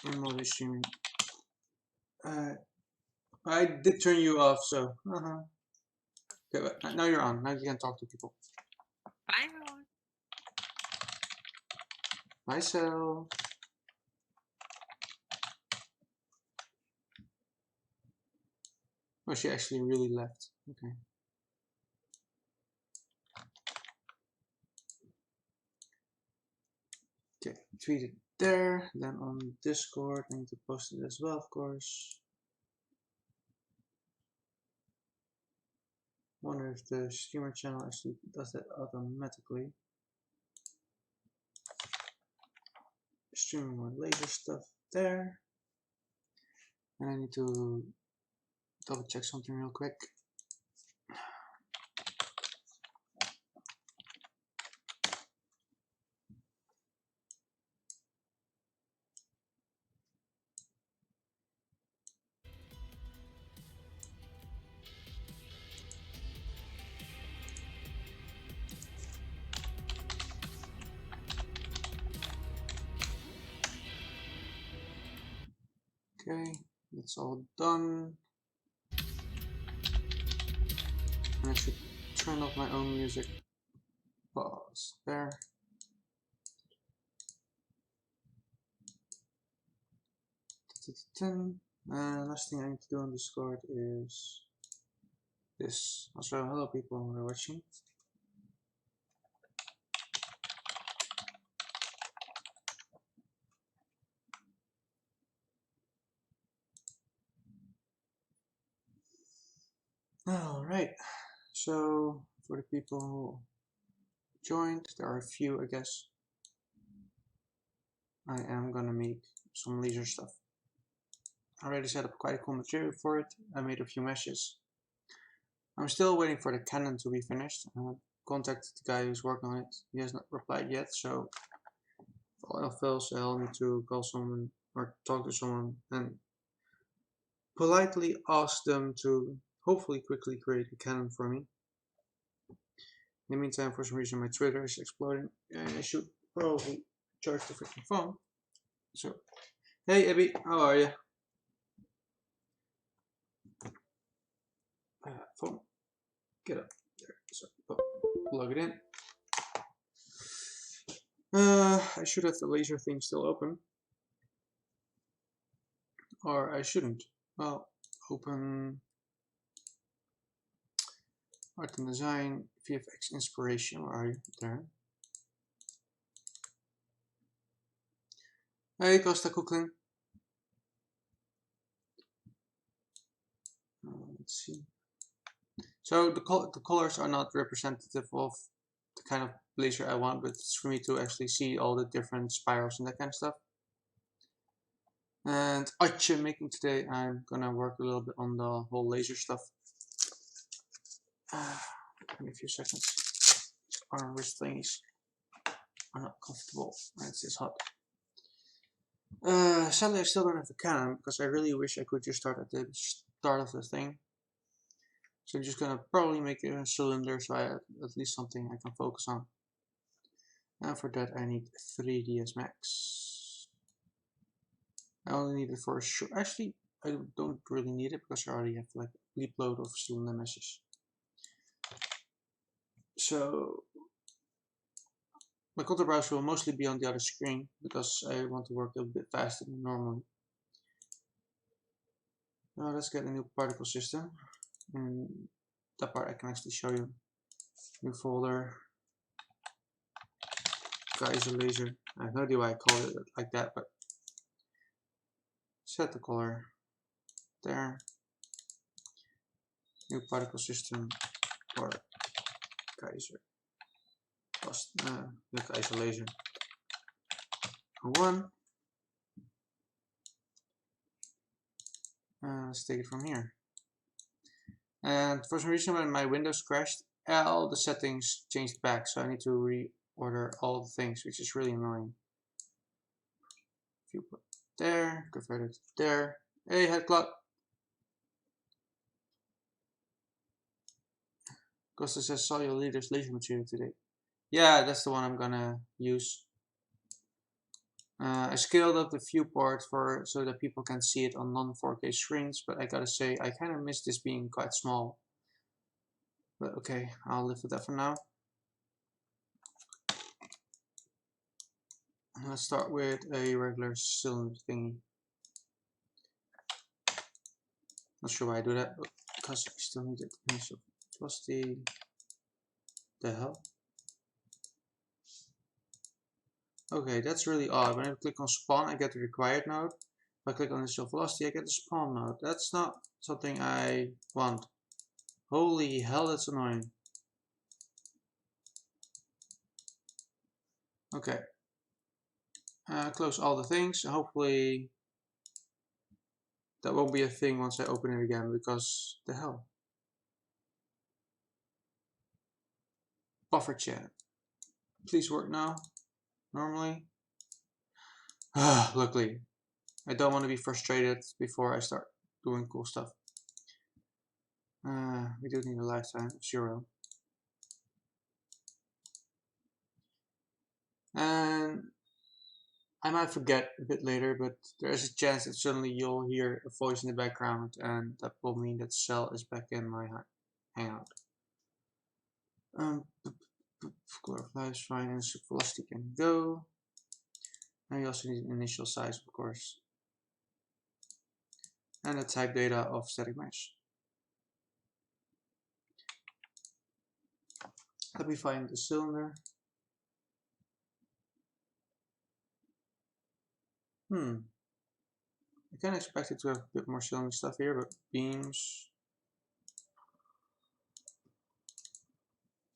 Remote streaming. I did turn you off, so. Okay, but now you're on. Now you can talk to people. Bye, everyone. Myself. Oh, she actually really left. Okay. Okay, tweet it there. Then on Discord, I need to post it as well, of course. Wonder if the streamer channel actually does that automatically. Streaming more laser stuff there. And I need to double check something real quick. Okay, that's all done. And I should turn off my own music. Pause there. Last thing I need to do on Discord is this. Also, hello people who are watching. Alright, so for the people who joined, there are a few, I guess. I am gonna make some laser stuff. I already set up quite a cool material for it. I made a few meshes. I'm still waiting for the cannon to be finished. I contacted the guy who's working on it. He has not replied yet, so if all else fails, I'll need to call someone or talk to someone and politely ask them to hopefully quickly create a cannon for me. In the meantime, for some reason, my Twitter is exploding, and I should probably charge the freaking phone. So, hey Abby, how are you? Phone, get up there. So, plug it in. I should have the laser thing still open, or I shouldn't. Well, open art and design, VFX inspiration. Where are you? There. Hey, Costa Cooklin. Let's see. So the colors are not representative of the kind of laser I want, but it's for me to actually see all the different spirals and that kind of stuff. And artje making today, I'm gonna work a little bit on the whole laser stuff. Give me a few seconds. Arm wrist thingies are not comfortable when it's this hot. Sadly, I still don't have a cannon because I really wish I could just start at the start of the thing. So I'm just gonna probably make a cylinder so I have at least something I can focus on. And for that I need 3ds Max. I only need it for a short. Actually, I don't really need it because I already have like a bleep load of cylinder meshes. So my contour browser will mostly be on the other screen because I want to work a bit faster than normally. Now let's get a new particle system. And that part I can actually show you. New folder. Geyser laser. I have no idea why I called it like that, but set the color there. New particle system for Geyser. New Geyser laser. 1. Let's take it from here. And for some reason, when my Windows crashed, all the settings changed back, so I need to reorder all the things, which is really annoying. If you put there, convert it there. Hey, head clock. Costa says, saw your leader's laser material today. Yeah, that's the one I'm gonna use. I scaled up the viewport so that people can see it on non-4K screens, but I gotta say I kind of miss this being quite small. But okay, I'll live with that for now. Let's start with a regular cylinder thingy. Not sure why I do that, but because I still need it. Initial velocity. The hell? Okay, that's really odd. When I click on spawn, I get the required node. If I click on initial velocity, I get the spawn node. That's not something I want. Holy hell, that's annoying. Okay. Close all the things. Hopefully that won't be a thing once I open it again, because the hell. Buffer chat. Please work now. Normally. Luckily. I don't want to be frustrated before I start doing cool stuff. We do need a lifetime of 0. And I might forget a bit later, but there is a chance that suddenly you'll hear a voice in the background, and that will mean that Cell is back in my hangout. Color of life is fine, and velocity can go. And we also need an initial size, of course, and the type data of static mesh. Let me find the cylinder. I kind of expected to have a bit more cylinder stuff here, but beams.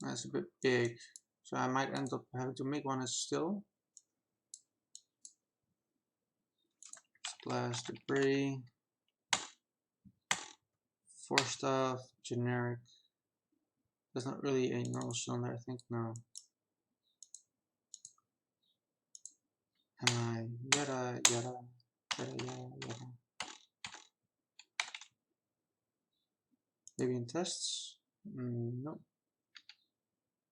That's a bit big, so I might end up having to make one as still. Splash debris. 4 stuff, generic. That's not really a normal cylinder, I think. No. Yada, yada, yada, yada, yada. Maybe in tests? No.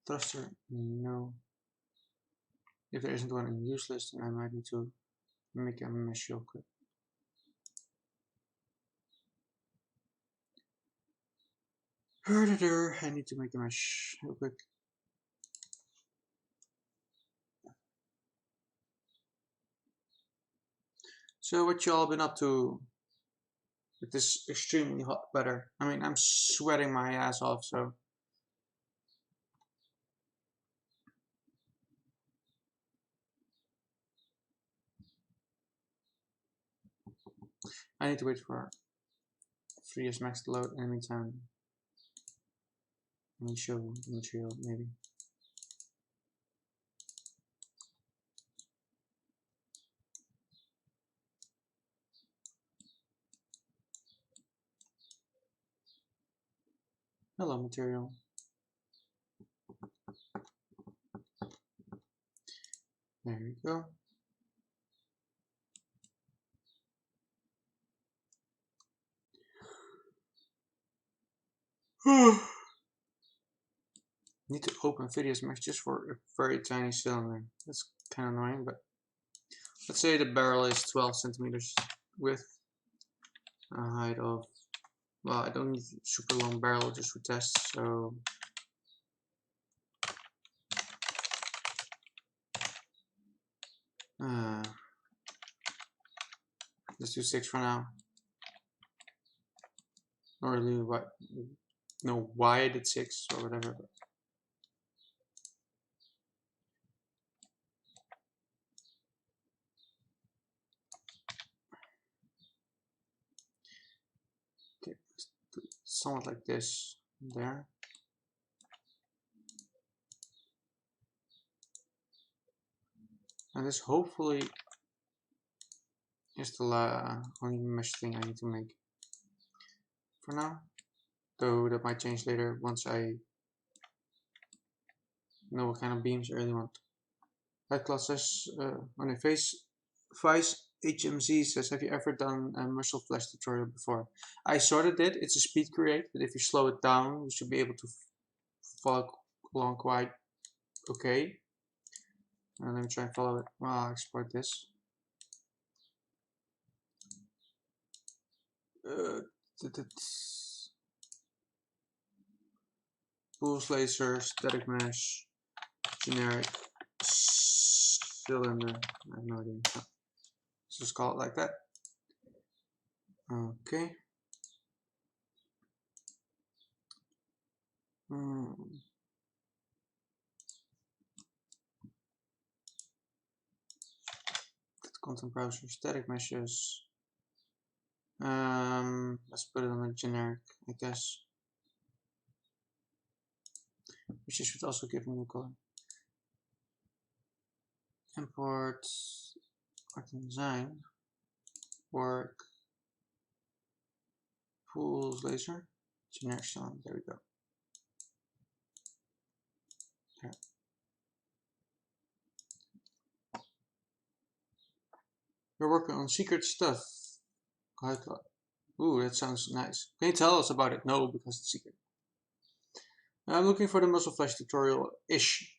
Thruster? No. If there isn't one in use list, then I might need to make a mesh real quick. I need to make a mesh real quick. So what y'all been up to with this extremely hot weather? I mean, I'm sweating my ass off, so. I need to wait for 3S Max to load. In the meantime, let me show the material maybe. Hello, material. There we go. Need to open Videos Max just for a very tiny cylinder. That's kind of annoying, but let's say the barrel is 12 centimeters with a height of, well, I don't need a super long barrel just for tests, so let's do 6 for now. Not really know why I did 6 or whatever. But okay, let's do somewhat like this there. And this hopefully is the only mesh thing I need to make for now. Though that might change later once I know what kind of beams I really want. Light Class says, on a Vice HMZ says, have you ever done a muscle flash tutorial before? I sort of did. It's a speed create, but if you slow it down, you should be able to follow along quite okay. Let me try and follow it. Well, I'll export this. pulse laser, static mesh, generic cylinder. I have no idea. Let's just call it like that. Okay. Content browser, static meshes. Let's put it on a generic, I guess. Which should also give a new color. Import art and design. Work. Pools laser. Generic stone. There we go. There. We're working on secret stuff. Ooh, that sounds nice. Can you tell us about it? No, because it's secret. I'm looking for the muscle flash tutorial-ish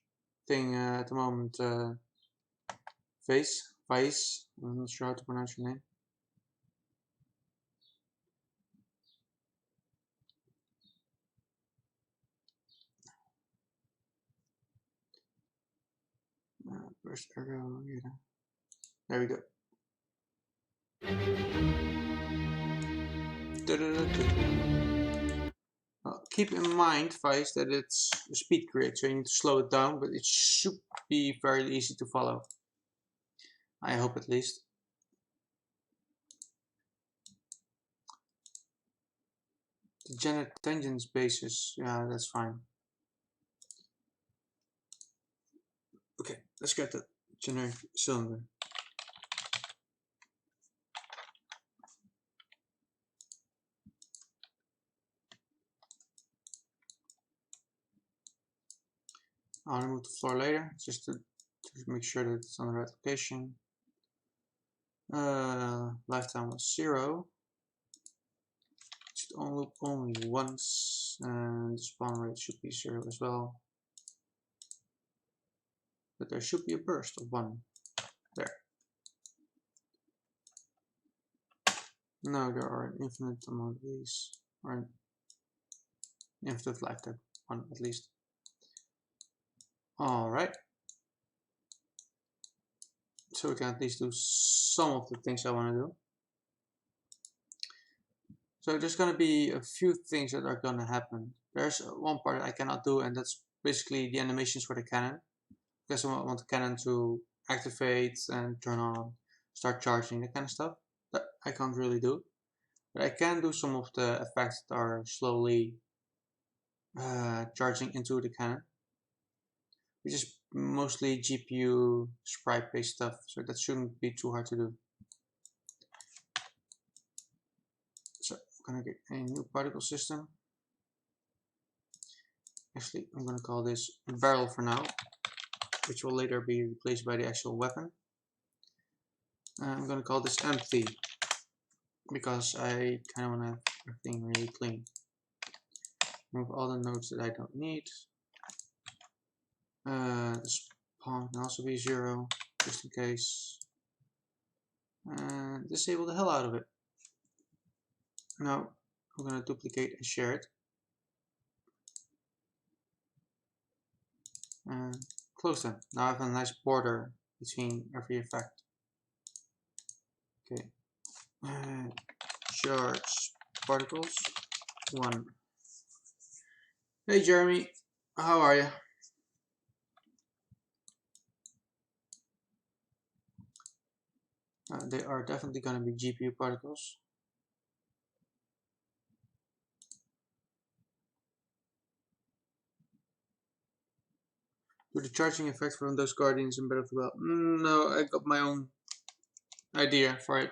thing at the moment. Vice. I'm not sure how to pronounce your name. Where's arrow? Yeah. There we go. Keep in mind, Vice, that it's a speed grid, so you need to slow it down, but it should be very easy to follow. I hope at least. Degenerate tangents basis, yeah, that's fine. Okay, let's get the generic cylinder. I'll remove the floor later, just to make sure that it's on the right location. Lifetime was 0. Should only loop only once, and the spawn rate should be 0 as well. But there should be a burst of 1. There. No, there are an infinite amount of these, or an infinite lifetime one at least. Alright. So we can at least do some of the things I want to do. So there's going to be a few things that are going to happen. There's one part I cannot do, and that's basically the animations for the cannon. Because I want the cannon to activate and turn on, start charging, that kind of stuff. That I can't really do. But I can do some of the effects that are slowly charging into the cannon, which is mostly GPU sprite based stuff, so that shouldn't be too hard to do. So I'm gonna get a new particle system. Actually, I'm gonna call this barrel for now, which will later be replaced by the actual weapon. I'm gonna call this empty, because I kind of want to have everything really clean. Remove all the nodes that I don't need. The spawn can also be 0, just in case. And disable the hell out of it. Now I'm going to duplicate and share it. And close them. Now I have a nice border between every effect. Okay. Charge particles 1. Hey Jeremy, how are you? They are definitely going to be GPU particles. Do the charging effect from those guardians in Battle of the Well? No, I got my own idea for it.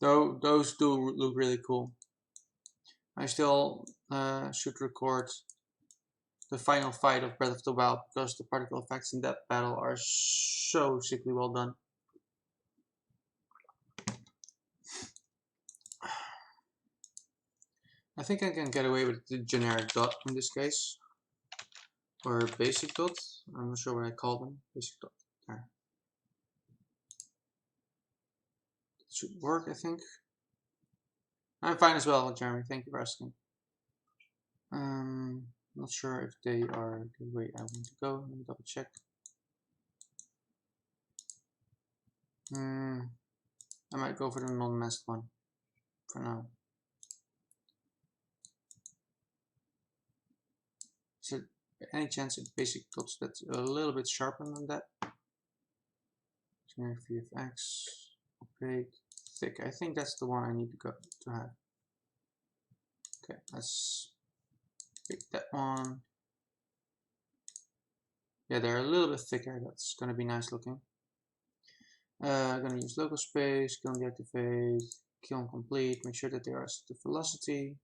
Though those do look really cool. I still should record the final fight of Breath of the Wild, because the particle effects in that battle are so sickly well done. I think I can get away with the generic dot in this case, or basic dot. I'm not sure what I call them. Basic dot. There. It should work, I think. I'm fine as well, Jeremy. Thank you for asking. Not sure if they are the way I want to go. Let me double check. I might go for the non-masked one for now. Is it any chance it basic dots that's a little bit sharper than that? Generic VFX, opaque, thick. I think that's the one I need to have. Okay, let's pick that one. Yeah, they're a little bit thicker. That's gonna be nice looking. Gonna use local space, kill and deactivate, kill and complete. Make sure that they are set to velocity.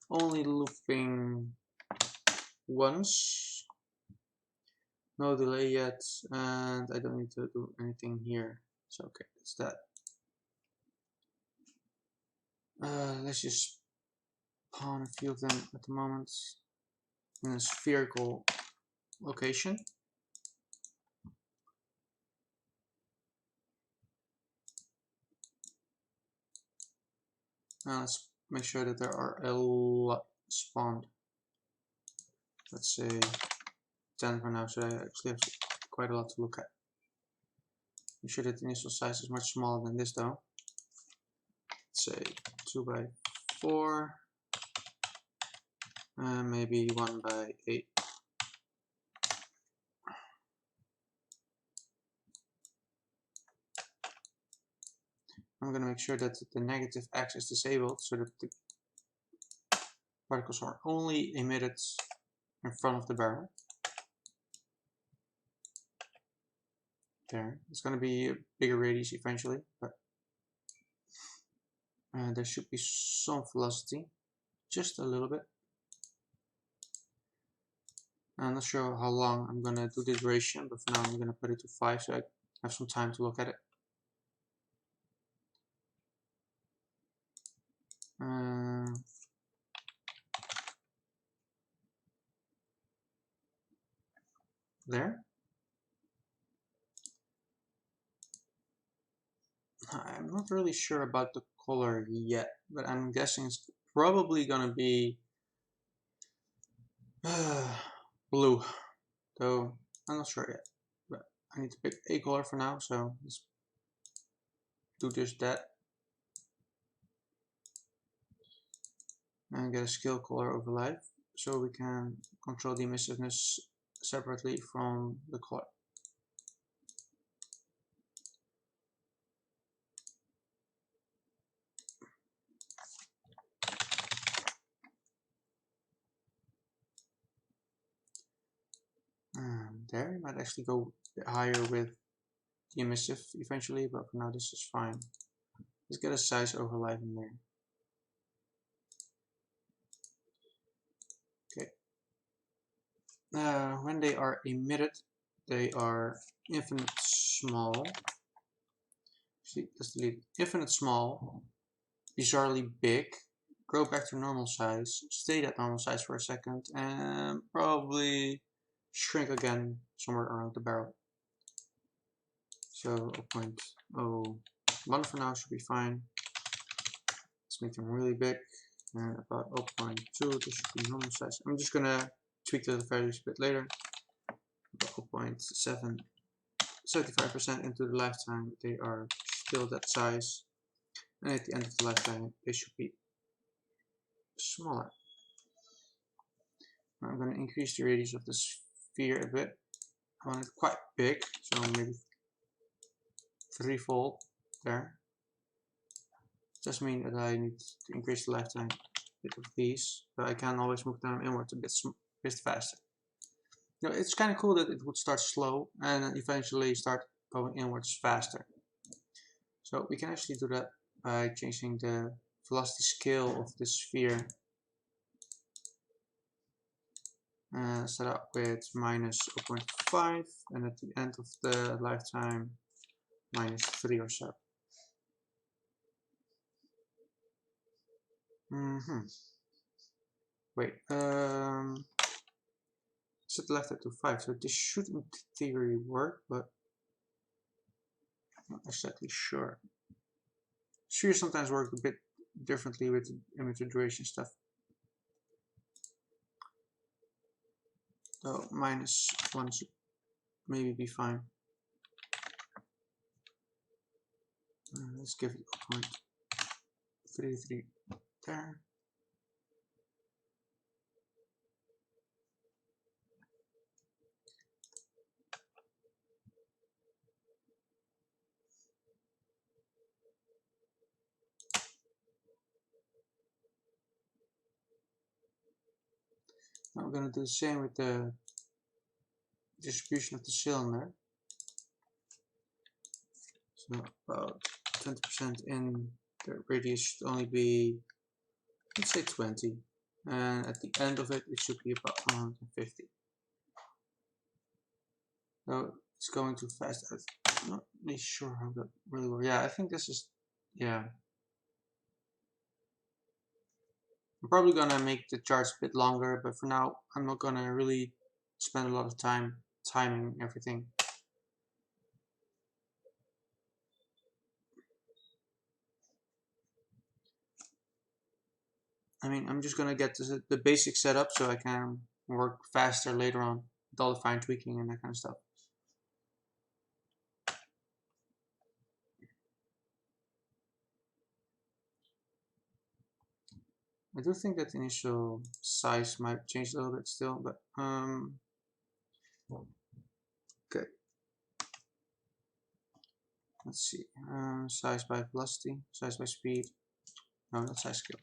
Only looping once. No delay yet, and I don't need to do anything here. So okay, that's that. Let's just pawn a few of them at the moment in a spherical location. Let's make sure that there are a lot spawned. Let's say 10 for now, so I actually have quite a lot to look at. Make sure that the initial size is much smaller than this though. Let's say 2 by 4, and maybe 1 by 8. I'm going to make sure that the negative X is disabled so that the particles are only emitted in front of the barrel. There, it's going to be a bigger radius eventually, but there should be some velocity, just a little bit. I'm not sure how long I'm going to do this duration, but for now I'm going to put it to 5 so I have some time to look at it. There. I'm not really sure about the color yet, but I'm guessing it's probably gonna be blue, though I'm not sure yet. But I need to pick a color for now, so let's do just that. And get a scale color overlay, so we can control the emissiveness separately from the color. There, you might actually go a bit higher with the emissive eventually, but for now this is fine. Let's get a size overlay in there. Okay. When they are emitted, they are infinite small. See, let's delete it. Infinite small, bizarrely big, grow back to normal size, stay at normal size for a second, and probably shrink again somewhere around the barrel. So 0.01 for now should be fine. Let's make them really big. And about 0.2, this should be normal size. I'm just gonna tweak the values a bit later. About 0.7, 75% into the lifetime, they are still that size. And at the end of the lifetime, they should be smaller. Now I'm going to increase the radius of the sphere a bit. I want it quite big, so maybe 3-fold there. Just means that I need to increase the lifetime a bit of these, but I can always move them inwards a bit faster. You know, it's kind of cool that it would start slow and then eventually start going inwards faster. So we can actually do that by changing the velocity scale of the sphere. Set up with minus 0.5 and at the end of the lifetime minus 3 or so. Wait, set the lifetime to 5, so this should in theory work, but I'm not exactly sure. Spheres sometimes work a bit differently with the emitter duration stuff. So -1 should maybe be fine. Let's give it 0.33 there. Now we're going to do the same with the distribution of the cylinder. So about 20% in the radius should only be, let's say 20. And at the end of it, it should be about 150. So it's going too fast. I'm not really sure how that really works. Yeah, I think this is, yeah. I'm probably gonna make the charts a bit longer, but for now, I'm not gonna really spend a lot of time timing everything. I mean, I'm just gonna get the basic setup so I can work faster later on with all the fine tweaking and that kind of stuff. I do think that the initial size might change a little bit still, but okay. Let's see. Size by velocity, size by speed. No, not size scale.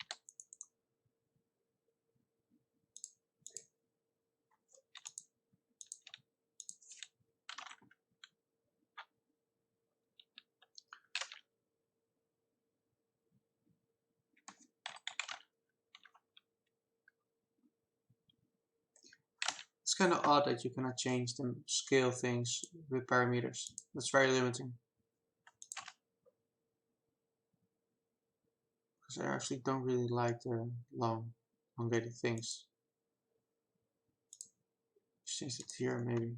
It's kind of odd that you cannot change the scale things with parameters. That's very limiting. Because I actually don't really like the elongated things. Change it here maybe.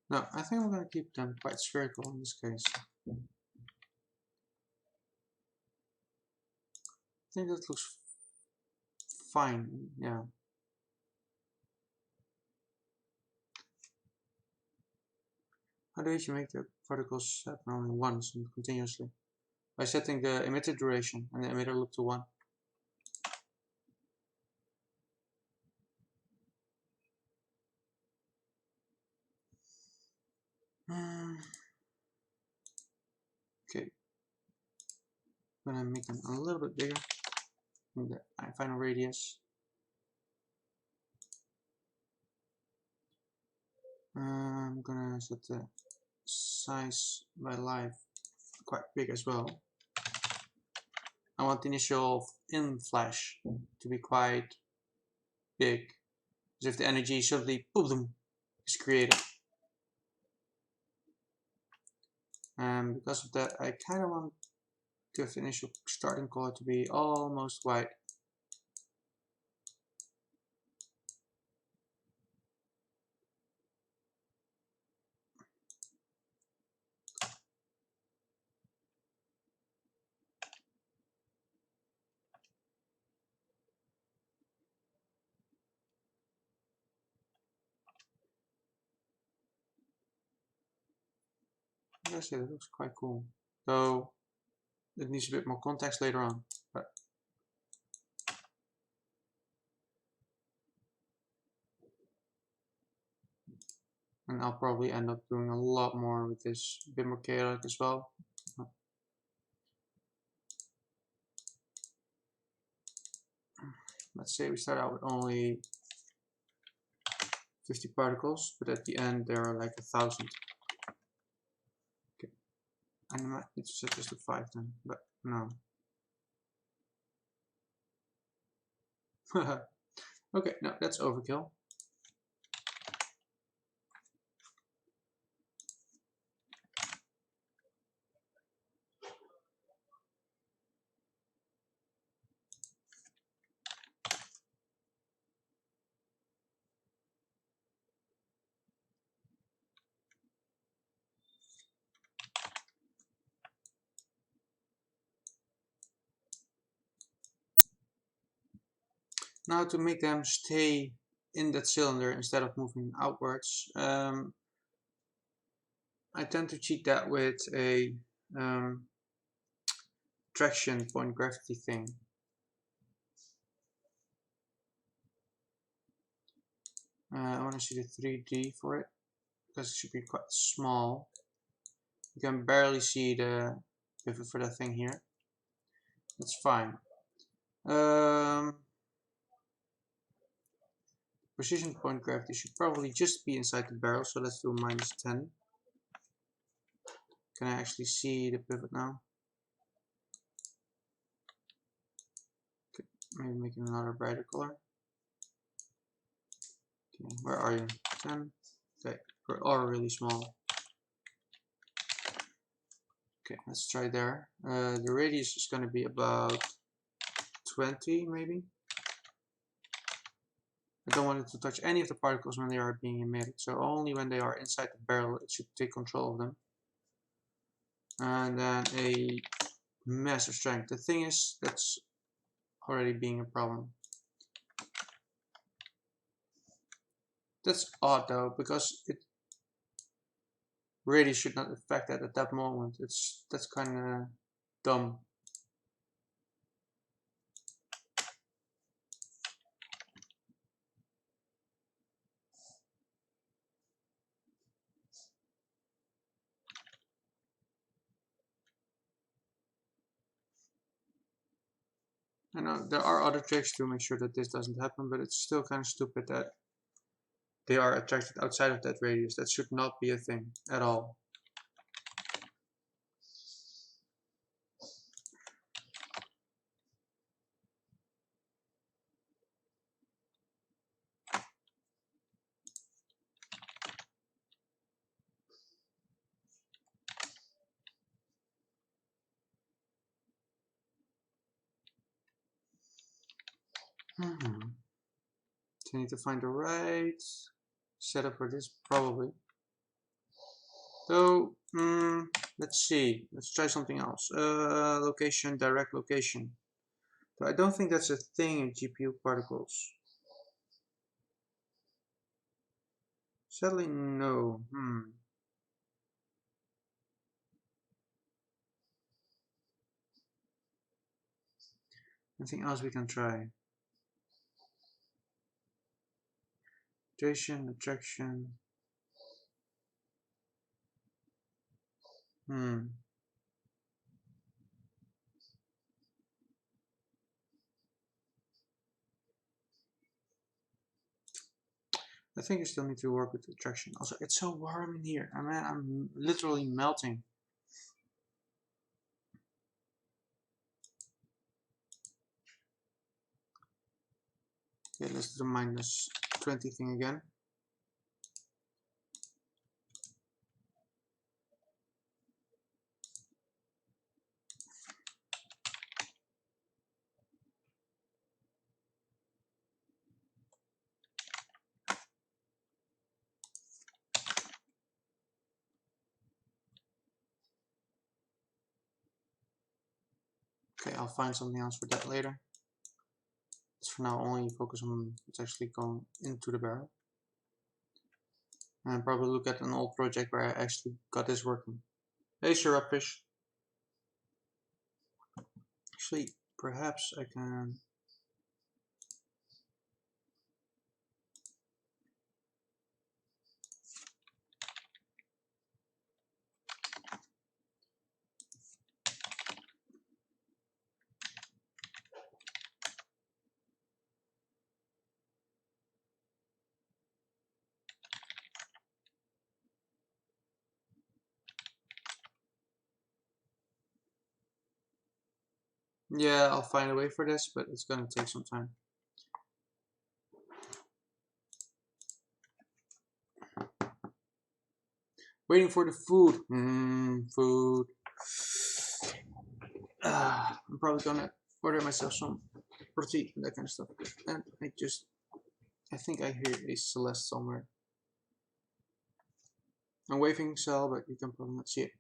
No, I think I'm going to keep them quite spherical in this case. I think that looks fine, yeah. How do you make the particles happen only once and continuously? By setting the emitter duration and the emitter loop to 1. Okay. I'm gonna make them a little bit bigger in the final radius. I'm gonna set the size by life quite big as well. I want the initial in flash to be quite big, as if the energy suddenly boom is created. And because of that, I kind of want to have the initial starting color to be almost white. I say that looks quite cool. Though it needs a bit more context later on. But and I'll probably end up doing a lot more with this, a bit more chaotic as well. Let's say we start out with only 50 particles, but at the end there are like 1,000. Okay, I might need to set this to 5 then, but no. Okay, no, that's overkill. Now to make them stay in that cylinder instead of moving outwards, I tend to cheat that with a traction point gravity thing. I want to see the 3D for it because it should be quite small. You can barely see the pivot for that thing here. That's fine. Precision point gravity should probably just be inside the barrel, so let's do -10. Can I actually see the pivot now? Okay, maybe make it another brighter color. Okay, where are you? 10. Okay, we're all really small. Okay, let's try there. The radius is going to be about 20 maybe. I don't want it to touch any of the particles when they are being emitted, so only when they are inside the barrel it should take control of them. And then a massive strength. The thing is, that's already being a problem. That's odd though, because it really should not affect that at that moment. That's kind of dumb. I know there are other tricks to make sure that this doesn't happen, but it's still kind of stupid that they are attracted outside of that radius. That should not be a thing at all. So I need to find the right setup for this, probably. So, let's see. Let's try something else. Location, direct location. So I don't think that's a thing in GPU particles. Sadly, no. Anything else we can try? Rotation, attraction. I think you still need to work with the attraction. Also, it's so warm in here. I mean, I'm literally melting. Okay, let's do the -20 thing again. Okay, I'll find something else for that later. Let's for now only focus on what's actually going into the barrel. And probably look at an old project where I actually got this working. Hey, Surupfish. Actually, perhaps I can... Yeah, I'll find a way for this, but it's gonna take some time. Waiting for the food. Food. I'm probably gonna order myself some protein and that kind of stuff. And I think I hear a Celeste somewhere. I'm waving cell, but you can probably not see it.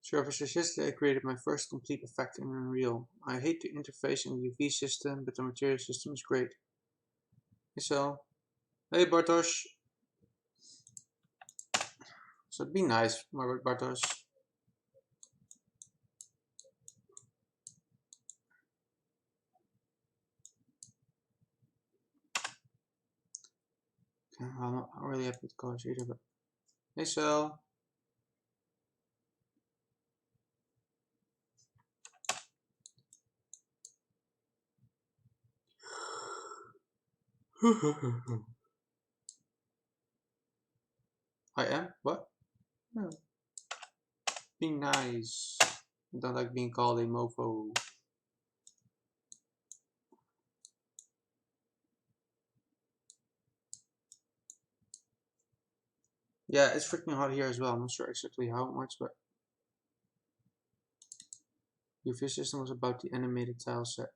Services. Yesterday I created my first complete effect in Unreal. I hate the interface in the UV system, but the material system is great. So, hey Bartosz. So be nice, Bartosz. Okay, I'm not really happy with colors either, but hey Sal. I am? What? No. Be nice. I don't like being called a mofo. Yeah, it's freaking hot here as well. I'm not sure exactly how much, but UV system was about the animated tile set.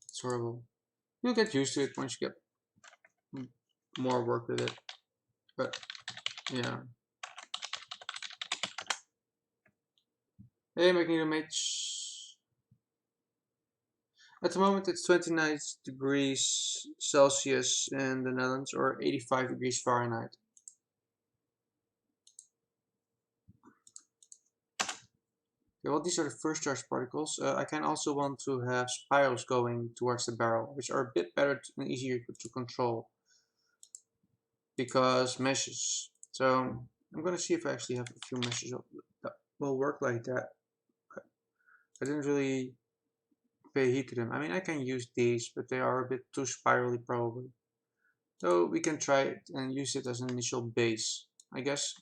It's horrible. You'll get used to it once you get more work with it. But yeah. Hey Magneto Mage. At the moment it's 29 degrees Celsius in the Netherlands or 85 degrees Fahrenheit. Okay, well, these are the first charge particles. I can also want to have spirals going towards the barrel, which are a bit better and easier to control because meshes. So I'm going to see if I actually have a few meshes that will work like that. I didn't really pay heed to them. I mean, I can use these, but they are a bit too spirally probably. So we can try it and use it as an initial base, I guess.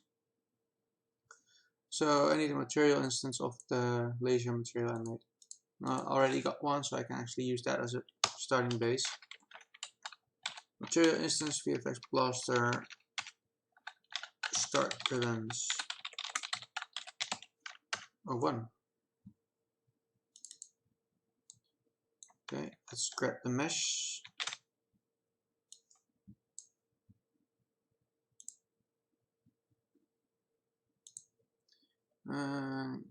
So I need a material instance of the laser material I made. I already got one, so I can actually use that as a starting base. Material instance VFX blaster start ribbons. Oh, one. Okay, let's grab the mesh.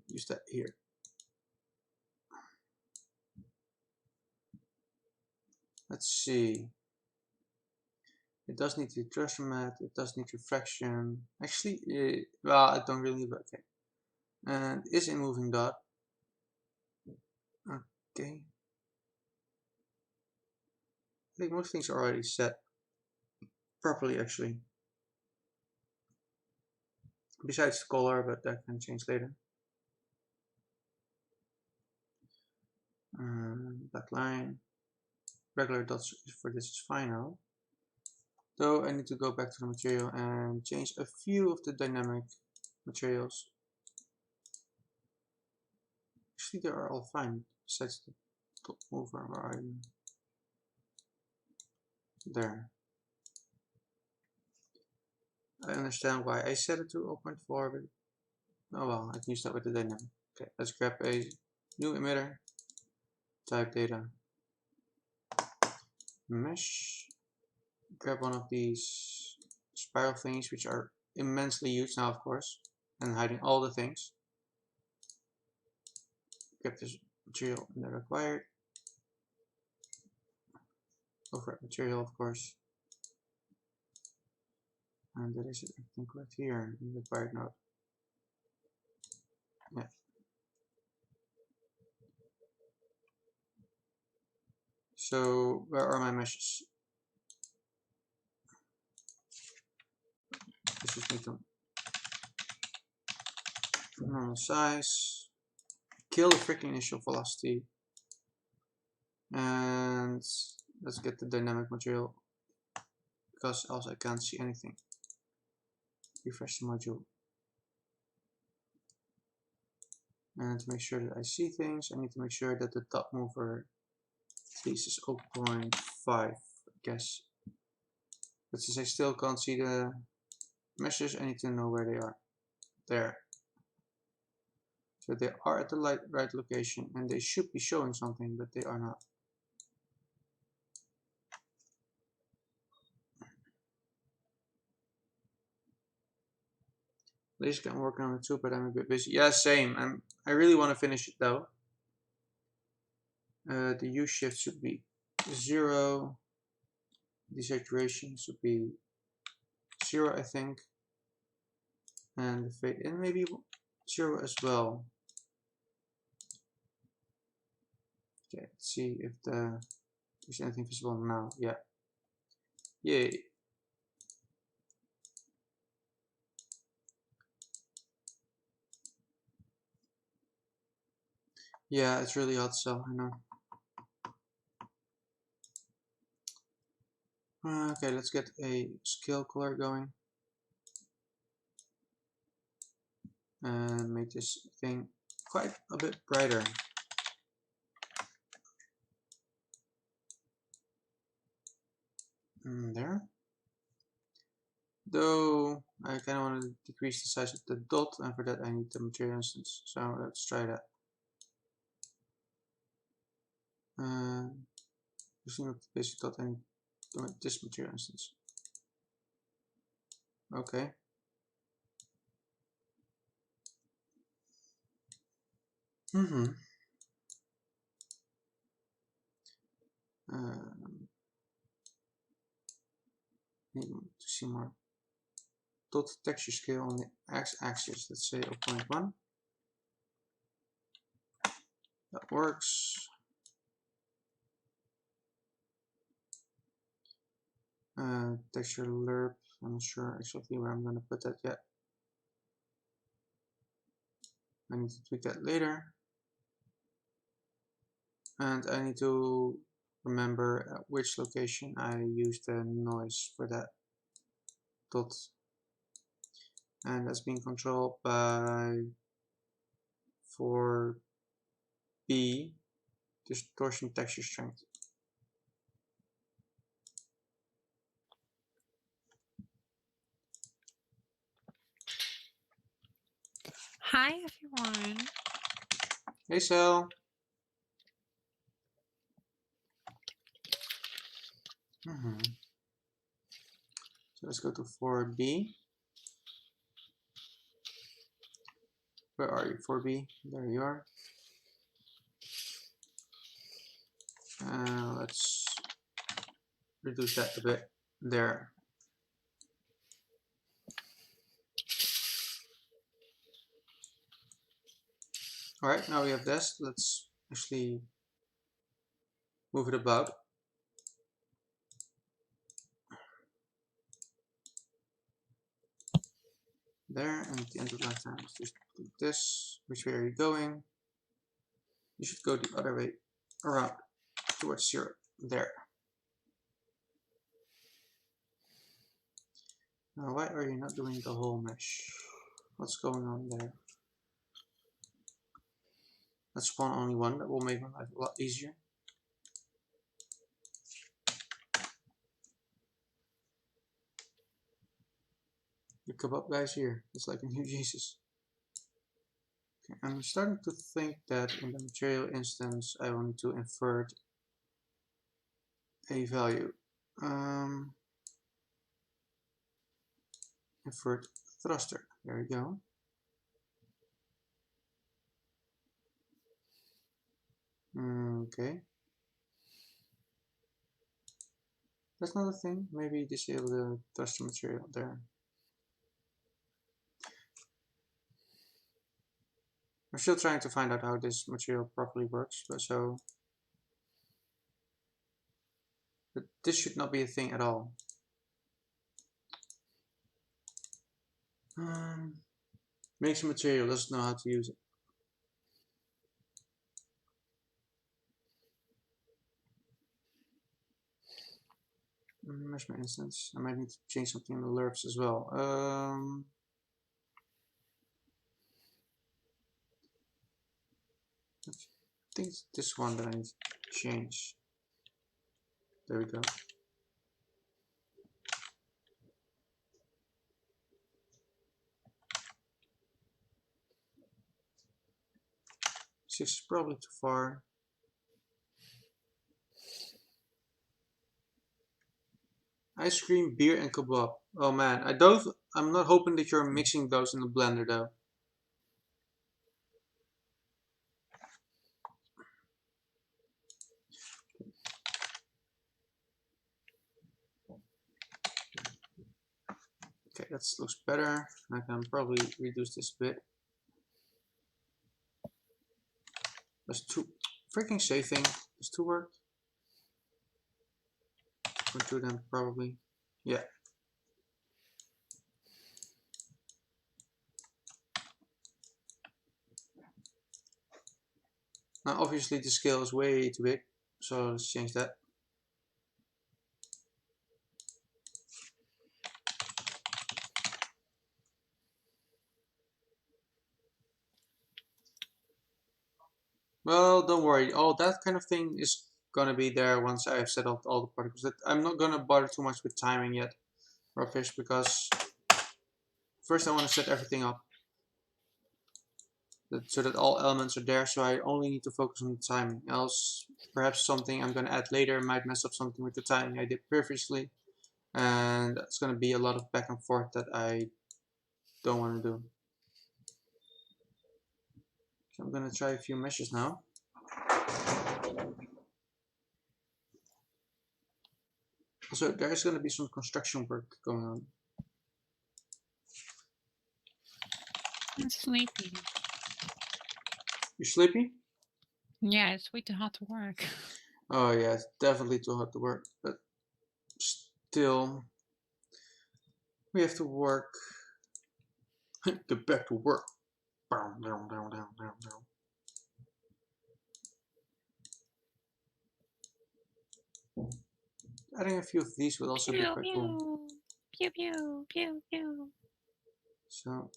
Use that here. Let's see. It does need the treasure mat, it does need refraction. Actually, well, I don't really, but okay. And is a moving dot. Okay. I think most things are already set properly actually. Besides the color, but that can change later. Black line. Regular dots for this is fine now. Though I need to go back to the material and change a few of the dynamic materials. Actually, they are all fine, besides the top mover. Where are you? There. I understand why I set it to 0.4, but oh well, I can use that with the dynamic. Okay, let's grab a new emitter, type data, mesh, grab one of these spiral things, which are immensely huge now, of course, and hiding all the things. Grab this material in the required, override material, of course, and that is it, I think, right here in the required node. Yeah. So where are my meshes? This just need to normal size, kill the freaking initial velocity, and let's get the dynamic material because else I can't see anything. Refresh the module. And to make sure that I see things, I need to make sure that the top mover at least is 0.5, I guess. But since I still can't see the meshes, I need to know where they are. There. So they are at the right location and they should be showing something, but they are not. Basically, I'm working on it too, but I'm a bit busy. Yeah, same. I really want to finish it though. The U shift should be 0. Desaturation should be 0, I think. And the fade in maybe 0 as well. Okay, let's see if there's anything visible now. Yeah. Yay. Yeah, it's really hot, so I know. Okay, let's get a scale color going. And make this thing quite a bit brighter. There. Though I kind of want to decrease the size of the dot, and for that I need the material instance. So let's try that. Using not the basic dot, I need this material instance. Okay. Need to see more dot texture scale on the x-axis. Let's say 0.1. That works. Texture lerp. I'm not sure exactly where I'm going to put that yet. I need to tweak that later. And I need to remember at which location I use the noise for that dot. And that's being controlled by 4B, distortion texture strength. Hi, everyone. Hey, Sal. So let's go to 4B. Where are you, 4B? There you are. Let's reduce that a bit. There. Alright, now we have this. Let's actually move it about. There, and at the end of lifetime, let's just do this. Which way are you going? You should go the other way around towards 0. There. Now, why are you not doing the whole mesh? What's going on there? Let's spawn only one. That will make my life a lot easier. The kebab guys here. It's like a new Jesus. Okay, I'm starting to think that in the material instance I will need to invert a value. Invert thruster. There we go. Okay. That's not a thing. Maybe disable the thruster material there. I'm still trying to find out how this material properly works, but this should not be a thing at all. Makes a material, doesn't know how to use it. Where's my instance? I might need to change something in the lerps as well. I think it's this one that I need to change. There we go. Six is probably too far. Ice cream, beer, and kebab. Oh man, I don't I'm not hoping that you're mixing those in the blender though. Okay, that looks better. I can probably reduce this a bit. There's two. Freaking saving. Does two work? Or two then probably. Yeah. Now obviously the scale is way too big, so let's change that. Well, don't worry. All that kind of thing is gonna be there once I have set up all the particles. I'm not gonna bother too much with timing yet, Rockfish, because first I want to set everything up so that all elements are there. So I only need to focus on the timing. Else, perhaps something I'm gonna add later might mess up something with the timing I did previously, and it's gonna be a lot of back and forth that I don't want to do. So I'm gonna try a few meshes now. So there's going to be some construction work going on. I'm sleepy. You sleepy? Yeah, it's way too hot to work. Oh yeah, it's definitely too hot to work, but still, we have to work. Get back to work. Down, down, down, down, down, down. Adding a few of these would also be quite cool. Pew pew pew pew. So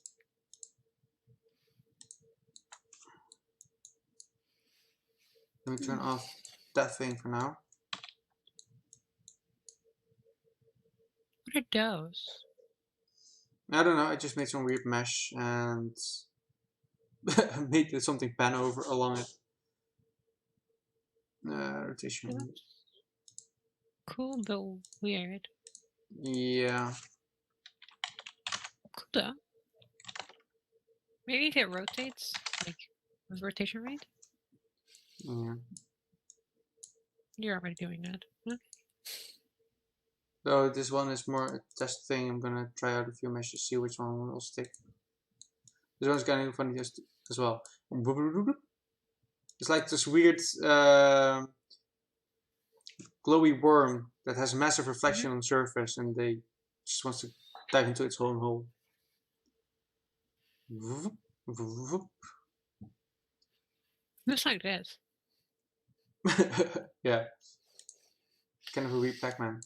let me turn off that thing for now. What are those? I don't know. I just made some weird mesh and made something pan over along it. Rotation. That's cool though weird. Yeah. Cool though. Maybe if it rotates, like with rotation rate. Yeah. You're already doing that. Okay. So this one is more a test thing. I'm gonna try out a few meshes, see which one will stick. This one's kind of funny as well. It's like this weird glowy worm that has massive reflection on the surface, and they just wants to dive into its own hole. Looks like this. Yeah, kind of a weird Pac-Man.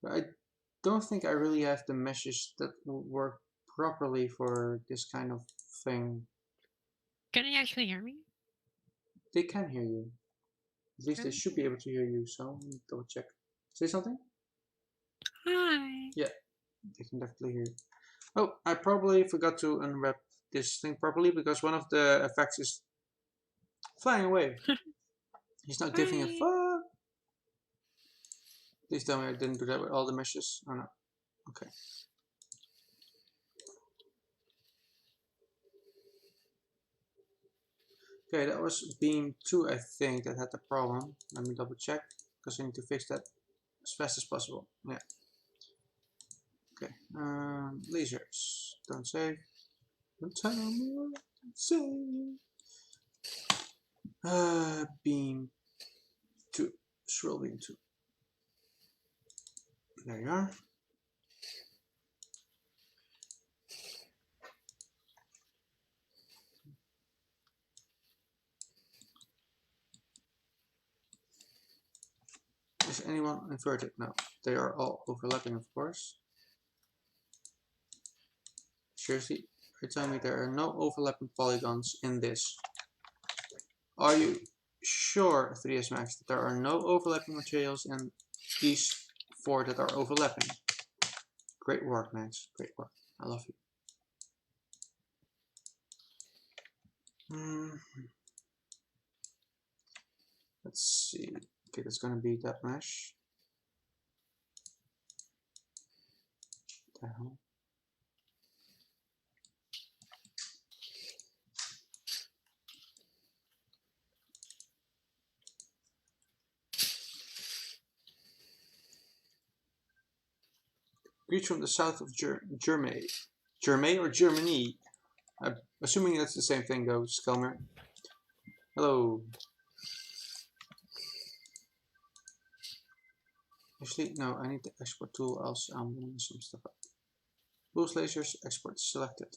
I don't think I really have the meshes that will work properly for this kind of thing. Can you actually hear me? They can hear you. At least they should be able to hear you, so let me double check. Say something? Hi. Yeah, they can definitely hear you. Oh, I probably forgot to unwrap this thing properly because one of the effects is flying away. He's not giving a fuck. Please tell me I didn't do that with all the meshes. Oh no. Okay. Okay, that was beam 2, I think, that had the problem. Let me double check because I need to fix that as fast as possible. Yeah. Okay. Lasers. Don't save. Don't tell me what to say. Beam 2. Swirl beam 2. There you are. Is anyone inverted? No. They are all overlapping, of course. Seriously? You're telling me there are no overlapping polygons in this? Are you sure, 3S Max, that there are no overlapping materials in these 4 that are overlapping? Great work, Max. Great work. I love you. Let's see. Okay, that's gonna be that mesh. the hell? Greets from the south of Germany. Germany or Germany? I'm assuming that's the same thing though, Skelmer. Hello. Actually, no, I need the export tool, else I'm doing some stuff up. Luos lasers, export selected.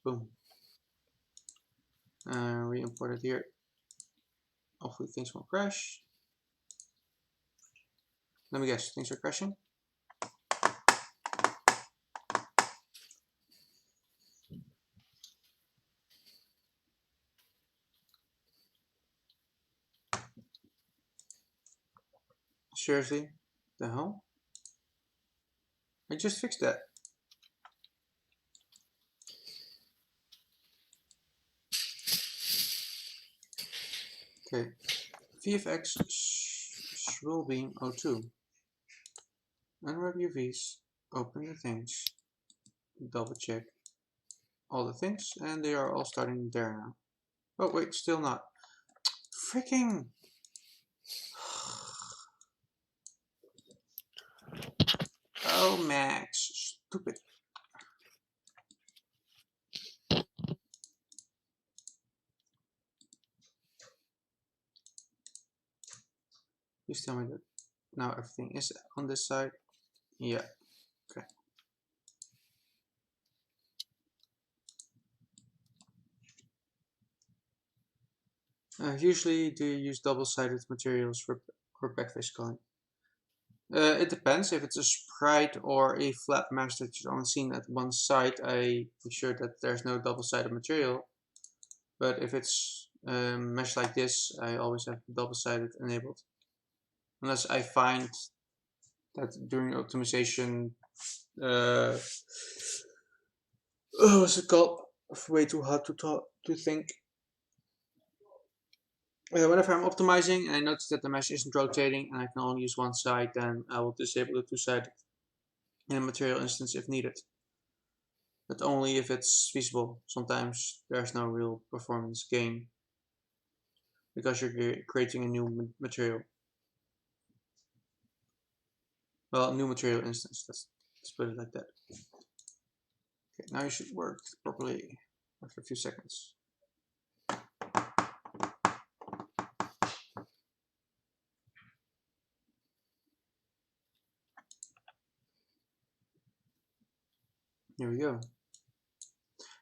Boom. Re-import it here. Hopefully things won't crash. Let me guess, things are crashing? Seriously? The hell? I just fixed that. Okay. VFX Swirlbeam 02. Unwrap UVs. Open the things. Double check all the things, and they are all starting there now. Oh wait, still not. Freaking! Oh Max, stupid. Please tell me that now everything is on this side. Yeah. Okay. Usually, do you use double-sided materials for backface culling? It depends. If it's a sprite or a flat mesh that you're only seen at one side, I make sure that there's no double-sided material. But if it's mesh like this, I always have double-sided enabled. Unless I find that during optimization, what's it called? Way too hard to think. Whenever I'm optimizing and I notice that the mesh isn't rotating and I can only use one side, then I will disable the two-sided in a material instance if needed. But only if it's feasible. Sometimes there's no real performance gain because you're creating a new material. Well, new material instance. Let's put it like that. Okay, now you should work properly after a few seconds. Here we go.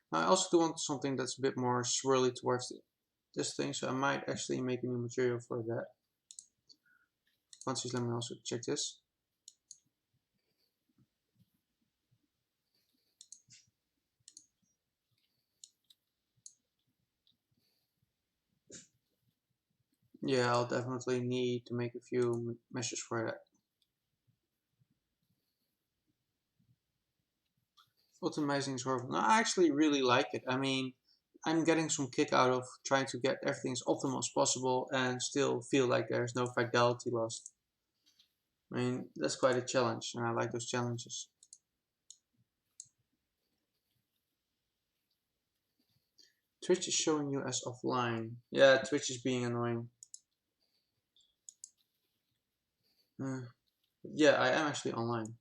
Now I also do want something that's a bit more swirly towards this thing, so I might actually make a new material for that. Once let me also check this. Yeah, I'll definitely need to make a few meshes for that. Optimizing is horrible. No, I actually really like it. I mean, I'm getting some kick out of trying to get everything as optimal as possible and still feel like there's no fidelity lost. I mean, that's quite a challenge, and I like those challenges. Twitch is showing you as offline. Yeah, Twitch is being annoying. Yeah, I am actually online.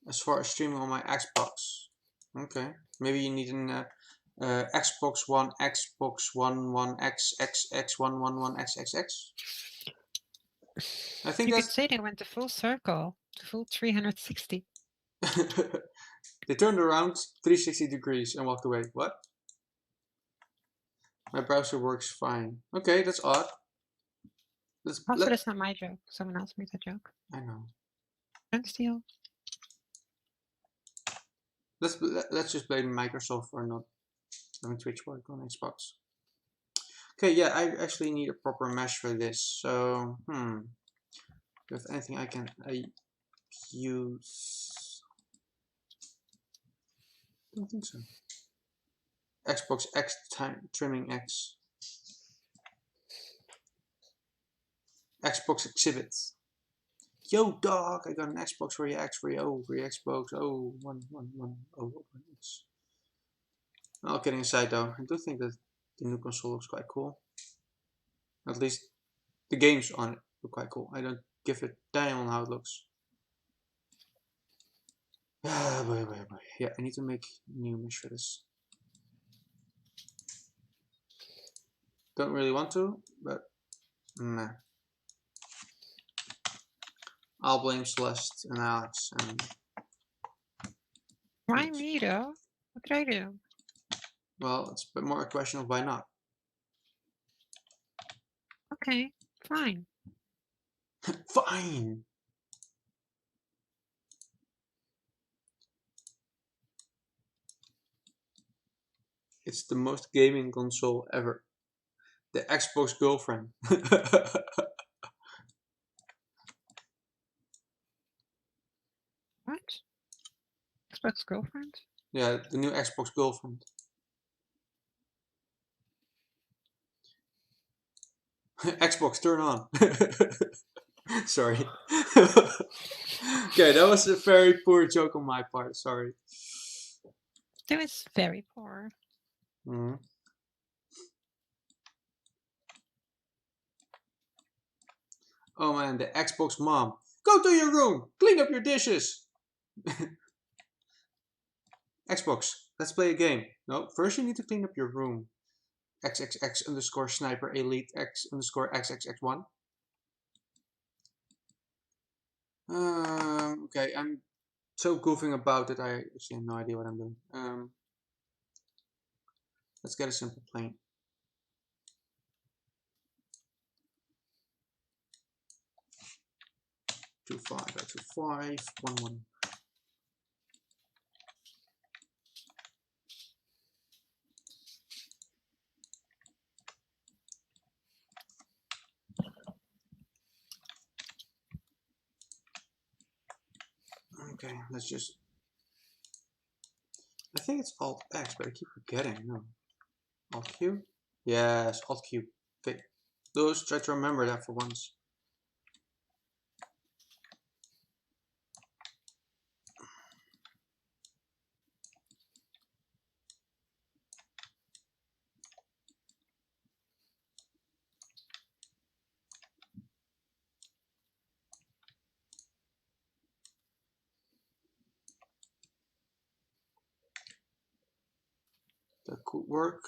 As far as streaming on my Xbox. Okay, maybe you need an Xbox One, Xbox One X XX 111 XXX. I think You that's. could say they went the full circle, the full 360. They turned around 360 degrees and walked away. What? My browser works fine. Okay, that's odd. Also, that's not my joke. Someone else made that joke. I know. Don't steal. Let's just blame Microsoft for not having Twitch work on Xbox. Okay, yeah, I actually need a proper mesh for this. So, if anything I can use. I don't think so. Xbox X trimming X. Xbox exhibit. Yo, dog! I got an Xbox for your X, for your Xbox. Oh, one. Oh, it's... All kidding aside, though, I do think that the new console looks quite cool. At least the games on it look quite cool. I don't give a damn on how it looks. Boy. Yeah, I need to make new mesh for this. Don't really want to, but nah. I'll blame Celeste and Alex and... Why me though? What did I do? Well, it's more a question of why not. Okay, fine. Fine! It's the most gaming console ever. The Xbox girlfriend. What? Xbox girlfriend? Yeah, the new Xbox girlfriend. Xbox, turn on. Sorry. Okay, that was a very poor joke on my part, sorry. That was very poor. Oh man, the Xbox mom. Go to your room! Clean up your dishes! Xbox, let's play a game. No, first you need to clean up your room. XXX underscore sniper elite X underscore XXX1. Okay, I'm so goofing about that I actually have no idea what I'm doing. Let's get a simple plane. Two 5 by 2 5 1 1. Okay, let's just... I think it's Alt X, but I keep forgetting. No. Alt Q? Yes, Alt Q. Okay. Those, try to remember that for once. That could work.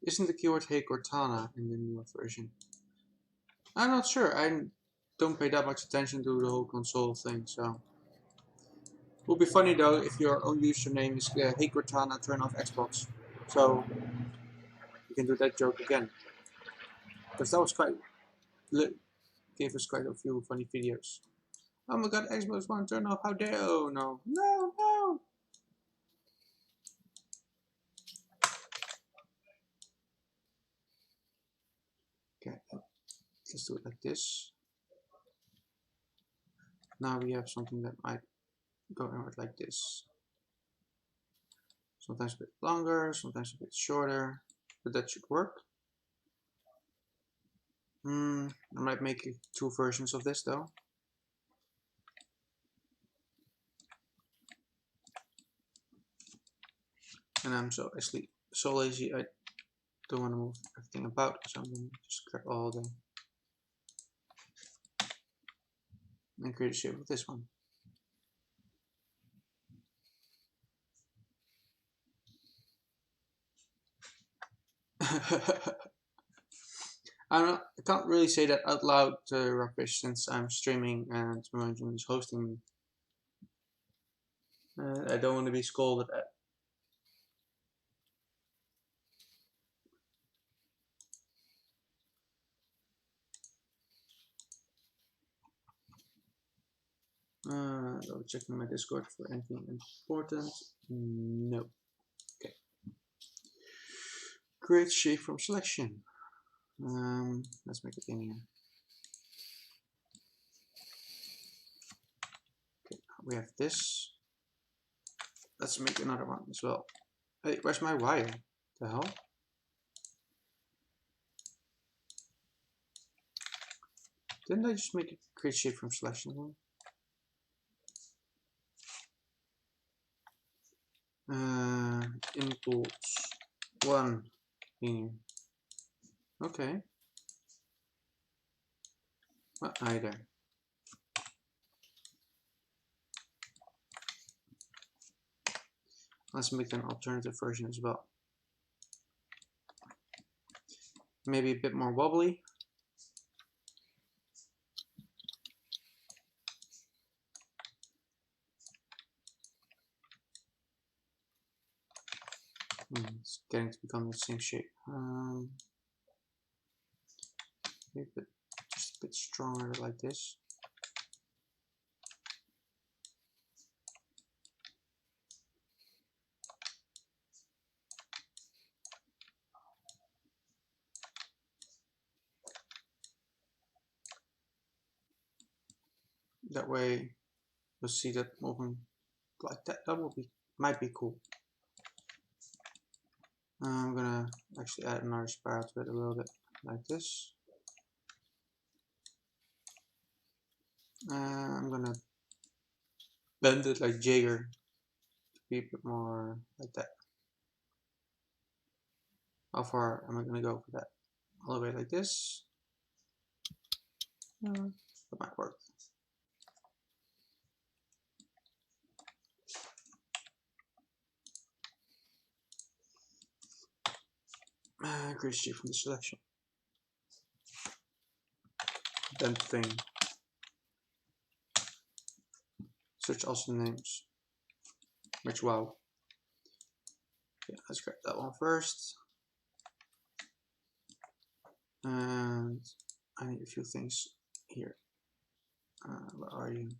Isn't the keyword Hey Cortana in the newer version? I'm not sure. I don't pay that much attention to the whole console thing, so... It would be funny though if your own username is Hey Cortana turn off Xbox. So you can do that joke again. Because that was quite... gave us quite a few funny videos. Oh my god, Xbox One turn off, how dare... Oh no. No! Okay, let's do it like this. Now we have something that might go inward like this. Sometimes a bit longer, sometimes a bit shorter, but that should work. I might make two versions of this though. And I'm so lazy, I don't want to move everything about, so I'm going to just grab all of them and create a shape of this one. I can't really say that out loud to Rockfish since I'm streaming and Mountain is hosting me. I don't want to be scolded at. Checking my Discord for anything important. No. Okay. Create shape from selection. Let's make it in here. Okay, we have this. Let's make another one as well. Hey, where's my wire? The hell? Didn't I just make a create shape from selection? Impulse 1 linear. Okay. Well, either. Let's make an alternative version as well. Maybe a bit more wobbly. It's getting to become the same shape. Maybe just a bit stronger like this. That way you'll see that moving like that. That will be might be cool. I'm gonna actually add another spiral to it a little bit like this. I'm gonna bend it like Jagger to be a bit more like that. How far am I gonna go for that? All the way like this? That might work. Create shape from the selection. Bend thing. Search also names. Which wow. Yeah, let's grab that one first. And I need a few things here. Where are you?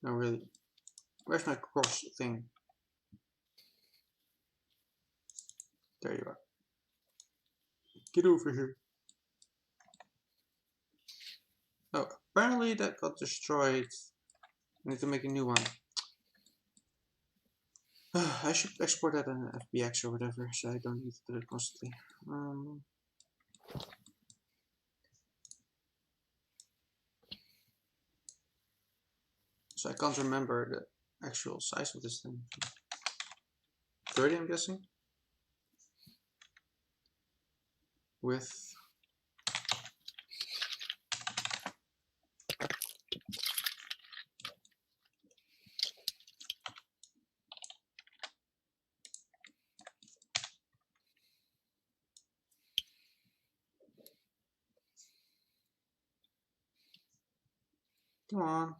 No, really. Where's my cross thing? There you are. Get over here. Oh, apparently that got destroyed. I need to make a new one. I should export that in FBX or whatever, so I don't need to do it constantly. So I can't remember the actual size of this thing. 30, I'm guessing. Width. Come on.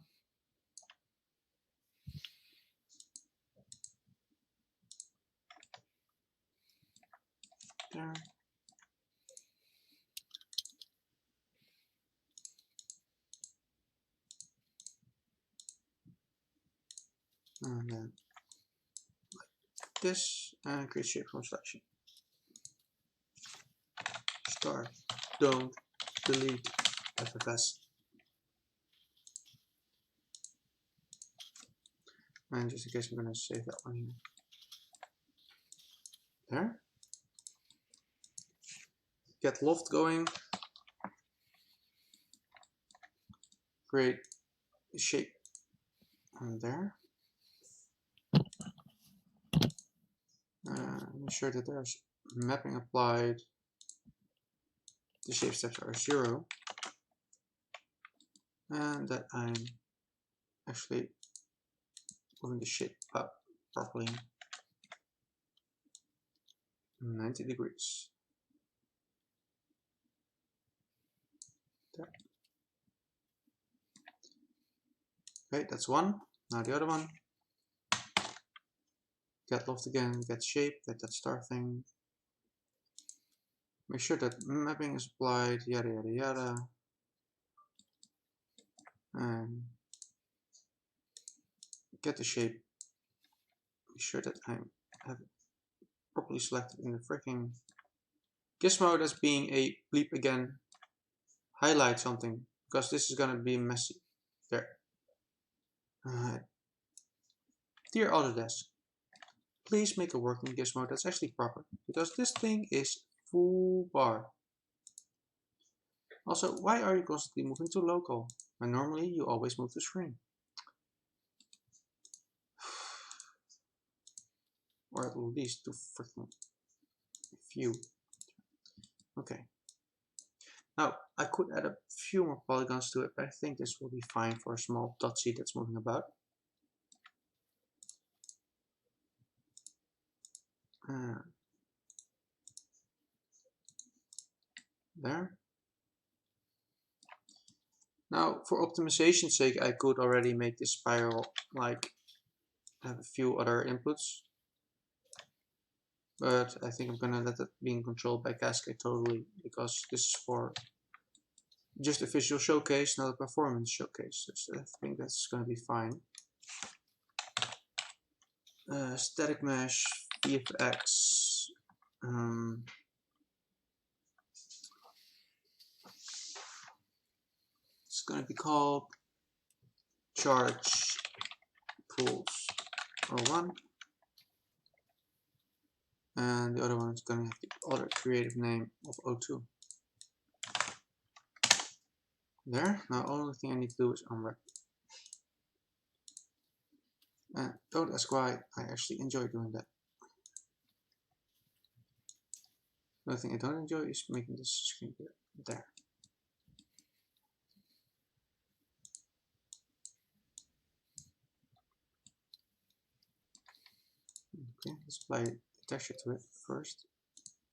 There. And then like this, and create shape from selection. Start, don't, delete, FFS. And just in case, I'm going to save that one here. There. Get loft going. Create a shape on there. Make sure that there's mapping applied. The shape steps are 0. And that I'm actually moving the shape up properly 90 degrees. There. Okay, that's one. Now the other one. Get loft again, get shape, get that star thing. Make sure that mapping is applied, yada yada yada. And get the shape. Make sure that I have it properly selected in the freaking gizmo that's being a bleep again. Highlight something because this is gonna be messy. There. Dear Autodesk, please make a working gizmo that's actually proper because this thing is full bar. Also, why are you constantly moving to local when normally you always move to screen? Or at least to freaking view. Okay. Now, I could add a few more polygons to it, but I think this will be fine for a small .c that's moving about. There. Now, for optimization's sake, I could already make this spiral like have a few other inputs, but I think I'm gonna let it being controlled by Cascade totally, because this is for just a visual showcase, not a performance showcase. So I think that's gonna be fine. Static mesh, VFX. It's gonna be called charge pools 01, and the other one is gonna have the other creative name of 02. There. Now, only thing I need to do is unwrap. And don't ask why, I actually enjoy doing that. The only thing I don't enjoy is making this screen there. Okay, let's apply the texture to it first,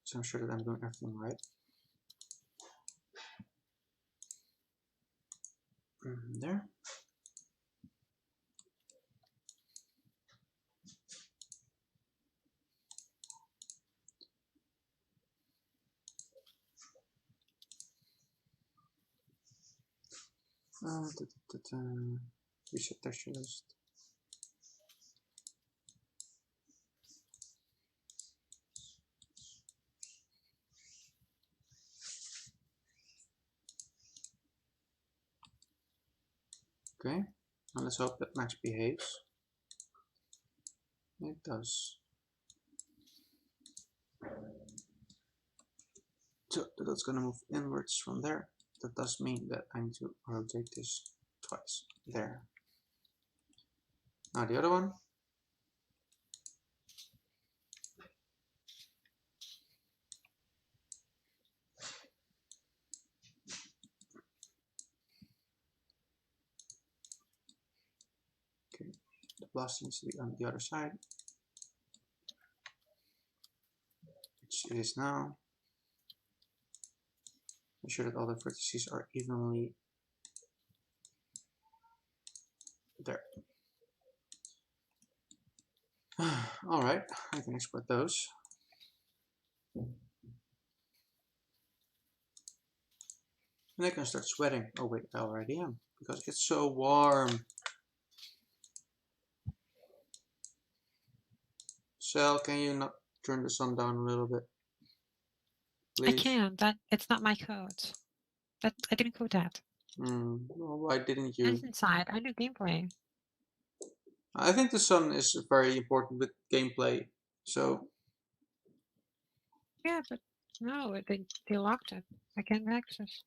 so I'm sure that I'm doing everything right. There. Reset texture list. Okay, now let's hope that Max behaves. It does. So that's gonna move inwards from there. That does mean that I need to rotate this twice. There. Now the other one. Okay, the blast needs to be on the other side, which it is now. Make sure that all the vertices are evenly there. Alright, I can export those. And I can start sweating. Oh wait, I already am, because it's so warm. Cell, can you not turn the sun down a little bit? Please? I can. It's not my code. I didn't code that. Well, why didn't you? It's inside. I do gameplay. I think the sun is very important with gameplay. So Yeah, but no, they locked it. I can't access.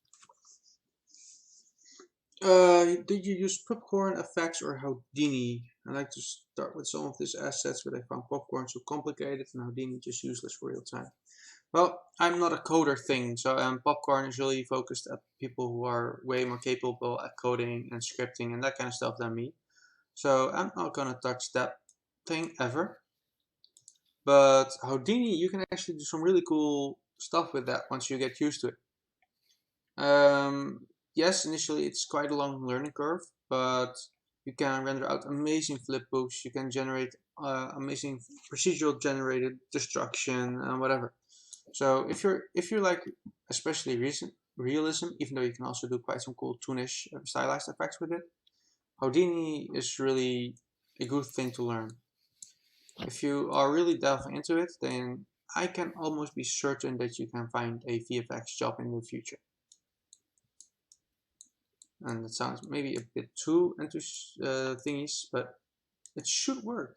Did you use Popcorn, Effects, or Houdini? I like to start with some of these assets, but I found Popcorn so complicated and Houdini just useless for real time. Well, I'm not a coder thing, so Popcorn is really focused at people who are way more capable at coding and scripting and that kind of stuff than me. So I'm not gonna touch that thing ever. But Houdini, you can actually do some really cool stuff with that once you get used to it. Yes, initially it's quite a long learning curve, but you can render out amazing flipbooks. You can generate amazing procedural generated destruction and whatever. So if you like especially realism, even though you can also do quite some cool toonish stylized effects with it, Houdini is really a good thing to learn. If you are really delving into it, then I can almost be certain that you can find a VFX job in the future. And it sounds maybe a bit too into thingies, but it should work.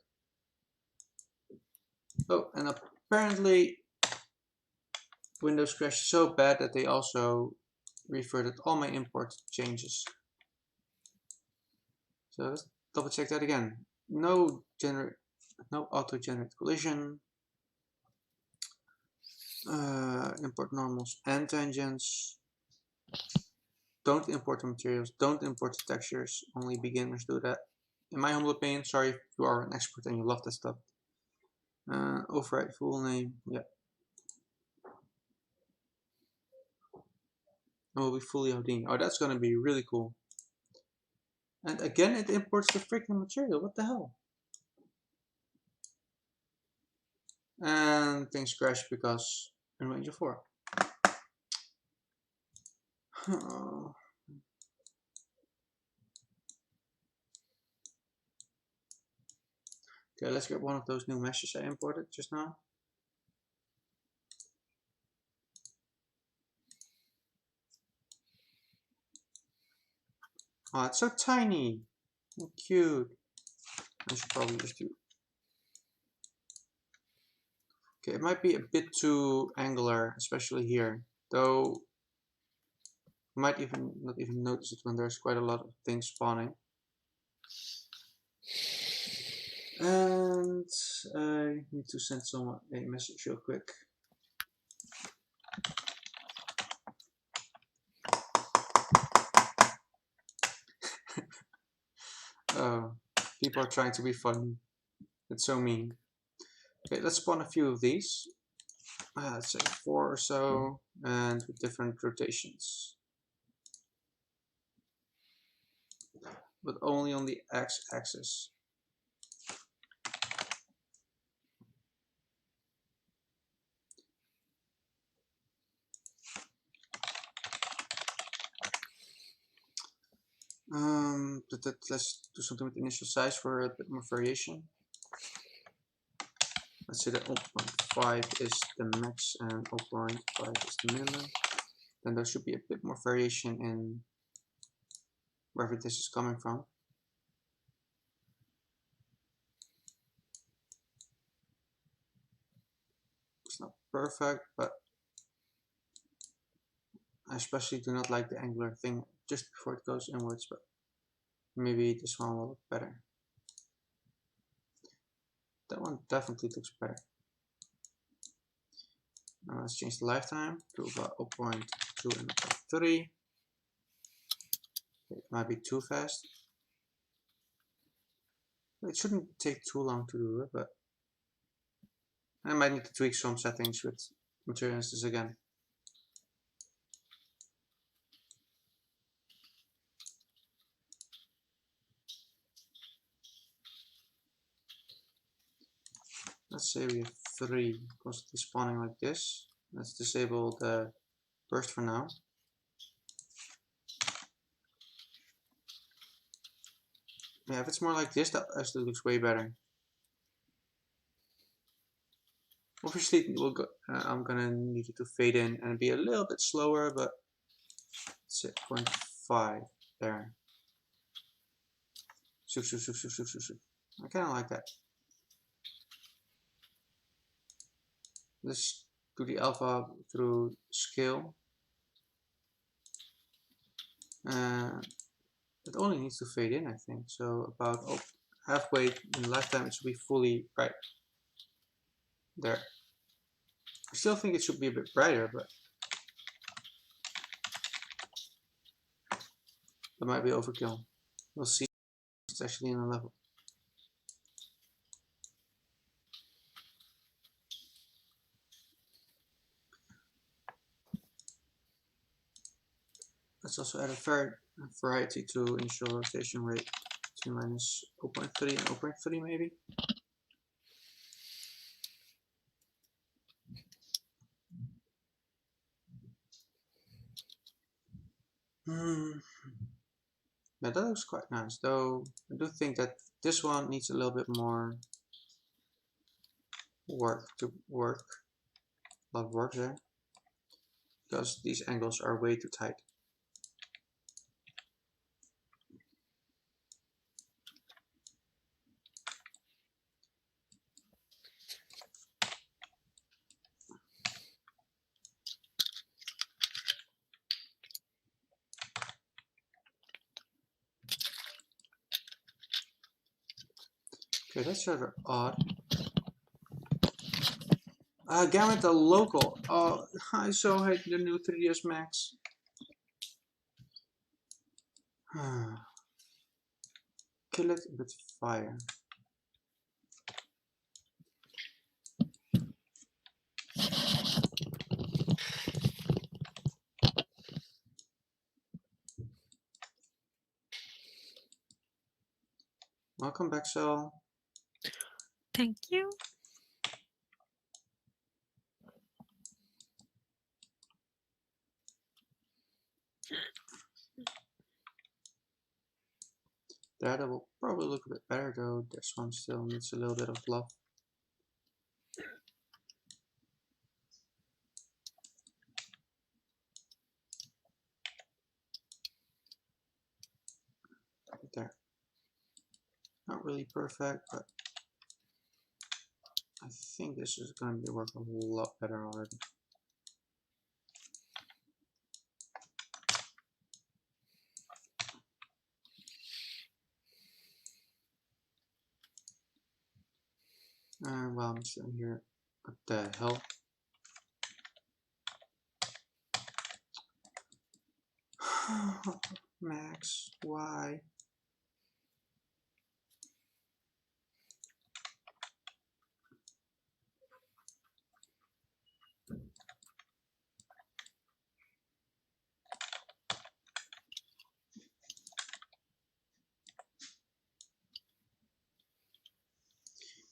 Oh, and apparently Windows crashed so bad that they also reverted all my import changes. So let's double check that again. No auto-generate collision. Import normals and tangents. Don't import the materials. Don't import the textures. Only beginners do that. In my humble opinion, sorry if you are an expert and you love that stuff. Override full name. Yeah. It will be fully Houdini. Oh, that's gonna be really cool. And again, it imports the freaking material. What the hell? And things crash because in range of 4. Okay, let's get one of those new meshes I imported just now. Oh, it's so tiny and cute. I should probably just do. Okay, it might be a bit too angular, especially here. Though you might even not even notice it when there's quite a lot of things spawning. And I need to send someone a message real quick. People are trying to be funny. It's so mean. Okay, let's spawn a few of these. Let's say 4 or so, and with different rotations. But only on the x-axis. Let's do something with initial size for a bit more variation. Let's say that 0.5 is the max and 0.5 is the minimum. Then there should be a bit more variation in wherever this is coming from. It's not perfect, but I especially do not like the angular thing just before it goes inwards, but maybe this one will look better. That one definitely looks better. Now let's change the lifetime to about 0.2 and 0.3. It might be too fast. It shouldn't take too long to do it, but I might need to tweak some settings with material instance again. Let's say we have 3 constantly spawning like this. Let's disable the burst for now. Yeah, if it's more like this, that actually looks way better. Obviously, we'll go, I'm gonna need it to fade in and be a little bit slower, but let's say 0.5 there. I kind of like that. Let's do the alpha through scale. It only needs to fade in, I think. So about halfway in lifetime, it should be fully bright. There. I still think it should be a bit brighter, but that might be overkill. We'll see. It's actually in a level. Let's also add a variety to initial rotation rate between minus 0.3 and 0.3 maybe. Yeah, that looks quite nice, though I do think that this one needs a little bit more work to work. A lot of work there. Because these angles are way too tight. Okay, that's rather odd. Gamut a local. Oh, I so hate the new 3ds Max. Kill it with fire. Welcome back, Sal. Thank you. That will probably look a bit better though. This one still needs a little bit of love. There. Not really perfect, but I think this is going to work a lot better already. While I'm sitting here, what the hell? Max, why?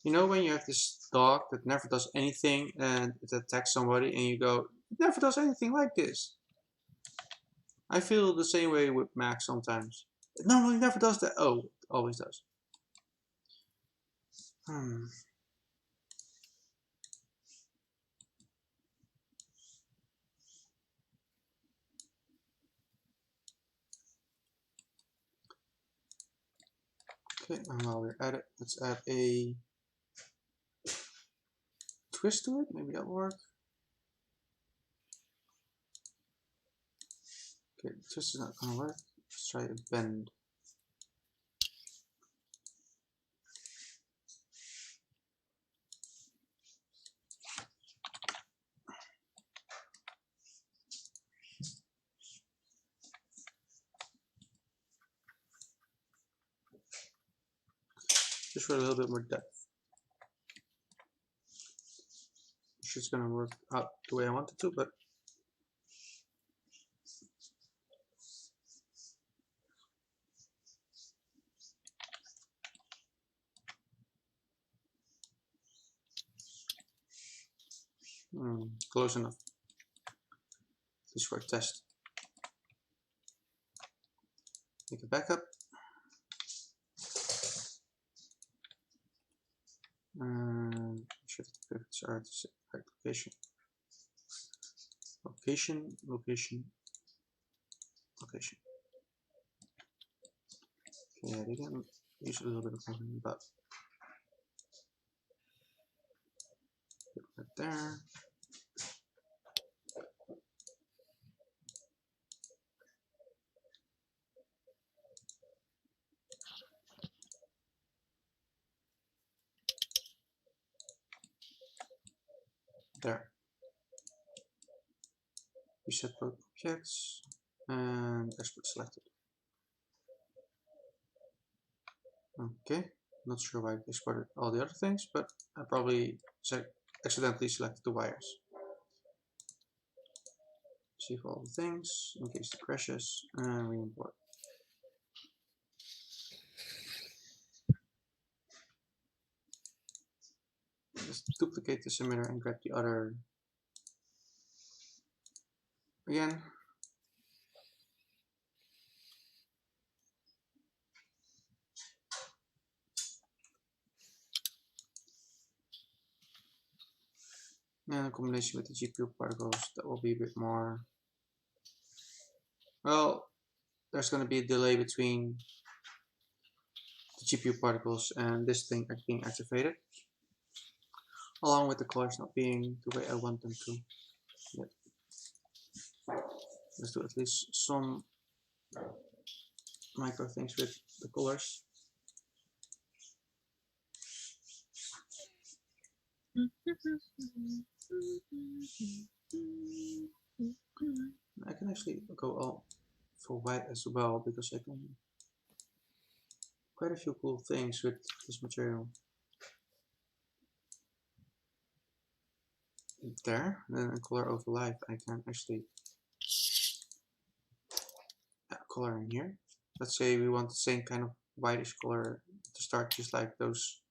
You know when you have this dog that never does anything and it attacks somebody and you go, it never does anything like this. I feel the same way with Max sometimes. No, he never does that. Oh, it always does. Okay, and while we're at it, let's add a twist to it. Maybe that'll work. Okay, the twist is not gonna work. Let's try a bend. Just for a little bit more depth. It's just gonna work out the way I want it to, but close enough. At least for a test. Make a backup. Shift pivots are the right location. Location, location, location. Okay, again, use a little bit of movement, but right there. There. Reset both objects and export selected. Okay, not sure why I exported all the other things, but I probably accidentally selected the wires. Save all the things in case it crashes and re-import. Just duplicate this emitter and grab the other again. And a combination with the GPU particles, that will be a bit more. Well, there's going to be a delay between the GPU particles and this thing being activated, along with the colors not being the way I want them to. Yet. Let's do at least some micro things with the colors. I can actually go all for white as well because I can quite a few cool things with this material. There, and then in color over light, I can actually color in here. Let's say we want the same kind of whitish color to start, just like those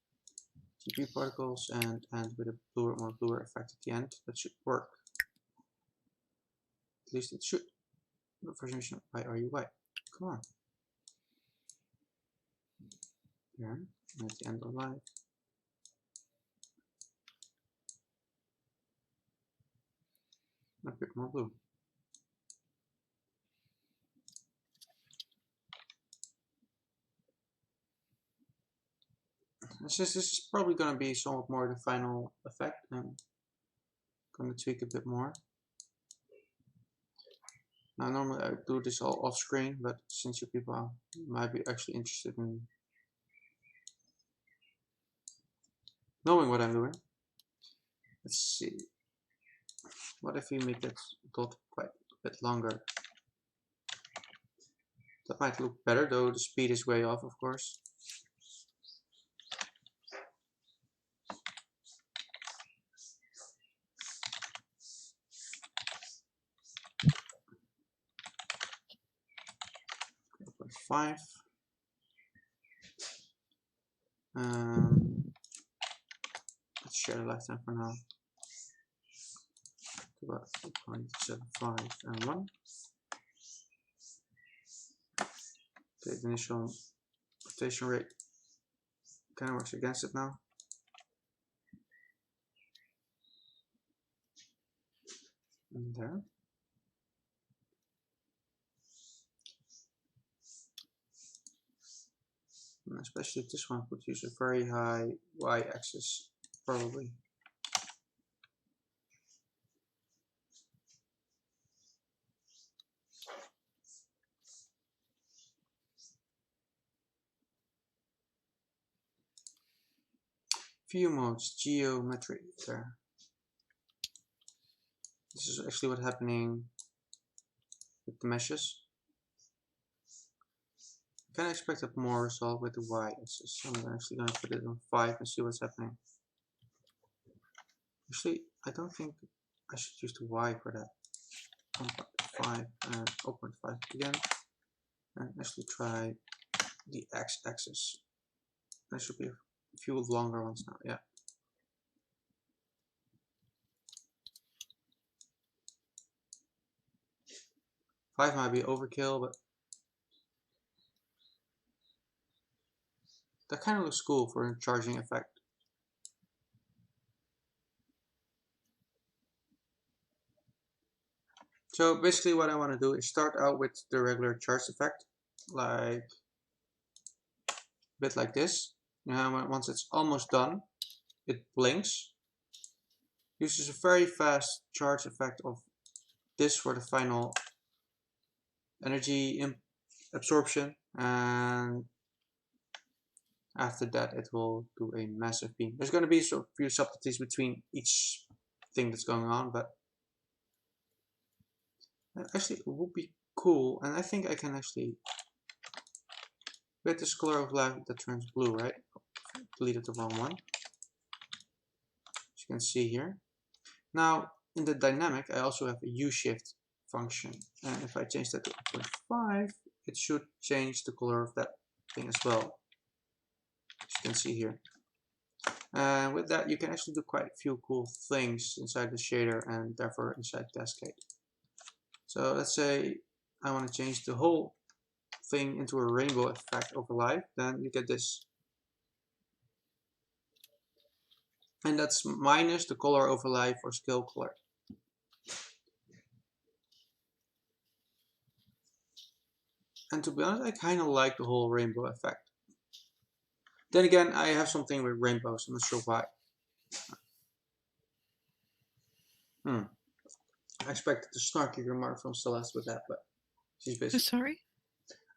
GP particles, and with a bluer, more bluer effect at the end. That should work. At least it should. But for some reason, why are you white? Come on. There, and at the end of light. A bit more blue. This is probably going to be somewhat more the final effect. I'm going to tweak a bit more. Now normally I do this all off screen, but since you people might be actually interested in knowing what I'm doing, let's see. What if we make that dot quite a bit longer? That might look better, though the speed is way off, of course. .5. Let's share the lifetime for now. About 2.75 and 1. Okay, the initial rotation rate kind of works against it now. And there. And especially this one would use a very high y-axis, probably. View modes, geometry, there. This is actually what's happening with the meshes. I kind of expect a more result with the y-axis, so I'm actually going to put it on 5 and see what's happening. Actually, I don't think I should use the y for that. 1.5 and 0.5 again, and actually try the x-axis. There should be a few longer ones now, yeah. Five might be overkill, but that kind of looks cool for a charging effect. So basically what I want to do is start out with the regular charge effect, like a bit like this. Once it's almost done, it blinks. Uses a very fast charge effect of this for the final energy absorption, and after that it will do a massive beam. There's going to be a few subtleties between each thing that's going on, but actually it would be cool, and I think I can actually get this color of light that turns blue, right? Deleted the wrong one. As you can see here. Now in the dynamic I also have a U-shift function, and if I change that to 0.5, it should change the color of that thing as well, as you can see here. And with that you can actually do quite a few cool things inside the shader and therefore inside Cascade. So let's say I want to change the whole thing into a rainbow effect over light, then you get this. And that's minus the color overlay for scale color. And to be honest, I kind of like the whole rainbow effect. Then again, I have something with rainbows, I'm not sure why. I expected a snarky remark from Celeste with that, but she's busy. Sorry?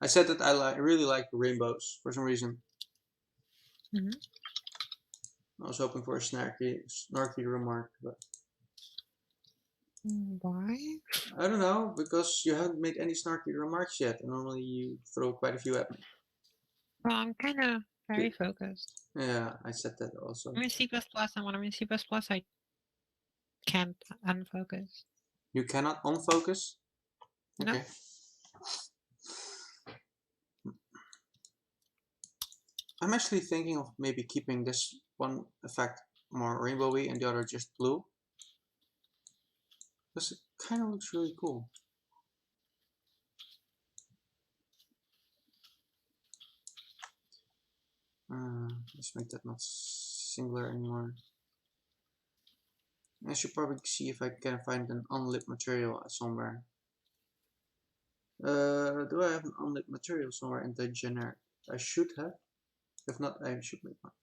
I said that I really like rainbows for some reason. I was hoping for a snarky remark, but Why? I don't know, because you haven't made any snarky remarks yet, and normally you throw quite a few at me. Well, I'm kind of very focused. Yeah, I said that also. I'm in C++, and when I'm in C++, I can't unfocus. You cannot unfocus? No. Okay. I'm actually thinking of maybe keeping this one effect more rainbowy and the other just blue. Because it kind of looks really cool. Let's make that not singular anymore. I should probably see if I can find an unlit material somewhere. Do I have an unlit material somewhere in the generic? I should have. If not, I should make one.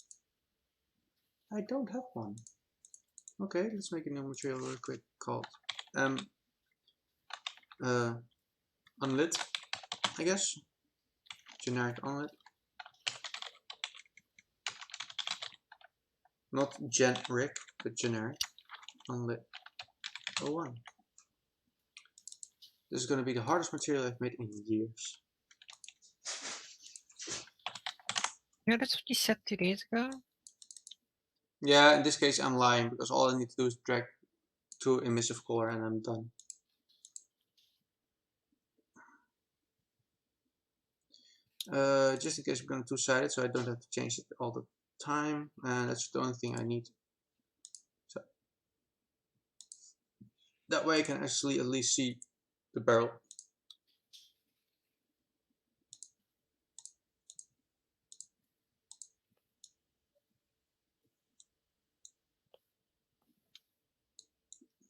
I don't have one. Okay, let's make a new material real quick called unlit, I guess. Generic unlit. Not generic, but generic. Unlit 01. This is going to be the hardest material I've made in years. Yeah, that's what you said 2 days ago. Yeah, in this case I'm lying, because all I need to do is drag to emissive color and I'm done. Just in case we're going two-sided, so I don't have to change it all the time, and that's the only thing I need. So that way I can actually at least see the barrel.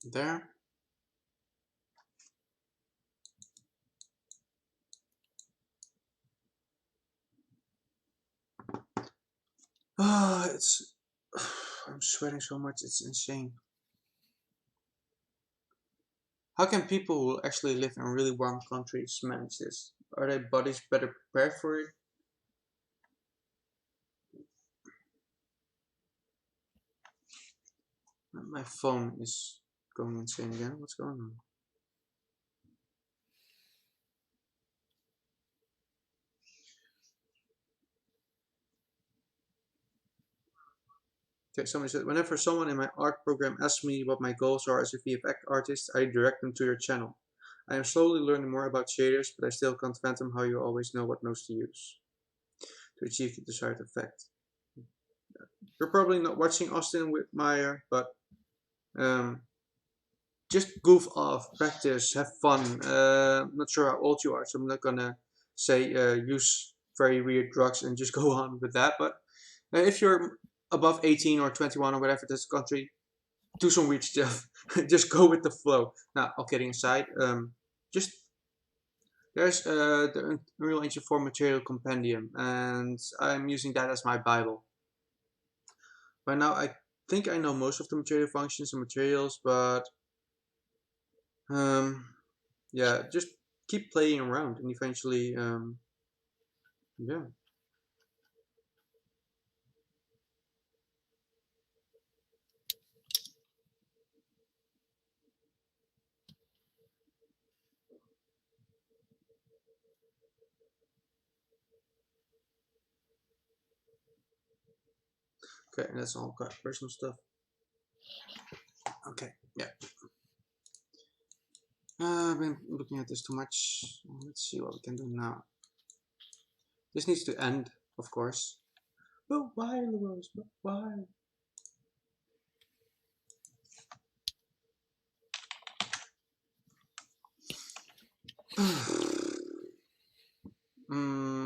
There. It's I'm sweating so much, it's insane. How can people who actually live in really warm countries manage this? Are their bodies better prepared for it? My phone is going insane again. What's going on? Okay, somebody said, whenever someone in my art program asks me what my goals are as a VFX artist, I direct them to your channel. I am slowly learning more about shaders, but I still can't fathom how you always know what nodes to use to achieve the desired effect. You're probably not watching Austin Whitmire, but just goof off, practice, have fun. I'm not sure how old you are, so I'm not gonna say use very weird drugs and just go on with that. But if you're above 18 or 21 or whatever this country, do some weird stuff. Just go with the flow. Now, all kidding aside, just there's the Unreal Engine 4 Material Compendium, and I'm using that as my Bible. By now, I think I know most of the material functions and materials, but yeah, just keep playing around, and eventually, yeah. Okay, and that's all quite personal stuff. Okay, yeah. I've been looking at this too much. Let's see what we can do now. This needs to end, of course. But why, Luos? But why?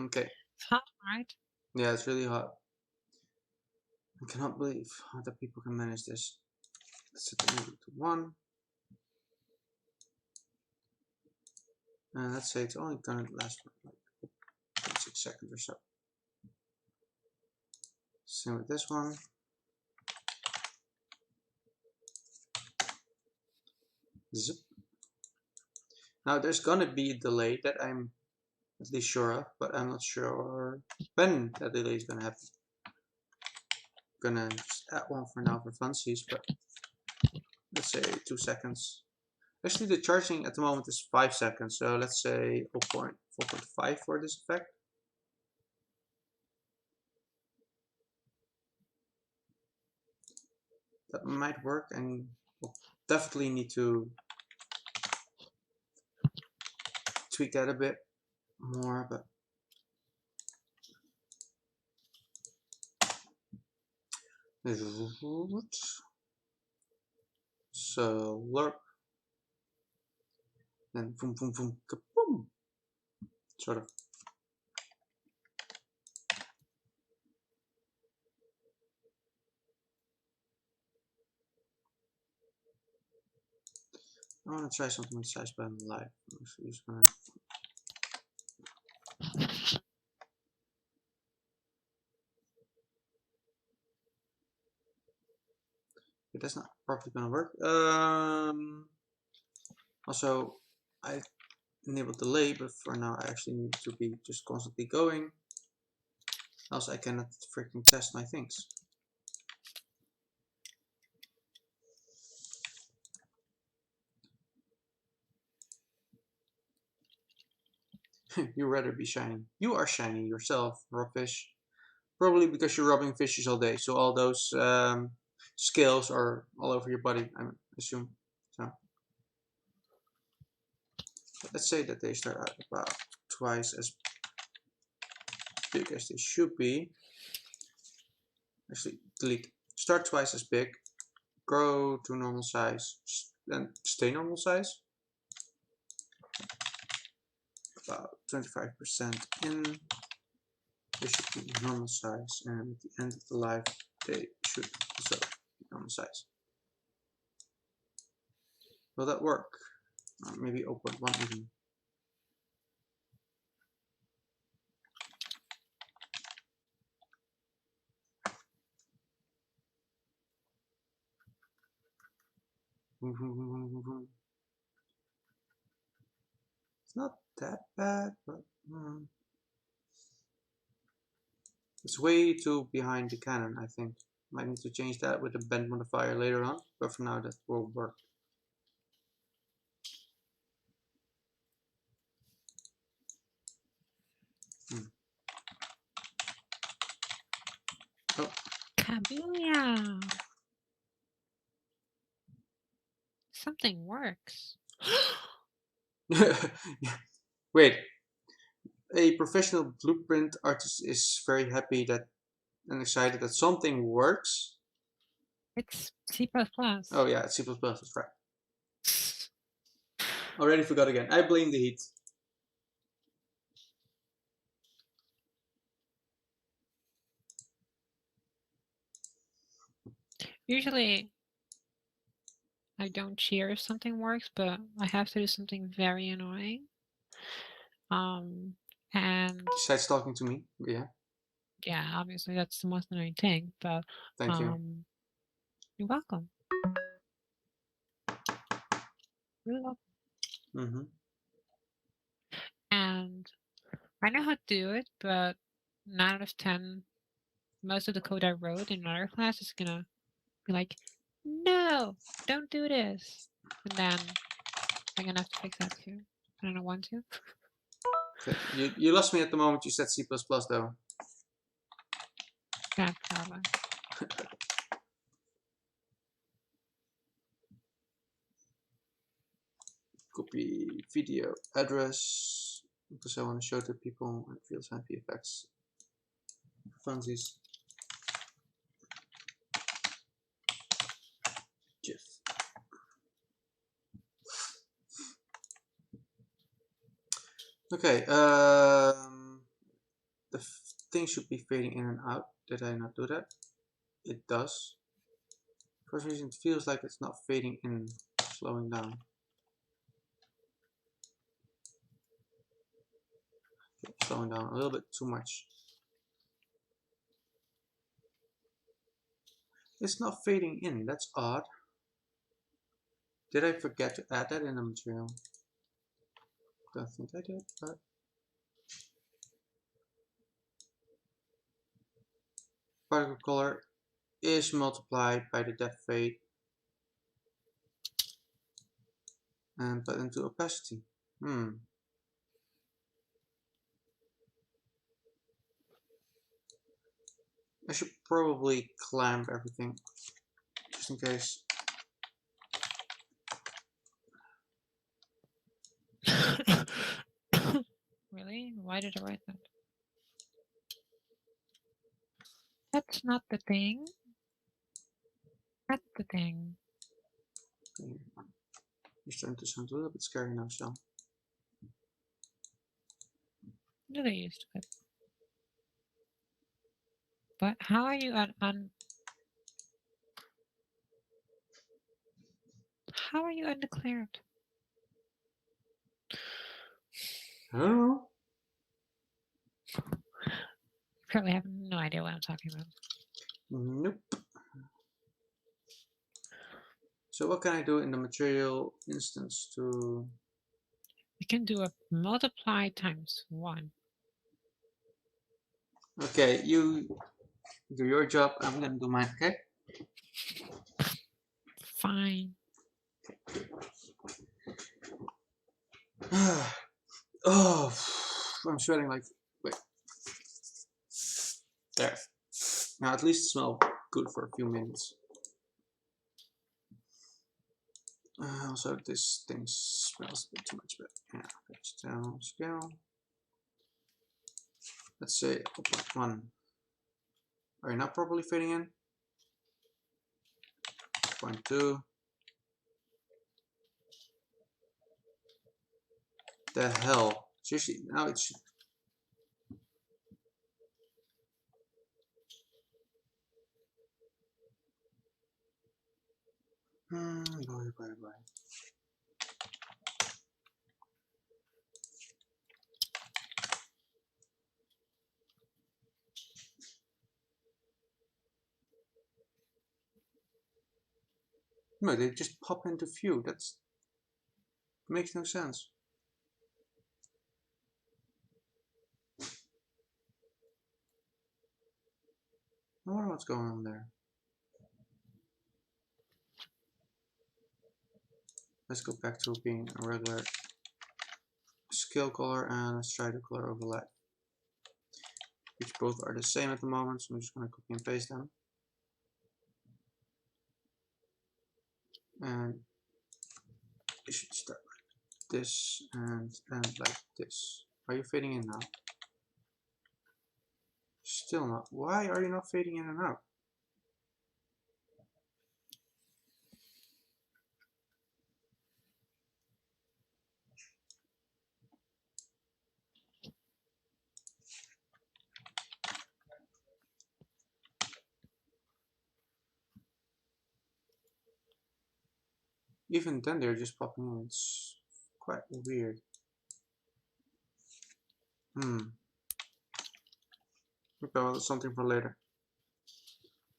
Okay. It's hot, right? Yeah, it's really hot. I cannot believe how the people can manage this. Let's set the limit to 1. And let's say it's only gonna last for like 6 seconds or so. Same with this one. Zip. Now there's gonna be a delay that I'm at least sure of, but I'm not sure when that delay is gonna happen. gonna just add one for now for funsies, but let's say 2 seconds. Actually, the charging at the moment is 5 seconds, so let's say 4.5 for this effect. That might work, and we'll definitely need to tweak that a bit more, but so lerp, then boom boom boom kaboom, sort of. I want to try something with size button live. That's not probably gonna work. Also, I enabled delay, but for now I actually need to be just constantly going. Else I cannot freaking test my things. You'd rather be shiny. You are shiny yourself, raw fish. Probably because you're rubbing fishes all day, so all those scales are all over your body, I assume. So let's say that they start out about twice as big as they should be. Actually, delete. Start twice as big, grow to normal size, then stay normal size. About 25% in. They should be normal size, and at the end of the life, they should also be normal size. Will that work? Maybe 0.1 even. It's not that bad, but it's way too behind the cannon, I think. Might need to change that with the bend modifier later on, but for now that will work. Oh. Kabuya! Something works. Wait, a professional blueprint artist is very happy that and excited that something works. It's C++. Oh yeah, it's C++, that's right. Already forgot again. I blame the heat. Usually, I don't cheer if something works, but I have to do something very annoying. And besides talking to me, yeah. Yeah, obviously that's the most annoying thing, but Thank you. You're welcome. You're welcome. And I know how to do it, but 9 out of 10, most of the code I wrote in another class is gonna be like, no, don't do this. And then I'm gonna have to fix that too. I don't want to. Okay. You lost me at the moment you said C++ though. Yeah, probably. Copy video address because I want to show to people and field sign effects. Funsies. GIF. Okay, the thing should be fading in and out. Did I not do that? It does. For some reason, it feels like it's not fading in, slowing down. Okay, slowing down a little bit too much. It's not fading in, that's odd. Did I forget to add that in the material? Don't think I did, but particle color is multiplied by the depth fade and put into opacity. I should probably clamp everything just in case. Really? Why did I write that? That's not the thing. That's the thing. You're starting to sound a little bit scary now, so. No, they used to it. But how are you how are you undeclared? I don't know. Apparently, I have no idea what I'm talking about. Nope. So what can I do in the material instance to... We can do a multiply times 1. Okay, you do your job, I'm gonna do mine, okay? Fine. Oh, I'm sweating like... Wait. There. Now at least it smells good for a few minutes. Also, this thing smells a bit too much, but yeah, let's down scale. Let's say 0.1. Are you not properly fitting in? 0.2. The hell? Seriously, now it should. Bye. No, they just pop into view. That makes no sense. I wonder what's going on there. Let's go back to being a regular scale color and let's try the color overlay, which both are the same at the moment. So I'm just going to copy and paste them. And it should start like this and end like this. Are you fading in now? Still not. Why are you not fading in and out? Even then they're just popping in. It's quite weird. Okay, well, that's something for later.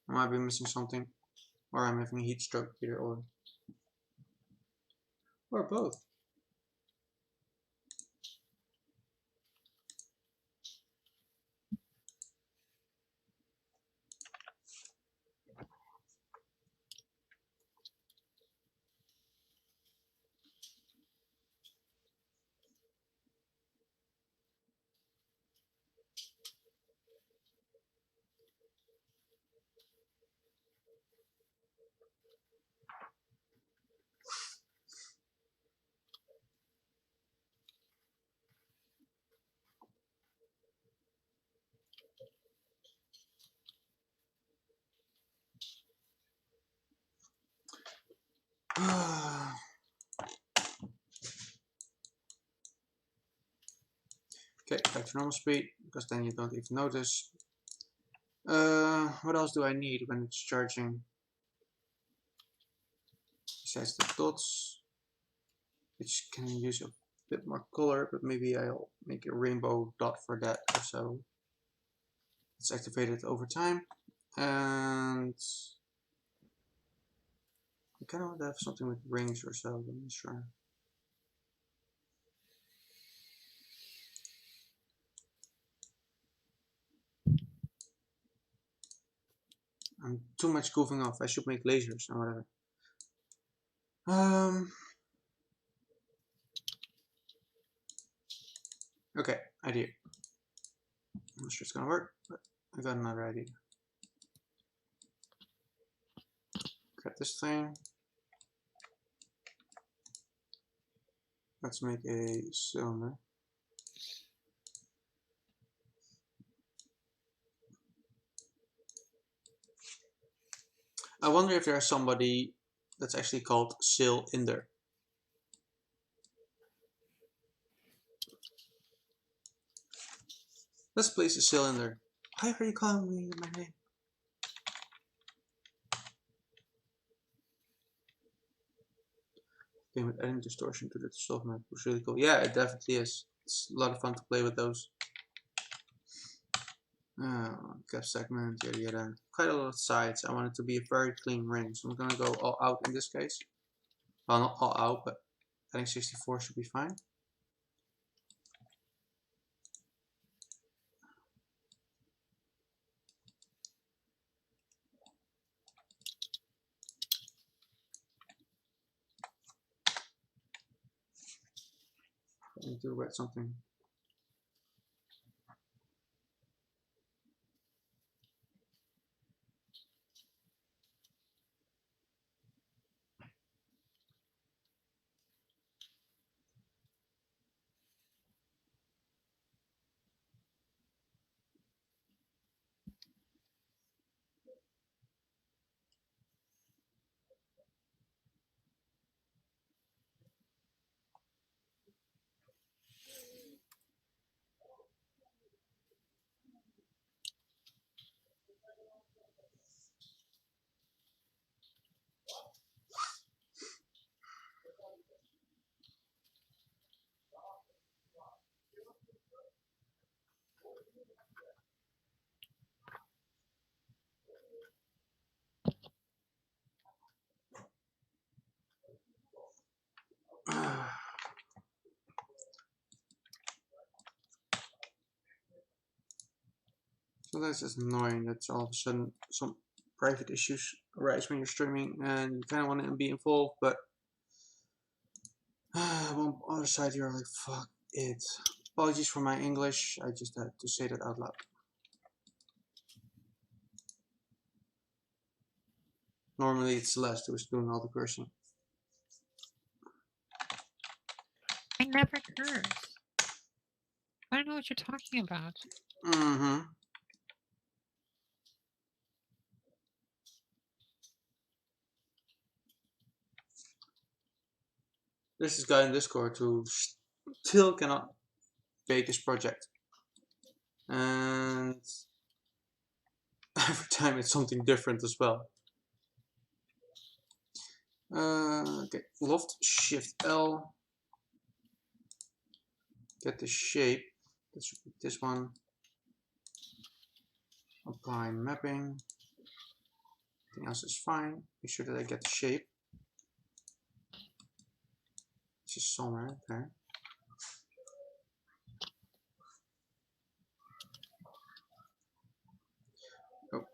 I might be missing something, or I'm having a heat stroke here, or both. Okay, back to normal speed, because then you don't even notice. What else do I need when it's charging? Besides the dots, which can use a bit more color, but maybe I'll make a rainbow dot for that or so. It's activated over time, and I kind of want to have something with rings or so, I'm not sure. I'm too much goofing off. I should make lasers or whatever. Okay, idea. I'm not sure it's gonna work, but I got another idea. Grab this thing. Let's make a cylinder. I wonder if there's somebody that's actually called cylinder. Let's place a cylinder. Why are you calling me my name? Game with adding distortion to the soft map was really cool. Yeah, it definitely is. It's a lot of fun to play with those. Cap segment, yada yada. Quite a lot of sides. I want it to be a very clean ring, so I'm gonna go all out in this case. Well, not all out, but I think 64 should be fine. I need to write something. So that's just annoying that all of a sudden some private issues arise when you're streaming and you kind of want to be involved, but on the other side you're like, fuck it. Apologies for my English, I just had to say that out loud. Normally it's Celeste who's doing all the cursing. I never curse. I don't know what you're talking about. Mm-hmm. There's this guy in Discord who still cannot bake his project. And every time it's something different as well. Okay, loft, shift L. Get the shape. Let's repeat this one. Apply mapping. Everything else is fine. Make sure that I get the shape. It's just somewhere there. Oh,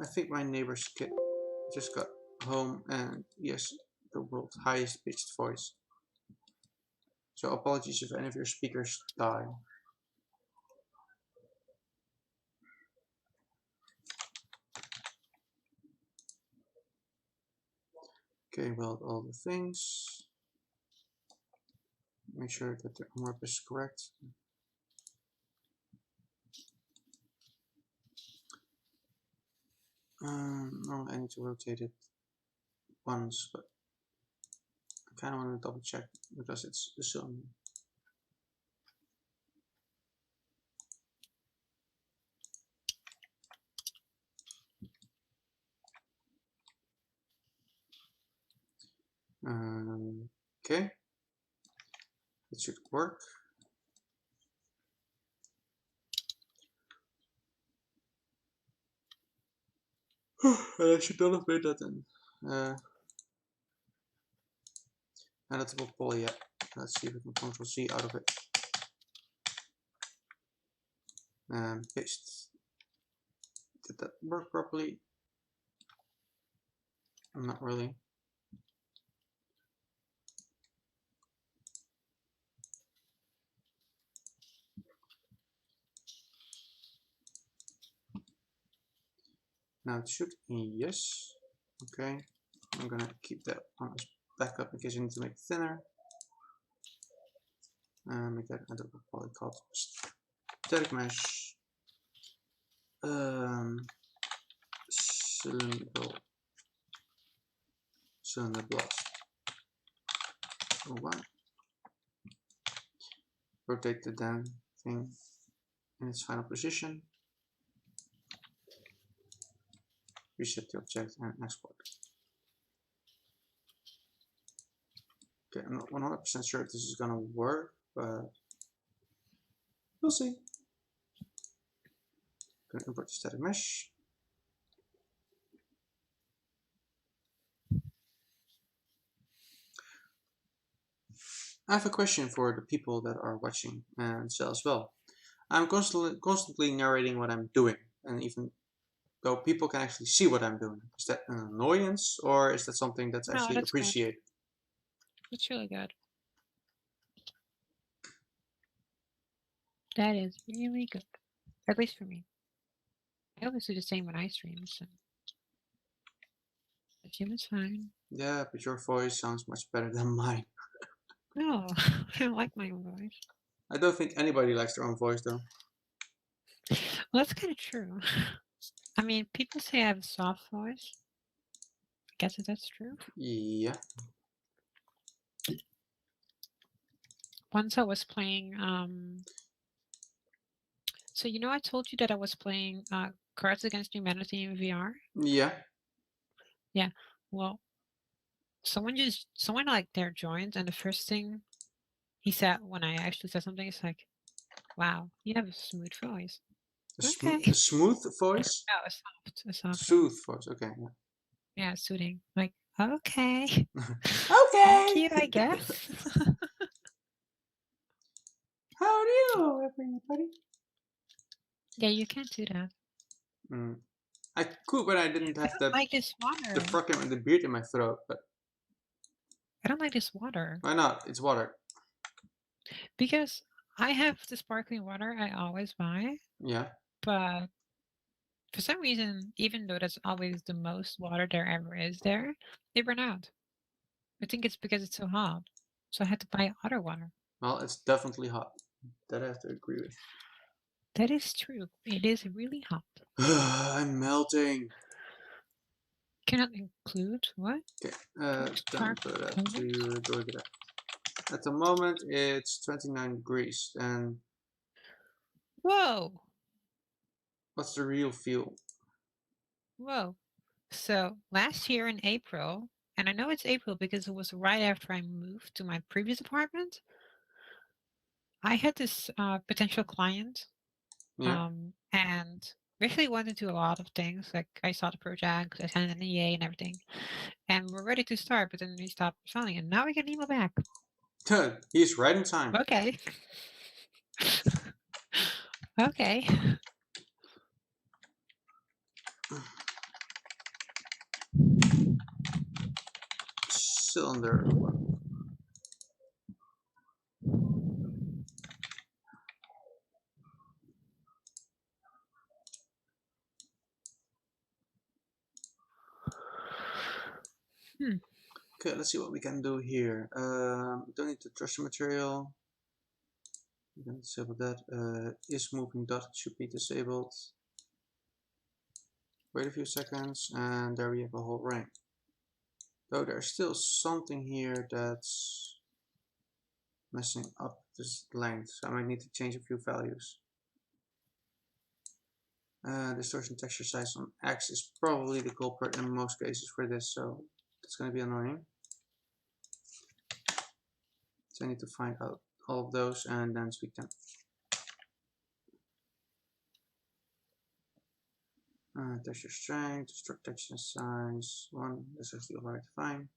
I think my neighbor's kid just got home and yes, the world's highest pitched voice. So apologies if any of your speakers die. Okay, weld all the things. Make sure that the warp is correct. No, I need to rotate it once, but I kind of want to double check because it's the cylinder. Okay, it should work. I should not have made that in editable poly yet. Let's see if we can Ctrl C out of it. And paste. Did that work properly? Not really. Now it should, yes. Okay, I'm gonna keep that on as backup in case I need to make it thinner. Make that into a poly called static mesh. Cylinder blast. Oh wow. Rotate the damn thing in its final position. Reset the object and export. Okay, I'm not 100% sure if this is gonna work, but we'll see. I'm gonna import the static mesh. I have a question for the people that are watching and as well. I'm constantly narrating what I'm doing, and even though people can actually see what I'm doing, is that an annoyance or is that something that's No, actually that's good. appreciated? It's really good. That is really good. At least for me. I always do the same when I stream, so the gym is fine. Yeah, but your voice sounds much better than mine. No, I don't like my own voice. I don't think anybody likes their own voice though. Well, that's kind of true. I mean, people say I have a soft voice. I guess if that's true. Yeah. Once I was playing, so you know I told you that I was playing Cards Against Humanity in VR? Yeah. Yeah. Well, someone like there joined, and the first thing he said when I actually said something is like, "Wow, you have a smooth voice." Okay. A smooth voice? No, a soft voice. Soothe voice, okay. Yeah, soothing. Like, okay. Thank Okay! you, I guess. How do you, everybody? Yeah, you can't do that. I could, but I didn't I have don't like this water. the fucking and the beard in my throat. But I don't like this water. why not? It's water. Because I have the sparkling water I always buy, Yeah. but for some reason, even though that's always the most water there ever is there, they run out. I think it's because it's so hot. So I had to buy other water. Well, it's definitely hot. That I have to agree with. That is true. It is really hot. I'm melting. Cannot include what? Okay. Don't Spark put that Poland? to go with that. At the moment, it's 29 degrees. And Whoa! what's the real feel? Whoa. So last year in April, and I know it's April because it was right after I moved to my previous apartment, I had this potential client, Yeah. and we actually went into a lot of things. Like I saw the project, I signed an EA and everything, and we're ready to start. But then we stopped responding, and now we get an email back. He's right in time. Okay. Okay. Cylinder. Okay, let's see what we can do here. Don't need to trust the material. We can disable that. Is moving dot should be disabled. Wait a few seconds, and there we have a whole ring. Though there's still something here that's messing up this length, so I might need to change a few values. Distortion texture size on X is probably the culprit in most cases for this, so it's going to be annoying. So I need to find out all of those and then tweak them. Texture strength, distort texture size 1, that's actually alright, fine.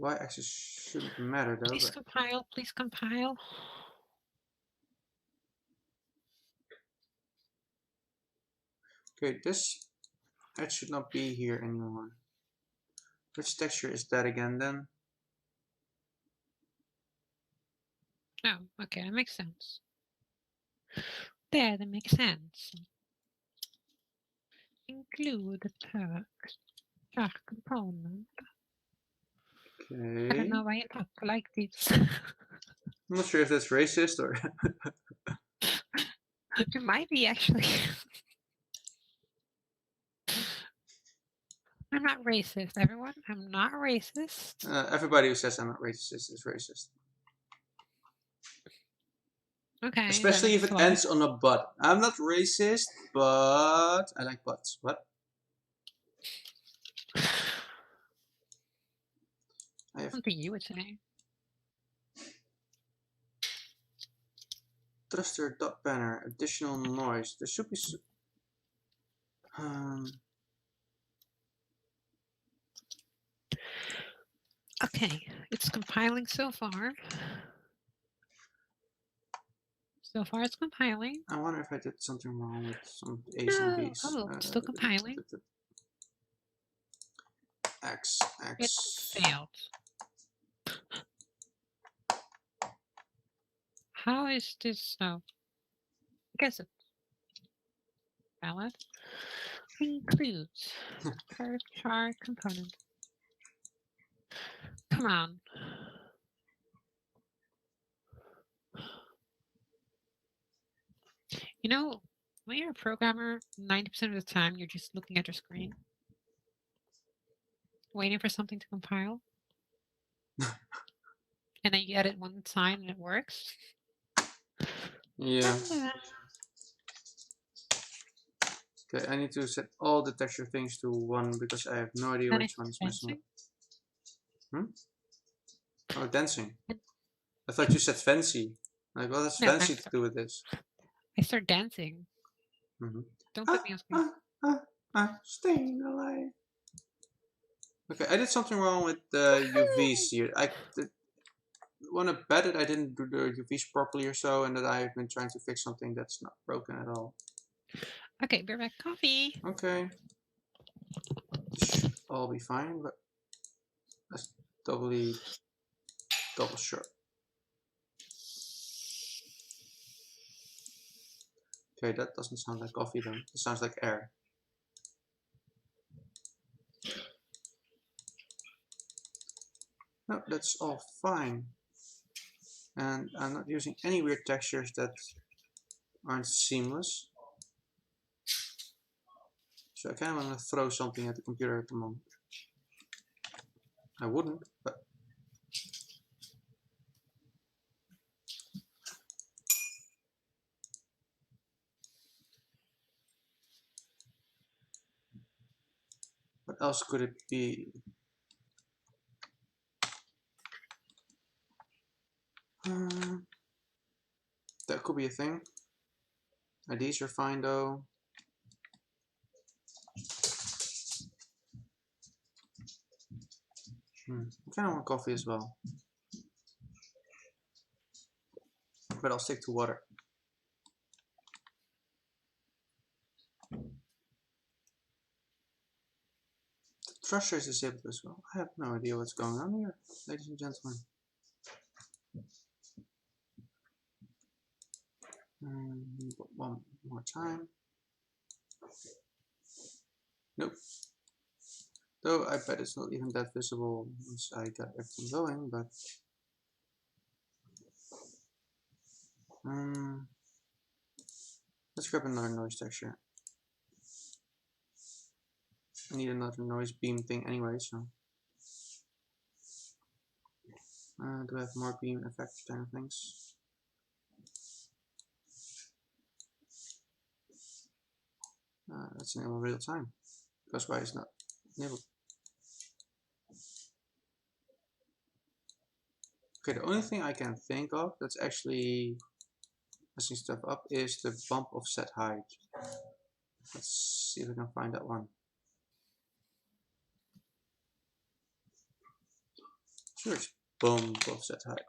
Y-axis shouldn't matter though. Please compile, please compile. Okay, this edge should not be here anymore. Which texture is that again then? Oh, okay, that makes sense. There, that makes sense. Include the chart component. Okay. I don't know why you talk like this. I'm not sure if that's racist or... It might be actually. I'm not racist, everyone. I'm not racist. everybody who says I'm not racist is racist. Okay. Especially if it ends on a but. I'm not racist, but I like butts. What? I have something you would say. thruster dot banner, additional noise. There should be Okay, it's compiling so far. So far it's compiling. I wonder if I did something wrong with some A's and B's. Oh, it's still compiling. X. It failed. How is this? Oh, I guess it's valid. Includes per char component. Come on. You know, when you're a programmer, 90% of the time you're just looking at your screen, waiting for something to compile. And then you edit one sign and it works. Yeah. Okay, I need to set all the texture things to 1 because I have no idea which one is messing up. Oh, dancing. I thought you said fancy. Like, what has fancy to do with this? I start dancing. Don't put me on screen. Staying alive. Okay, I did something wrong with the UVs here. I want to bet that I didn't do the UVs properly or so, and that I've been trying to fix something that's not broken at all. Okay, beer back coffee. Okay. This should all be fine, but let's double sure. Okay, that doesn't sound like coffee then. It sounds like air. No, that's all fine. And I'm not using any weird textures that aren't seamless. So I kind of want to throw something at the computer at the moment. I wouldn't, but... What else could it be? That could be a thing. IDs are fine though. I kind of want coffee as well. But I'll stick to water. The thruster is disabled as well. I have no idea what's going on here, ladies and gentlemen. One more time. Nope. Though I bet it's not even that visible once I got everything going, but... let's grab another noise texture. I need another noise beam thing anyway, so... do I have more beam effect kind of things? Let's enable real time. Because why is not enabled? Okay, the only thing I can think of that's actually messing stuff up is the bump offset height. Let's see if we can find that one. Sure, it's bump offset height.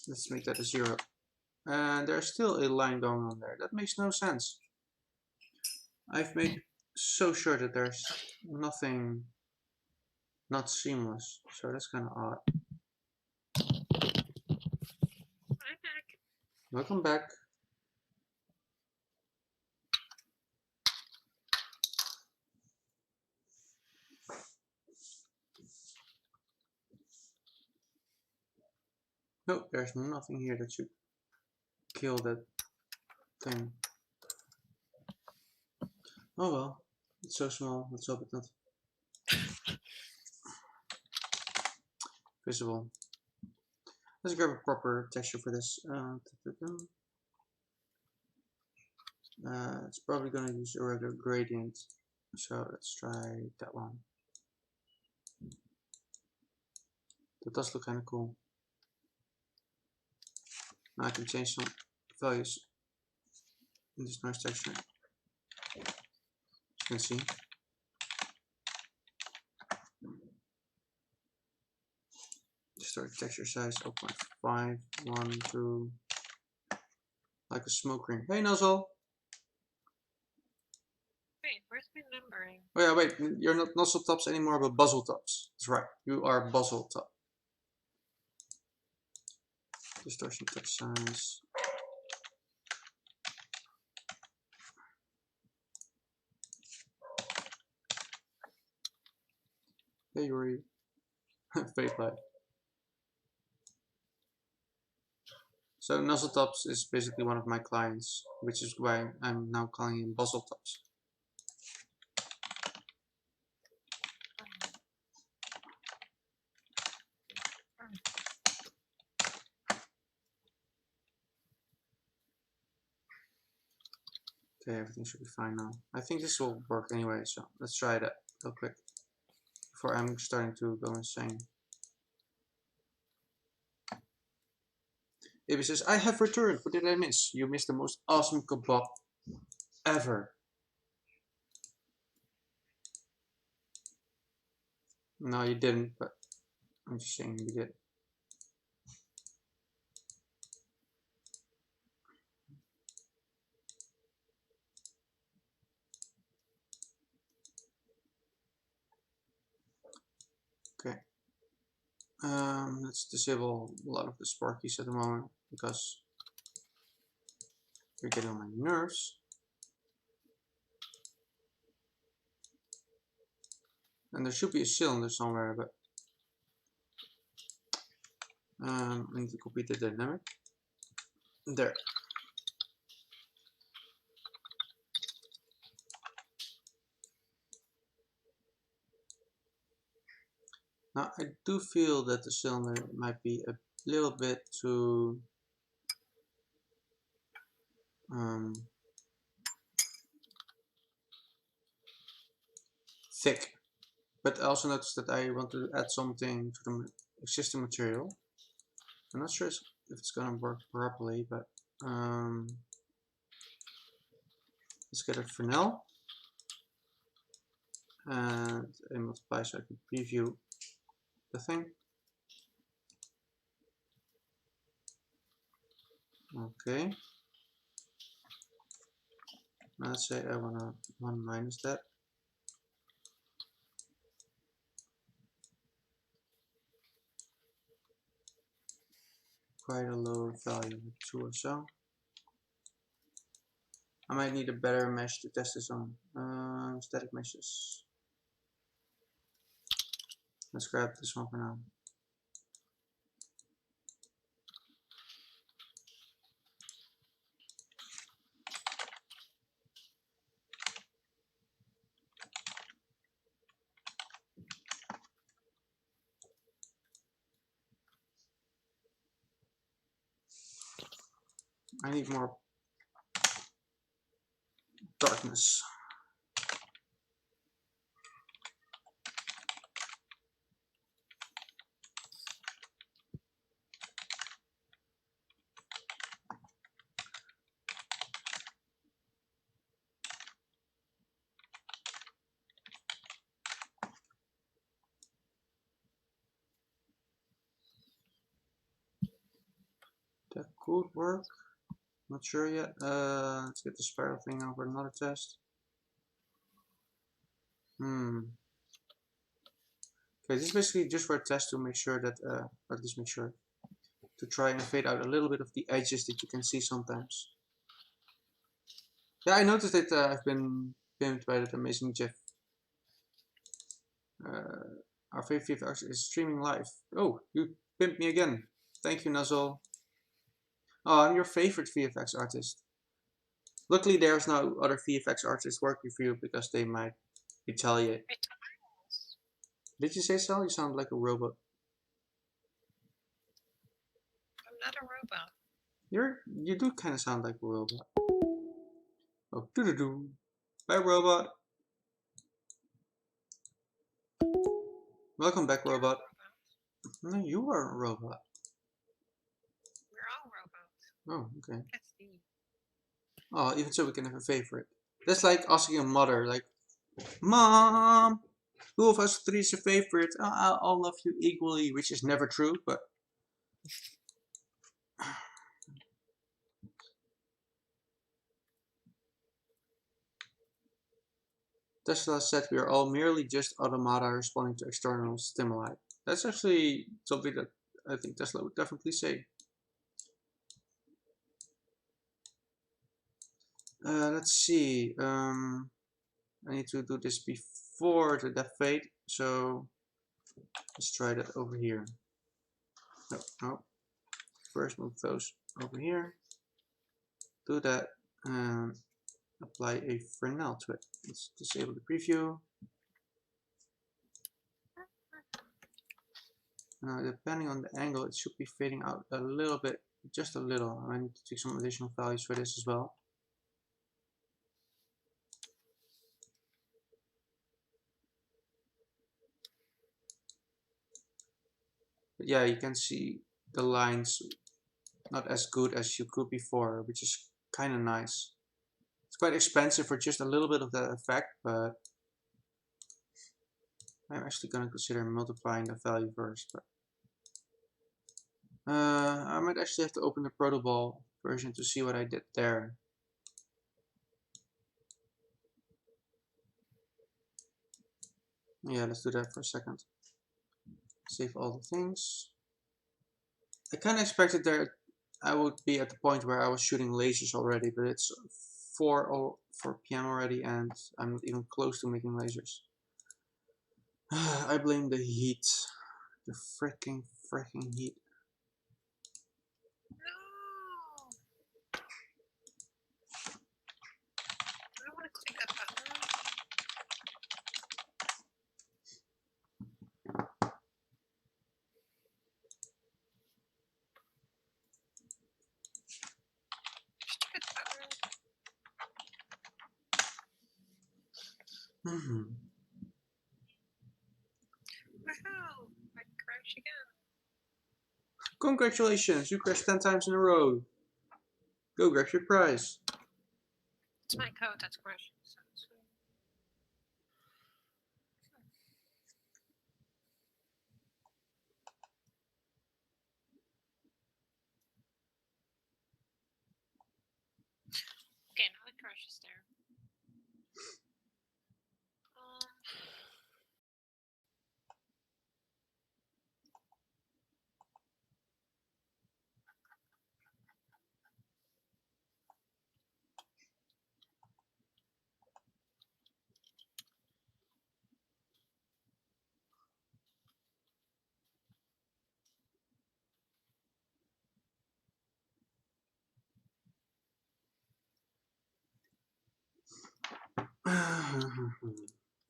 Let's make that a 0. And there's still a line going on there. That makes no sense. I've made so sure that there's nothing not seamless. So that's kind of odd. I'm back. Welcome back. No, there's nothing here that should kill that thing. Oh well, it's so small. Let's hope it's not visible. Let's grab a proper texture for this. It's probably going to use a regular gradient. So let's try that one. That does look kind of cool. Now I can change some values in this noise texture. As you can see. Start texture size 0.5, 1, 2. Like a smoke ring. Hey Nuzzle! Wait, where's my numbering? Oh yeah, wait, you're not Nuzzle Tops anymore, but Buzzle Tops. That's right, you are Buzzle Top. Distortion text size. Hey Yoeri. Fake life. So Nuzzle Tops is basically one of my clients, which is why I'm now calling him Buzzle Tops. Okay, everything should be fine now. I think this will work anyway, so let's try that real quick before I'm starting to go insane. Ibby says, I have returned. What did I miss? You missed the most awesome kebab ever. No, you didn't, but I'm just saying you did. Okay. Let's disable a lot of the sparkies at the moment because they're getting on my nerves. And there should be a cylinder somewhere, but I need to copy the dynamic. There. Now I do feel that the cylinder might be a little bit too thick, but I also noticed that I want to add something to the existing material. I'm not sure if it's gonna work properly, but let's get a Fresnel and a multiply so I can preview the thing. Okay. Let's say I wanna 1 minus that. Quite a low value, 2 or so. I might need a better mesh to test this on. Static meshes. Let's grab this one for now. I need more darkness. could work. Not sure yet. Let's get the spiral thing over another test. Okay, this is basically just for a test to make sure that, or at least make sure, to try and fade out a little bit of the edges that you can see sometimes. Yeah, I noticed that I've been pimped by that amazing GIF. Our favorite artist is streaming live. Oh, you pimped me again. Thank you, Nuzzle. Oh, I'm your favorite VFX artist. Luckily, there's no other VFX artists working for you because they might retaliate. Did you say so? You sound like a robot. I'm not a robot. You do kind of sound like a robot. Oh, doo-doo-doo. Bye, robot. Welcome back, robot. No, you are a robot. We're all robots. Oh, okay. That's deep. Oh, even so, we can have a favorite. That's like asking a mother, like, Mom, who of us three is your favorite? I'll love you equally, which is never true, but Tesla said we are all merely just automata responding to external stimuli. That's actually something that I think Tesla would definitely say. Let's see. I need to do this before the depth fade, so let's try that over here. No. First move those over here. Do that and apply a Fresnel to it. Let's disable the preview. Now, depending on the angle, it should be fading out a little bit, just a little. I need to take some additional values for this as well. But yeah, you can see the lines not as good as you could before, which is kind of nice. It's quite expensive for just a little bit of that effect, but I'm actually going to consider multiplying the value first. But I might actually have to open the protoball version to see what I did there. Yeah, let's do that for a second. Save all the things. I kind of expected that I would be at the point where I was shooting lasers already, but it's 4 p.m. already and I'm not even close to making lasers. I blame the heat. The freaking heat. No! I don't want to click that button. Stupid button. Wow! I crashed again. Congratulations, you crashed 10 times in a row. Go grab your prize. It's my code that's crashing. So it's fine. Okay, now the crash is there.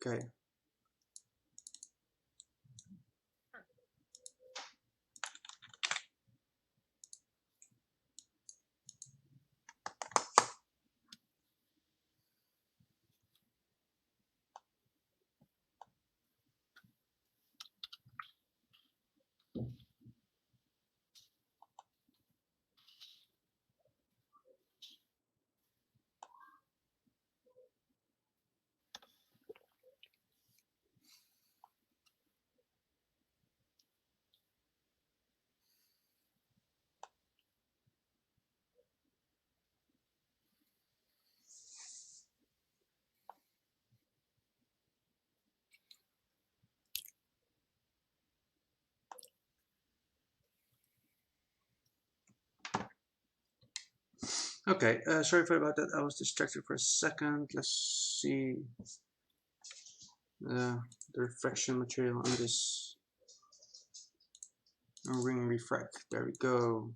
Okay. Okay, sorry about that. I was distracted for a second. Let's see the refraction material on this ring refract. There we go.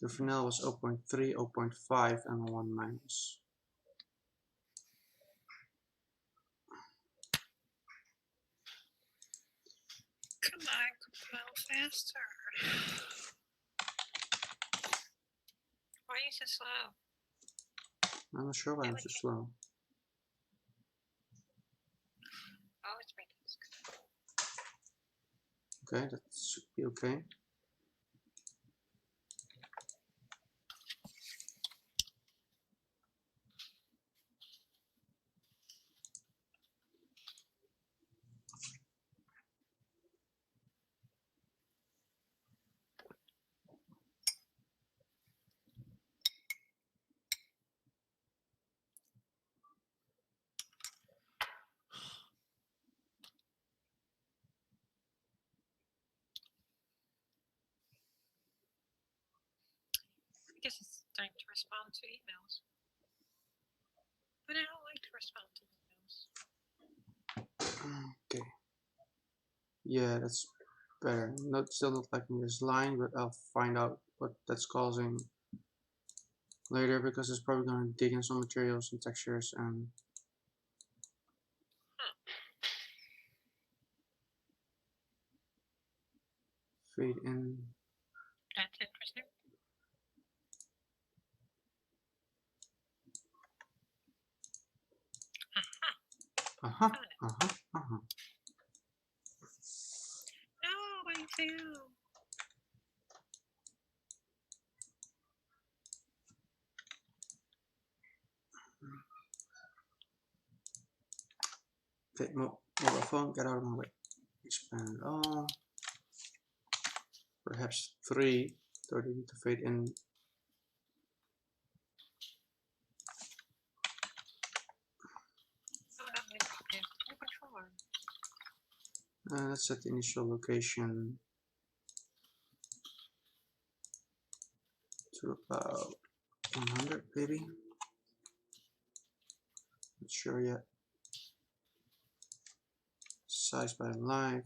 The Fresnel was 0.3, 0.5, and 1 minus. Come on, compile faster. Why are you so slow? I'm not sure why I'm so slow. Oh, it's my desk. Okay, that should be okay. I guess it's time to respond to emails. But I don't like to respond to emails. Okay. Yeah, that's better. Still not liking this line, but I'll find out what that's causing later because it's probably going to dig in some materials and textures and fade in. That's interesting. Uh-huh, uh-huh. No, I failed. Okay, mobile phone, get out of my way. Expand all. Perhaps 3, so they need to fade in. Oh, that might be no controller. Let's set the initial location to about 100 maybe. Not sure yet. Size by live.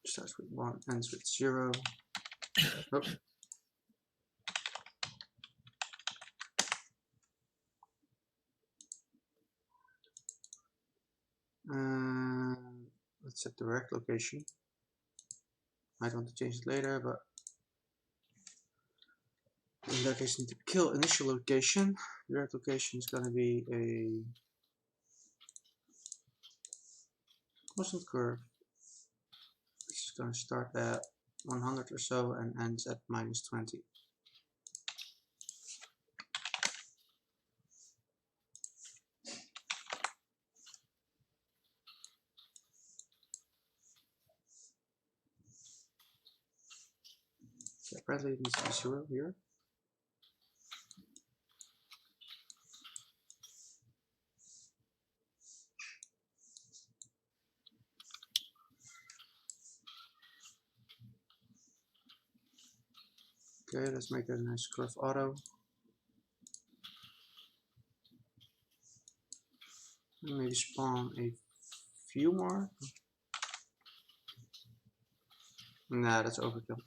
Starts with 1, ends with 0. Oh. Let's set the direct location. Might want to change it later, but in that case, need to kill initial location. Direct location is going to be a constant curve, which is going to start at 100 or so and ends at -20. So apparently it needs to be 0 here. Okay, let's make that a nice curve auto. And maybe spawn a few more. Nah, that's overkill.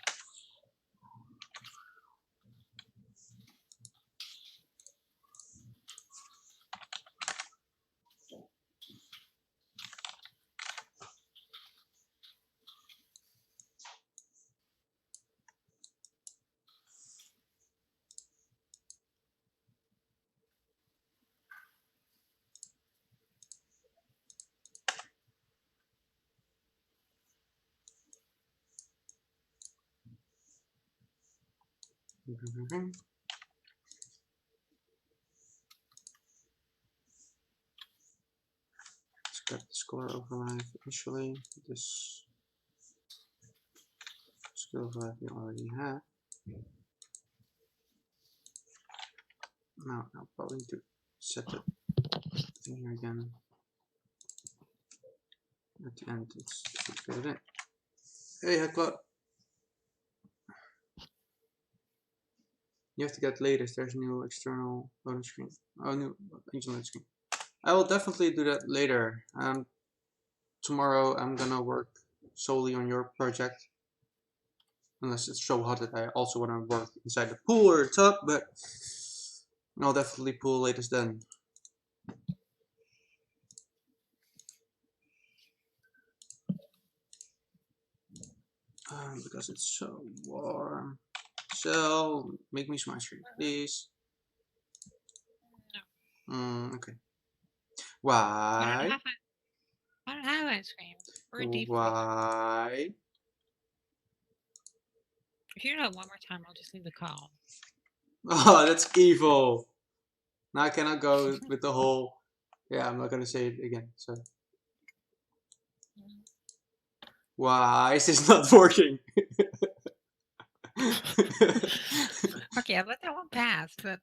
Let's get the score overlay initially. This skill overlay we already have. Now I'll probably need to set the thing here again. At the end, it's fit it in. Hey, Hecla. You have to get latest. There's a new external loading screen. Oh, new loading screen. I will definitely do that later. Tomorrow I'm gonna work solely on your project. Unless it's so hot that I also want to work inside the pool or the tub, but I'll definitely pool latest then. Because it's so warm. So, make me some ice cream, please. No. Okay. Why? I don't have ice cream. We're deep freezer. Why? If you do that one more time, I'll just leave the call. Oh, that's evil. Now I cannot go with the whole. Yeah, I'm not gonna say it again. So. Why is this not working? Okay, I'll let that one pass, but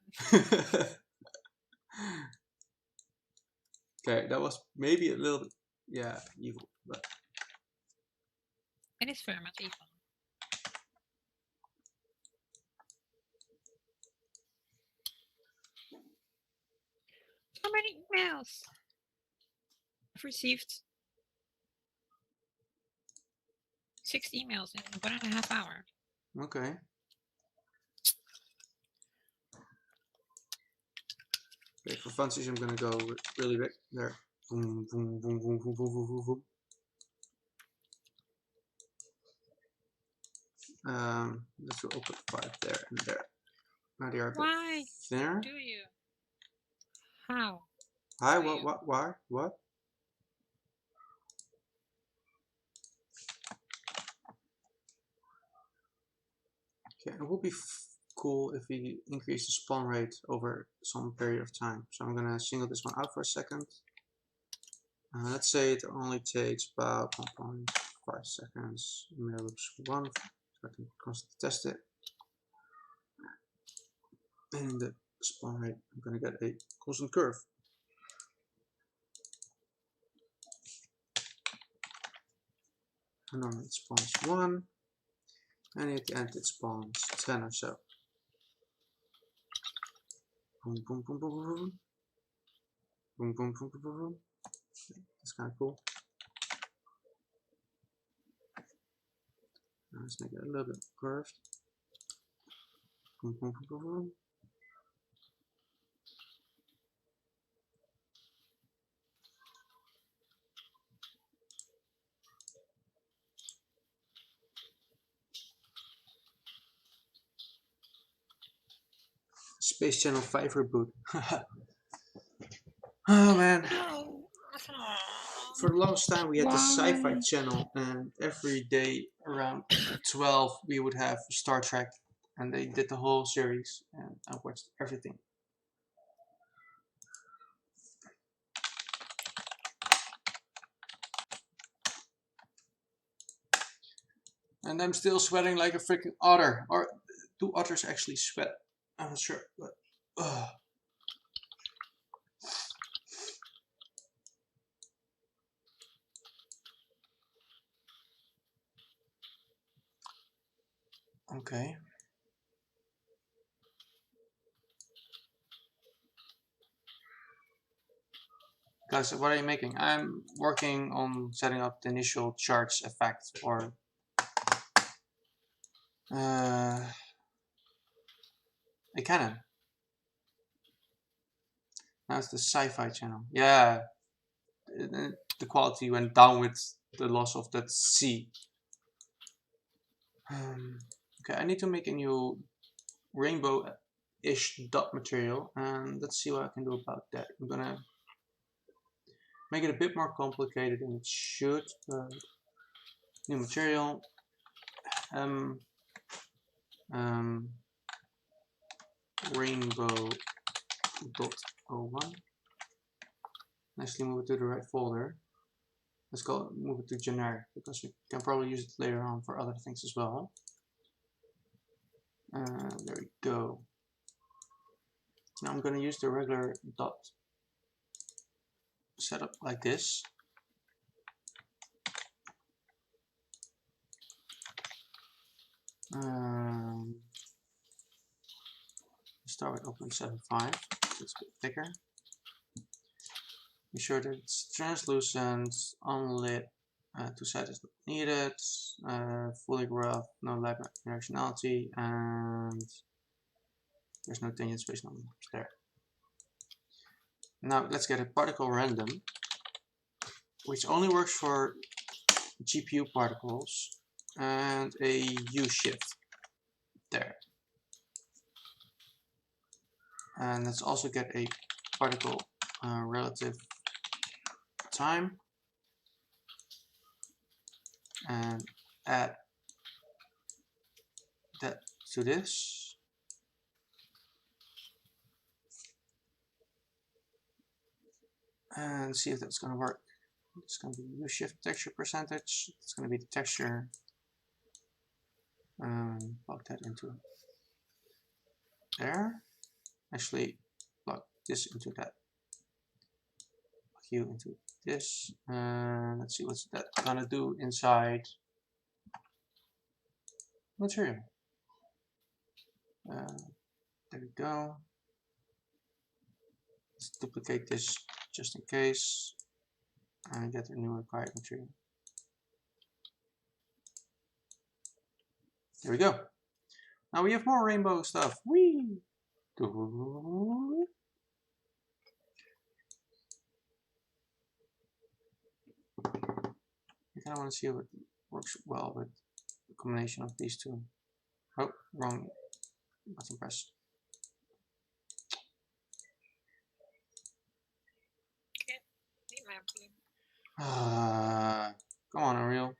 okay, that was maybe a little bit, yeah, evil, but it is very much evil. How many emails? I've received 6 emails in 1.5 hours. okay. Okay, for funsies, I'm gonna go really big there. Boom, boom, boom, boom, boom, boom, boom, boom, boom. Let's go open 5 there and there. Now they are a bit Why thinner. do you? How? Hi, what, why, what? Okay, it would be cool if we increase the spawn rate over some period of time. So I'm gonna single this one out for a second. Let's say it only takes about 1.5 seconds. Mirror loops 1, so I can constantly test it. And in the spawn rate, I'm gonna get a constant curve. And normally it spawns 1, and at the end it spawns 10 or so. Boom, boom, boom, boom, boom, boom. Boom, boom, boom, boom, boom, boom. That's kind of cool. Now let's make it a little bit curved. Boom, boom, boom, boom, boom. Space Channel 5 reboot. Oh man. No. For the longest time we had the Sci-Fi channel, and every day around 12 we would have Star Trek, and they did the whole series, and I watched everything. And I'm still sweating like a freaking otter. Or do otters actually sweat? I'm not sure, but okay. Guys, what are you making? I'm working on setting up the initial charge effect for a cannon. Now it's the Sci-Fi channel. Yeah, the quality went down with the loss of that C. Okay, I need to make a new rainbow-ish dot material, and let's see what I can do about that. I'm gonna make it a bit more complicated than it should. New material. Rainbow .01. Nicely move it to the right folder. Let's go move it to generic, because we can probably use it later on for other things as well. There we go. Now I'm going to use the regular dot setup like this. start with 0.75. It's a bit thicker. Be sure that it's translucent, unlit, two sides is not needed, fully rough, no light directionality, and there's no tangent space numbers there. Now let's get a particle random, which only works for GPU particles, and a U shift there. And let's also get a particle relative time and add that to this. And see if that's going to work. It's going to be U shift texture percentage. It's going to be the texture. Plug that into there. Actually, plug this into that. Plug you into this. Let's see what's that going to do inside material. There we go. Let's duplicate this just in case and get a new required material. There we go. Now we have more rainbow stuff. Whee! I kind of want to see if it works well with the combination of these two. Oh, wrong button press. Come on, Unreal.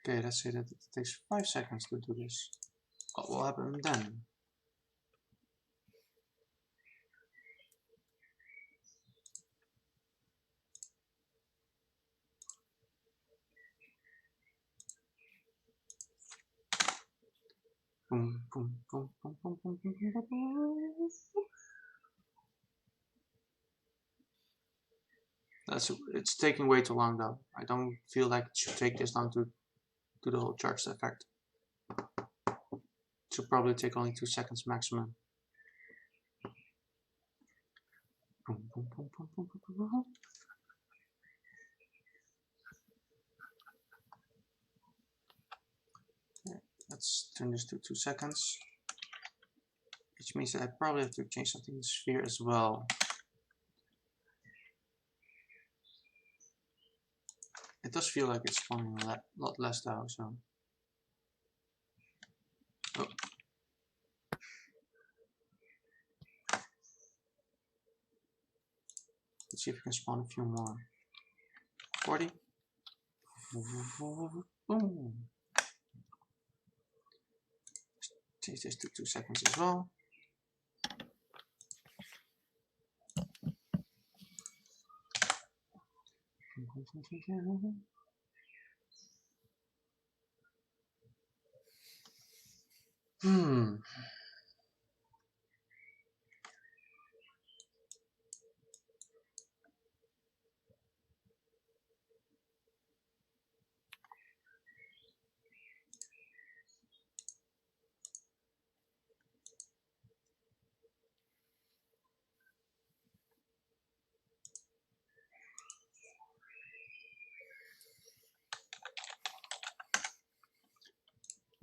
Okay, let's say that it takes 5 seconds to do this. What will happen then? Boom, boom, boom, boom, boom, boom, boom, boom, boom. It's taking way too long though. I don't feel like it should take this long to do the whole charged effect. It should probably take only 2 seconds maximum. Boom, boom, boom, boom, boom, boom, boom, boom. Okay, let's turn this to 2 seconds. Which means that I probably have to change something in the sphere as well. It does feel like it's spawning a lot less though, so. Oh. Let's see if we can spawn a few more. 40. Boom. Change this to 2 seconds as well.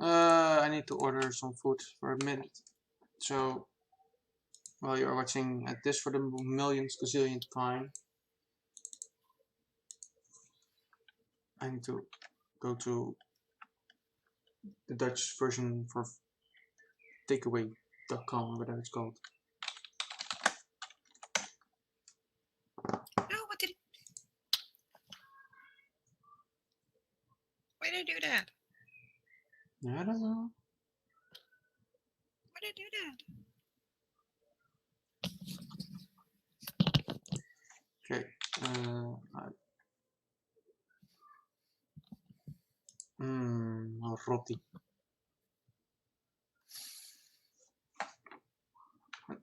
I need to order some food for a minute. So while you're watching at this for the millionth gazillionth time, I need to go to the Dutch version for takeaway.com, whatever it's called. No, what did it? Why did I do that? I don't know. Why did I do that? Okay. Roti.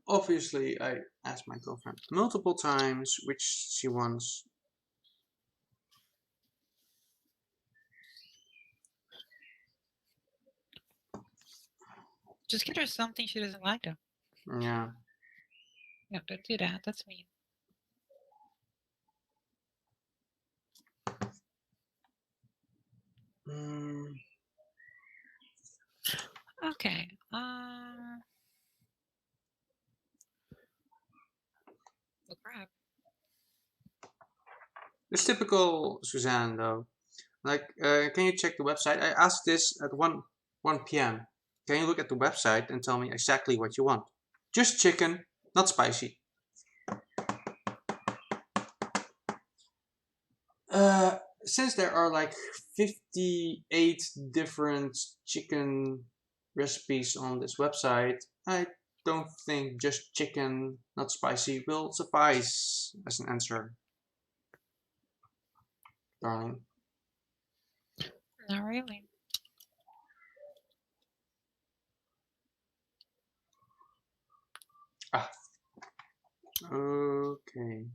obviously I asked my girlfriend multiple times which she wants. Just get her something she doesn't like, though. Yeah. No, don't do that. That's mean. Okay. Oh crap. It's typical Suzanne though. Like, can you check the website? I asked this at 1 p.m. Can you look at the website and tell me exactly what you want? Just chicken, not spicy. Since there are like 58 different chicken recipes on this website, I don't think just chicken, not spicy, will suffice as an answer, darling. Not really. Ah. Okay.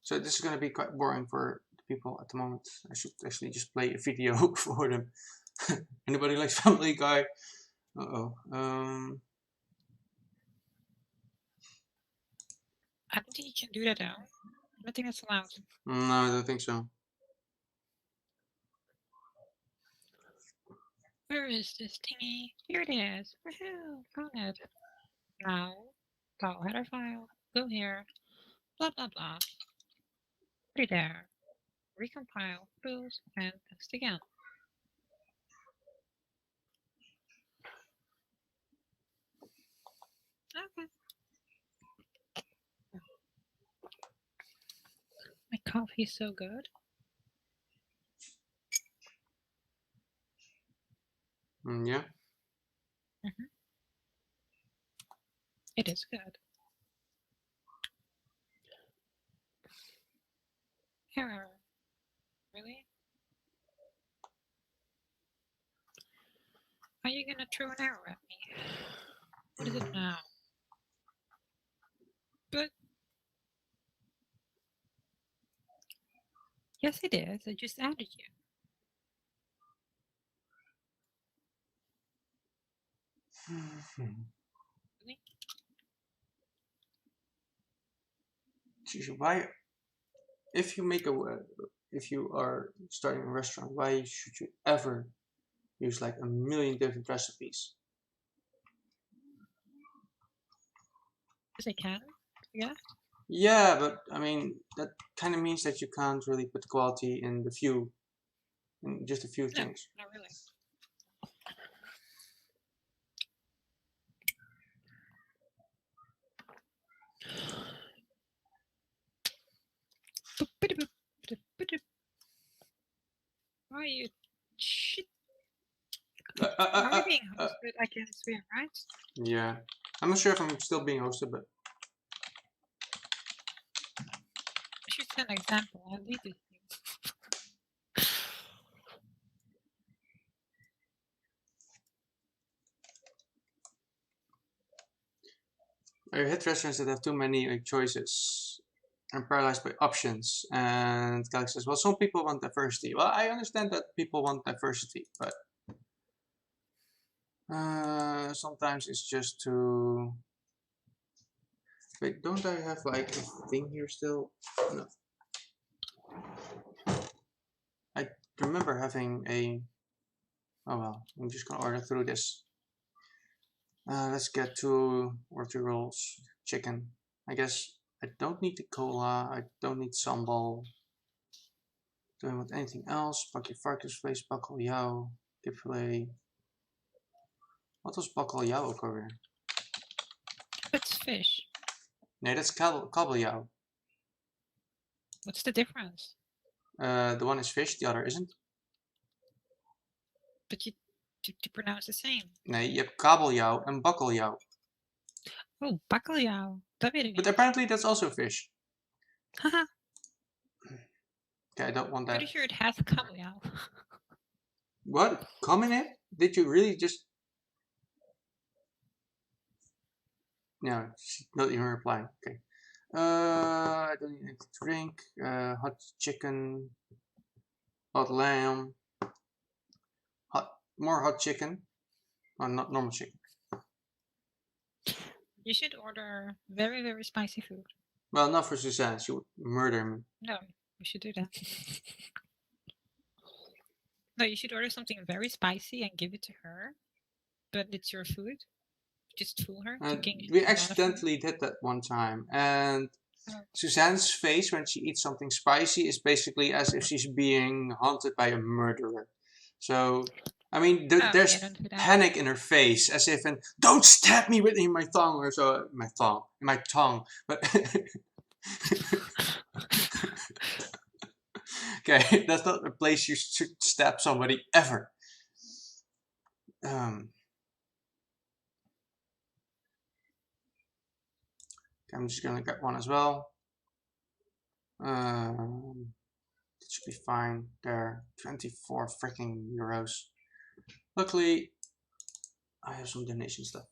So this is going to be quite boring for the people at the moment. I should actually just play a video for them. Anybody likes Family Guy? Uh-oh. I don't think you can do that, though. I don't think that's allowed. No, I don't think so. Where is this thingy? Here it is. Woohoo! Found it. Now, go header file. Go here. Blah blah blah. Put it there. Recompile. Tools and text again. Okay. My coffee's so good. Yeah. It is good. Error. Really? Are you gonna throw an arrow at me? What is it now? But yes, it is. I just added you. Really? Why, if you are starting a restaurant, why should you ever use like a million different recipes? Because I can. Yeah. Yeah, but I mean that kind of means that you can't really put the quality in just a few No, things. not really. Why are you shit? Are we being hosted? I can swim, right? Yeah, I'm not sure if I'm still being hosted, but I should set an example. I'll leave this thing. I hit restaurants that have too many choices. I'm paralyzed by options. And Galaxy says, well, some people want diversity. Well, I understand that people want diversity, but sometimes it's just to... Wait, don't I have like a thing here still? No. I remember having a... Oh well, I'm just gonna order through this. Let's get to order rolls. Chicken. I guess I don't need the cola. I don't need sambal. Do I want anything else? Pakje varkensvlees, bakkeljauw, kipfilet. Wat was bakkeljauw ook alweer? It's fish. Nee, that's kabeljauw. What's the difference? The one is fish, the other isn't. But you pronounce the same. Nee, je hebt kabeljauw en bakkeljauw. Oh, bakkeljauw. Dat weet ik niet. But apparently that's also fish. Haha. Okay, I don't want that. Pretty sure it has kabeljauw. What? Come in it? Did you really just... No, she's not even replying. Okay. I don't need anything to drink. Hot chicken. Hot lamb. More hot chicken. Oh, not normal chicken. You should order very, very spicy food. Well, not for Suzanne. She would murder me. No, you should do that. No, you should order something very spicy and give it to her. But it's your food. Just fool her. Thinking We it's a lot of food. accidentally did that one time, and Oh. Suzanne's face when she eats something spicy is basically as if she's being haunted by a murderer. So, I mean, there's don't do that. panic in her face, as if in, don't stab me with my tongue, or so, my tongue, but... Okay, that's not a place you should stab somebody ever. I'm just gonna get one as well. It should be fine. There, 24 freaking euros. Luckily, I have some donation stuff.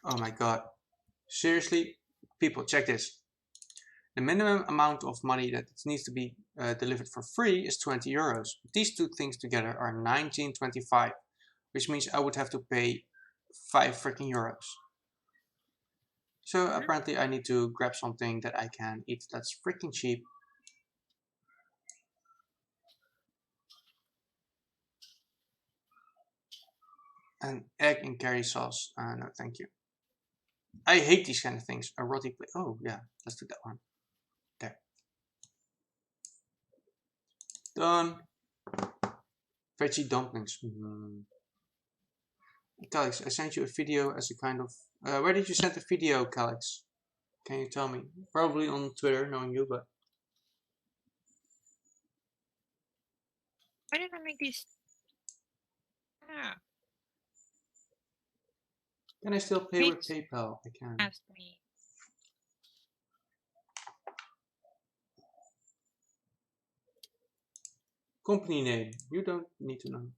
Oh my god. Seriously? People, check this. The minimum amount of money that needs to be delivered for free is 20 euros. These two things together are 19.25, which means I would have to pay 5 freaking euros. So apparently I need to grab something that I can eat that's freaking cheap. An egg and curry sauce. No, thank you. I hate these kind of things. A roti plate. Oh, yeah. Let's do that one. There. Done. Veggie dumplings. Calix, I sent you a video as a kind of... where did you send the video, Calix? Can you tell me? Probably on Twitter, knowing you, but... Why did I make these? Ah. Can I still pay with PayPal? I can. Ask me. Company name. You don't need to know.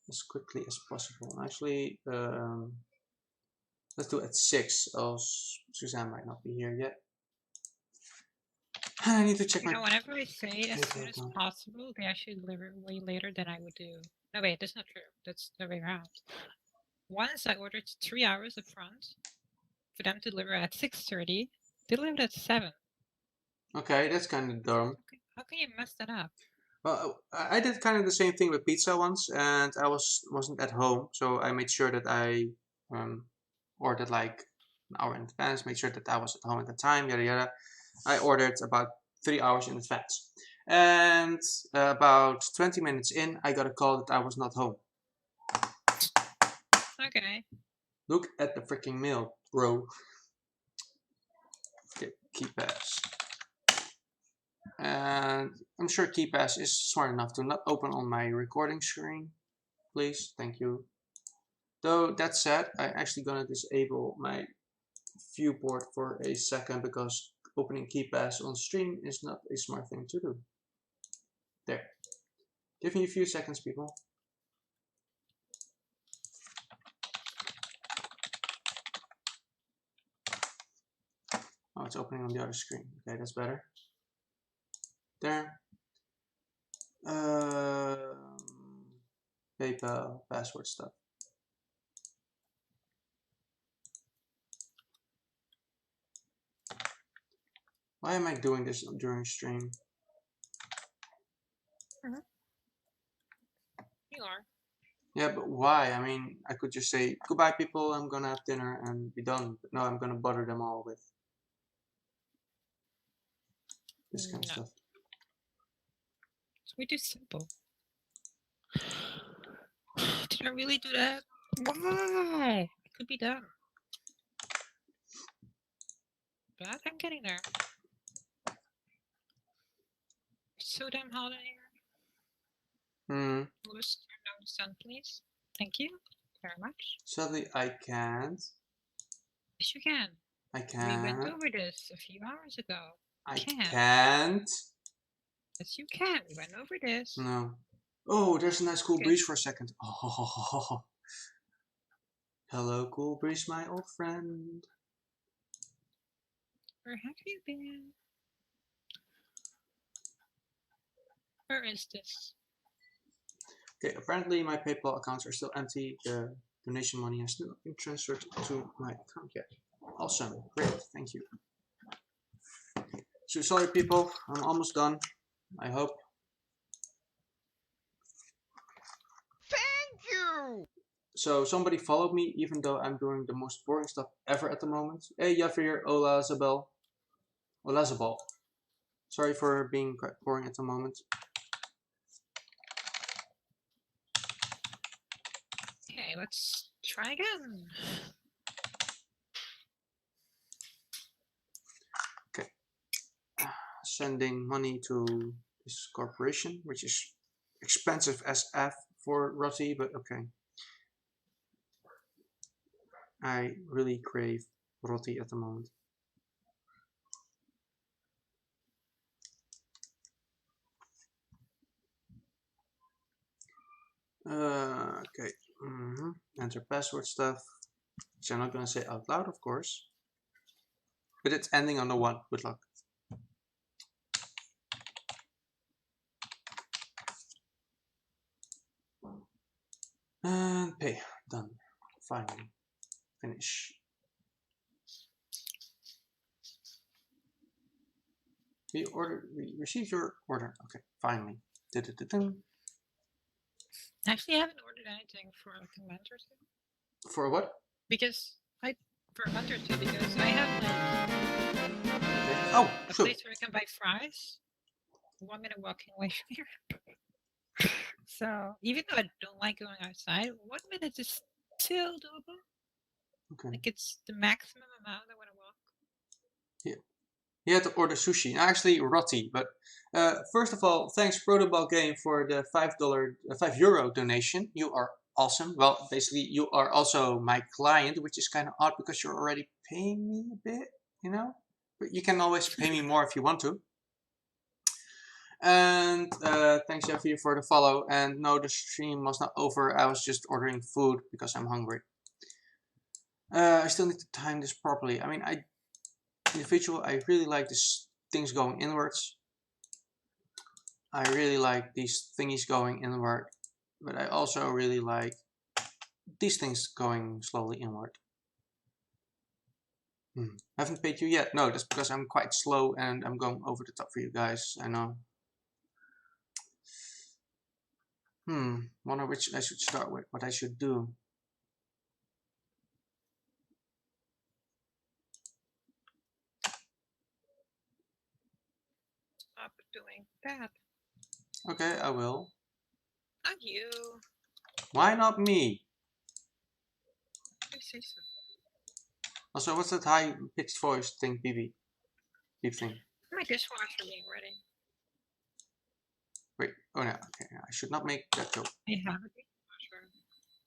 As quickly as possible. Actually, let's do it at 6, else Suzanne might not be here yet. I need to check my... whenever I say as soon as possible, they actually deliver way later than I would do. No, wait, that's not true. That's the way around. Once I ordered 3 hours up front for them to deliver at 6:30. They delivered at 7. Okay, that's kind of dumb. How can you mess that up? Well, I did kind of the same thing with pizza once, and I wasn't at home, so I made sure that I ordered like an hour in advance, made sure that I was at home at the time, yada yada. I ordered about 3 hours in advance, and about 20 minutes in, I got a call that I was not home. Okay. Look at the freaking mail, bro. Okay, KeyPass. And I'm sure KeyPass is smart enough to not open on my recording screen. Please, thank you. Though that said, I'm actually gonna disable my viewport for a second because opening KeyPass on stream is not a smart thing to do. There. Give me a few seconds, people. Oh, it's opening on the other screen. Okay, that's better. There. PayPal, password stuff. Why am I doing this during stream? You are. Yeah, but why? I mean, I could just say, goodbye people, I'm gonna have dinner and be done. But no, I'm gonna bother them all with this kind of stuff. It's way too simple. Did I really do that? Why? It could be done. But I'm getting there. It's so damn hot in here. Luos, turn down the sun, please. Thank you very much. Sadly, I can't. Yes, you can. I We went can't. over this a few hours ago. I Can't. can't. Yes, you can. We went over this. No. Oh, there's a nice cool Okay. breeze for a second. Oh. Hello, cool breeze, my old friend. Where have you been? Where is this? Okay, apparently my PayPal accounts are still empty. The donation money has not been transferred to my account yet. Awesome, great, thank you. So sorry people, I'm almost done, I hope. Thank you! So somebody followed me even though I'm doing the most boring stuff ever at the moment. Hey Yoeri, hola Zabel. Hola Zabel. Sorry for being quite boring at the moment. Okay, let's try again. Okay. Sending money to this corporation, which is expensive as F for roti, but okay. I really crave roti at the moment. Okay. Enter password stuff, which I'm not gonna say out loud, of course. But it's ending on a 1. Good luck. And pay. Done. Finally. Finish. We received your order. Okay, finally. Actually, I haven't ordered anything for like a month or two. For what? Because for a month or two, because I have like Okay. Oh, a sure. place where I can buy fries. 1 minute walking away from here. So even though I don't like going outside, 1 minute is still doable. Okay. Like it's the maximum amount I want to walk. Yeah. You had to order sushi. Actually, roti. But first of all, thanks Protoball Game for the €5 donation. You are awesome. Well, basically, you are also my client, which is kind of odd because you're already paying me a bit, you know? But you can always pay me more if you want to. And thanks Jeffy for the follow. And no, the stream was not over. I was just ordering food because I'm hungry. I still need to time this properly. I mean, individual, I really like this things going inwards. I really like these thingies going inward, but I also really like these things going slowly inward. Haven't paid you yet. No, that's because I'm quite slow and I'm going over the top for you guys. I know. Wonder which I should start with, what I should do. Stop doing that. Okay, I will. Not you. Why not me? I say so. Also, what's that high-pitched voice thing, beep thing? My dishwasher being ready. Wait, oh no, okay, I should not make that joke. I have a dishwasher.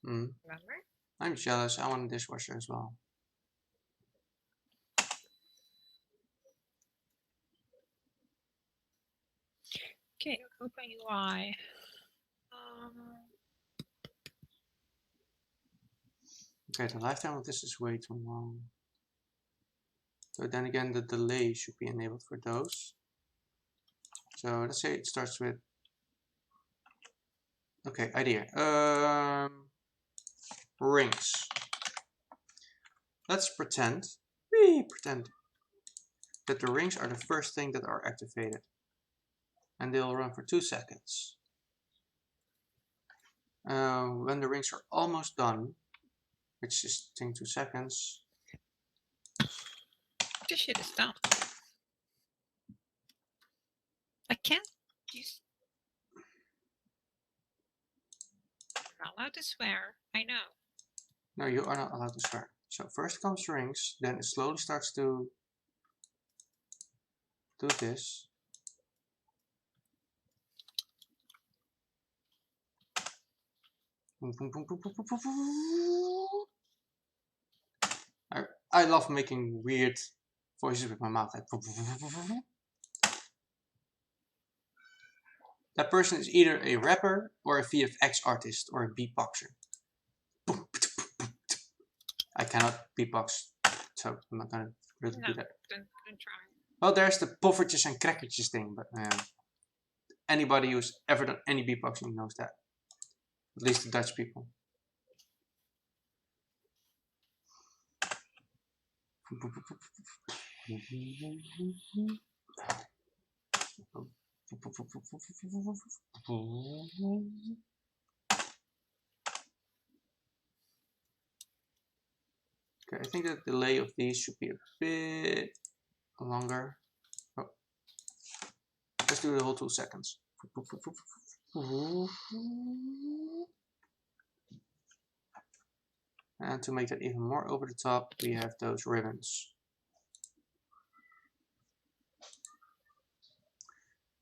Remember? I'm jealous, I want a dishwasher as well. Okay, open UI. Okay, the lifetime of this is way too long. So then again, the delay should be enabled for those. So let's say it starts with, okay, idea. Rings. Let's pretend that the rings are the first thing that are activated. And they'll run for 2 seconds. When the rings are almost done, which is taking 2 seconds. This shit is done. I can't use. I'm not allowed to swear. I know. No, you are not allowed to swear. So first comes rings, then it slowly starts to do this. Boom, boom, boom, boom, boom, boom, boom, boom. I love making weird voices with my mouth. Like, that person is either a rapper or a VFX artist or a beatboxer. I cannot beatbox, so I'm not gonna really do that. Don't try. Well, there's the poffertjes and crackertjes thing, but anybody who's ever done any beatboxing knows that. At least the Dutch people. Okay, I think the delay of these should be a bit longer. Oh. Let's do the whole 2 seconds. And to make that even more over the top, we have those ribbons,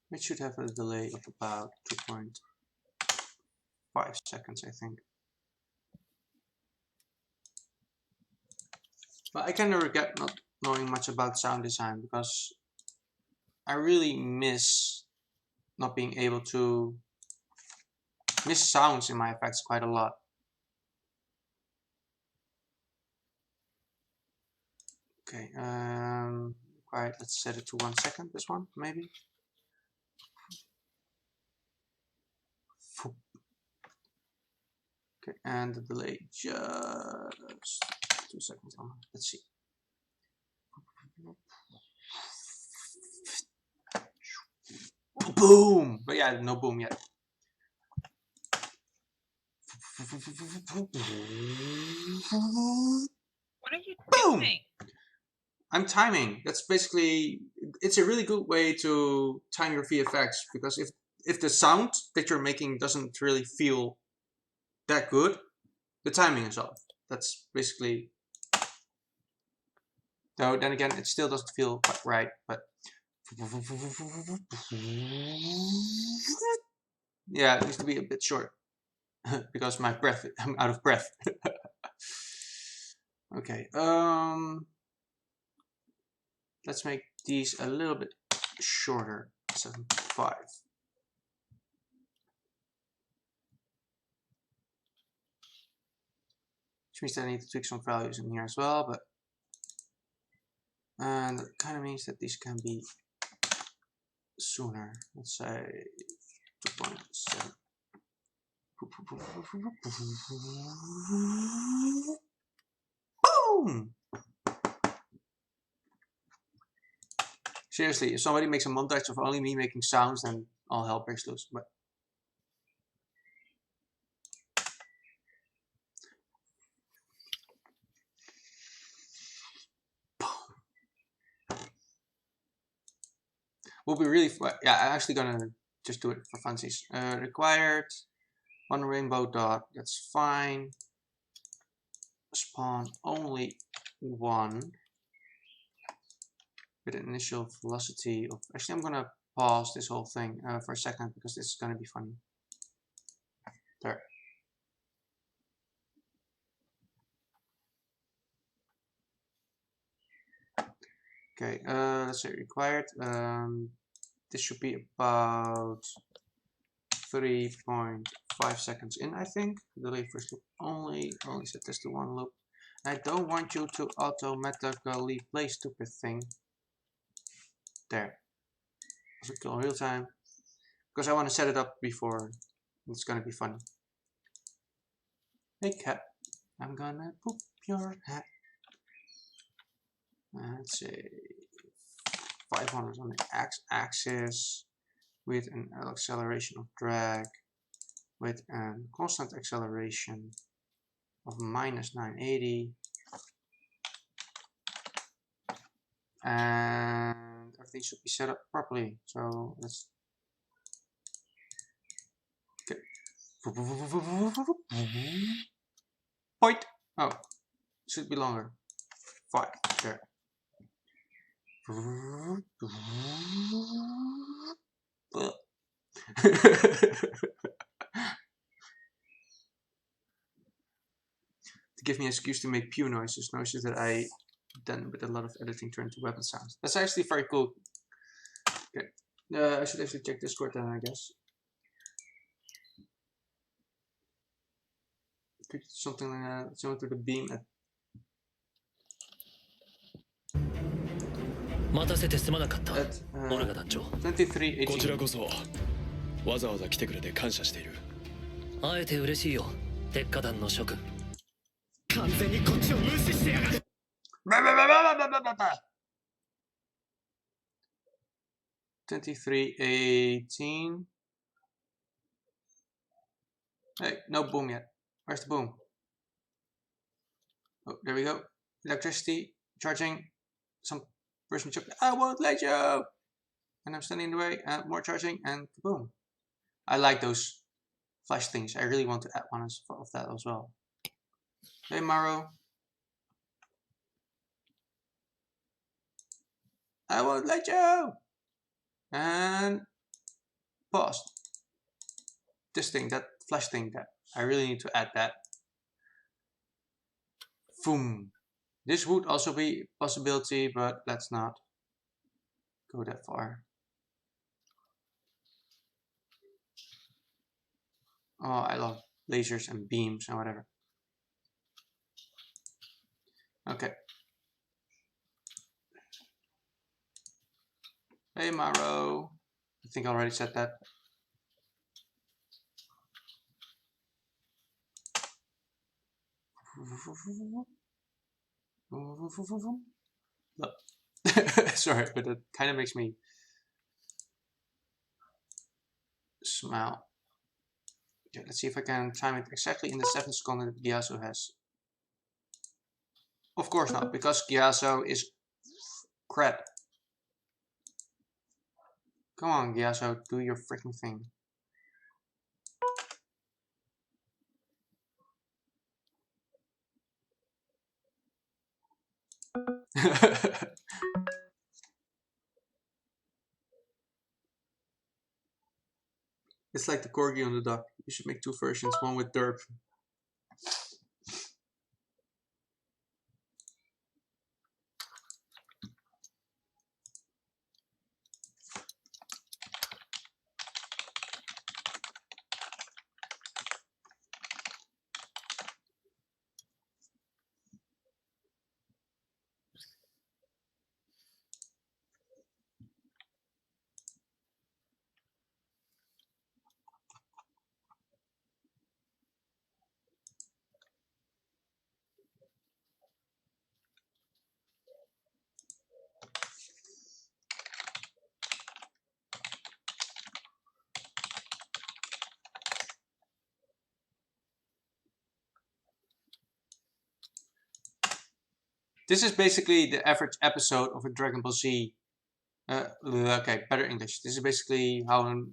which should have a delay of about 2.5 seconds, I think. But I kind of regret not knowing much about sound design, because I really miss not being able to miss sounds in my effects quite a lot. Okay, right, let's set it to 1 second, this one, maybe. Okay, and the delay just 2 seconds longer. Let's see. Boom! But yeah, no boom yet. What are you Boom! doing? I'm timing. That's basically, it's a really good way to time your VFX, because if the sound that you're making doesn't really feel that good, the timing is off. That's basically, though then again, it still doesn't feel quite right, but yeah, it needs to be a bit short because my breath, I'm out of breath. Okay, let's make these a little bit shorter, 7.5. Which means that I need to tweak some values in here as well, but and that kind of means that these can be sooner. Let's say 2.7. Boom! Seriously, if somebody makes a montage of only me making sounds, then all hell breaks loose. But will be really, yeah, I'm actually gonna just do it for funsies. Required 1 rainbow dot, that's fine. Spawn only 1 with an initial velocity of, actually I'm gonna pause this whole thing for a second, because this is gonna be funny. There. Okay, let's say required. This should be about 3.5 seconds in, I think. Delay first loop only set this to 1 loop. I don't want you to automatically play stupid thing. There. Also kill real time, because I want to set it up before. It's gonna be funny. Hey cat, I'm gonna poop your hat. Let's say 500 on the x-axis with an acceleration of drag with a constant acceleration of minus 980, and everything should be set up properly. So let's okay. Point. Oh, should be longer. 5 there. To give me an excuse to make pew noises that I done with a lot of editing turned to weapon sounds. That's actually very cool. Okay, I should actually check Discord then, I guess. Could something similar to the beam at 待たせてすまなかった。 at オルガ団長。 2318. こちらこそわざわざ来てくれて感謝している。会えて嬉しいよ、鉄火団の諸君。完全にこっちを無視してやがる。 2318. Hey, no boom yet. Where's the boom? Oh, there we go. Electricity, charging. Some person choked. I won't let you! And I'm standing in the way. More charging and boom. I like those flash things. I really want to add one of that as well. Hey, Maro. I won't let you! And pause. This thing, that flash thing, that I really need to add that. Boom. This would also be a possibility, but let's not go that far. Oh, I love lasers and beams and whatever. Okay. Hey, Maro. I think I already said that. Sorry, but it kind of makes me smile. Okay, let's see if I can time it exactly in the 7 seconds that Gyaso has. Of course not, because Gyaso is crap. Come on, Gyaso, do your freaking thing. It's like the corgi on the dock. You should make 2 versions, one with derp. This is basically the average episode of a Dragon Ball Z. Okay, better English. This is basically how a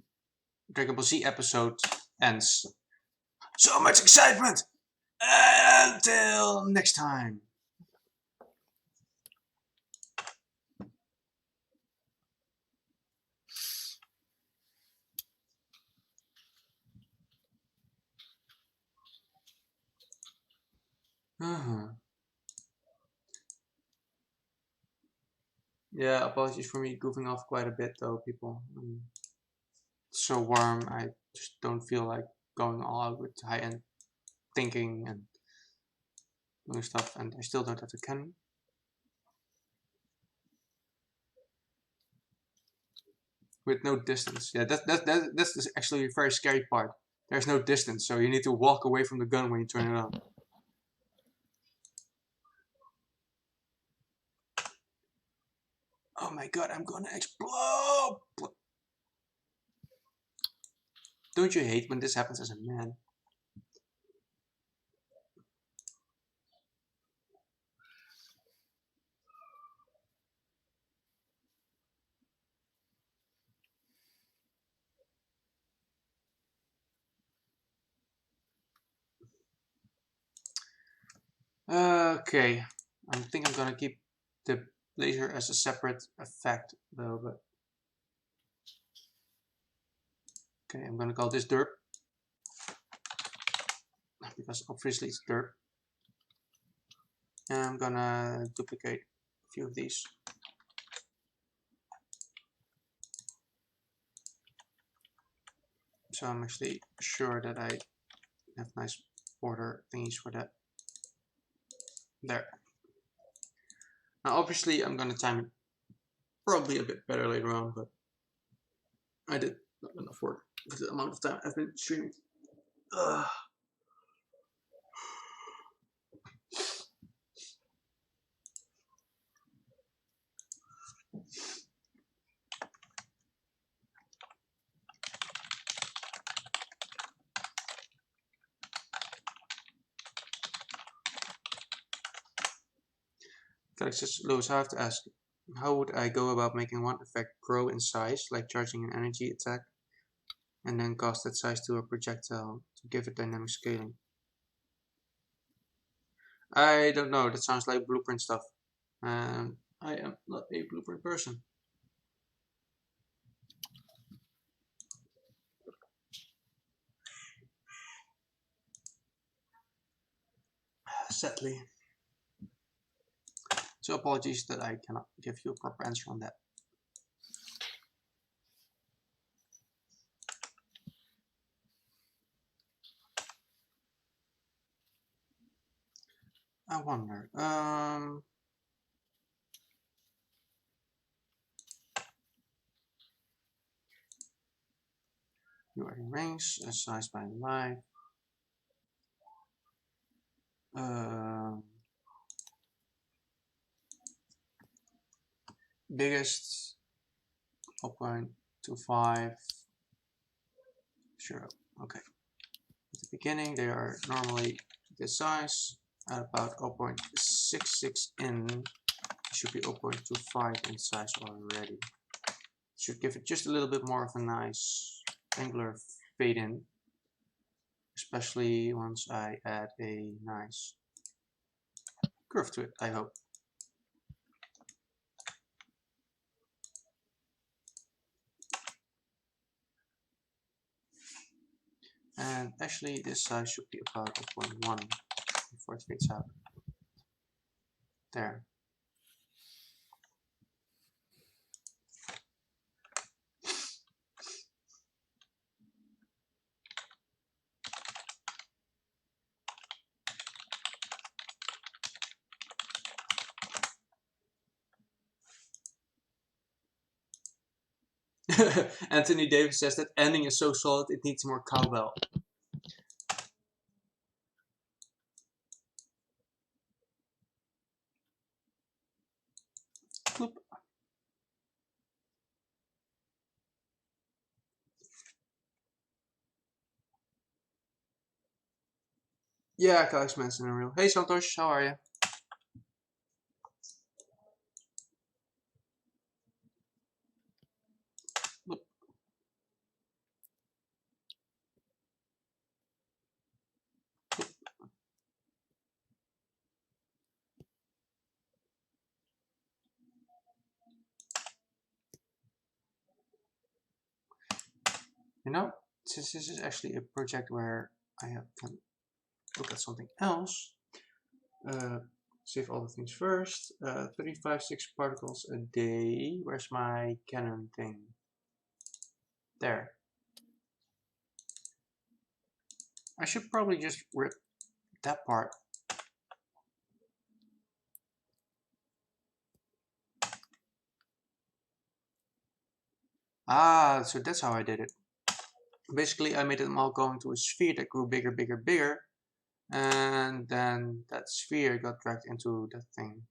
Dragon Ball Z episode ends. So much excitement! Until next time. Yeah, apologies for me goofing off quite a bit though, people. It's so warm, I just don't feel like going all out with high-end thinking and doing stuff, and I still don't have the cannon. With no distance. Yeah, that's actually a very scary part. There's no distance, so you need to walk away from the gun when you turn it on. Oh my god, I'm gonna explode! Don't you hate when this happens as a man? Okay, I think I'm gonna keep the laser as a separate effect though, but okay, I'm gonna call this derp because obviously it's derp, and I'm gonna duplicate few of these. So I'm actually sure that I have nice border thingies for that. There. Now obviously I'm gonna time it probably a bit better later on, but I did not afford the amount of time I've been streaming. Ugh. Felix says, Luos, I have to ask, how would I go about making one effect grow in size, like charging an energy attack, and then cast that size to a projectile to give it dynamic scaling? I don't know, that sounds like blueprint stuff. I am not a blueprint person. Sadly. So apologies that I cannot give you a proper answer on that. I wonder, Yoeri rings, size by life. Biggest 0.25. Sure. Okay. At the beginning, they are normally this size. At about 0.66 in, it should be 0.25 in size already. Should give it just a little bit more of a nice angular fade in, especially once I add a nice curve to it, I hope. And actually this size should be about 0.1 before it fades out. There. Anthony Davis says that ending is so solid it needs more cowbell. Bloop. Yeah, Alex Manson in real. Hey Santosh, how are you? Bloop. You know, since this is actually a project where I can look at something else, save all the things first. 35.6 particles a day. Where's my Canon thing? There. I should probably just rip that part. Ah, so that's how I did it. Basically, I made them all go into a sphere that grew bigger, bigger, bigger. And then that sphere got dragged into that thing.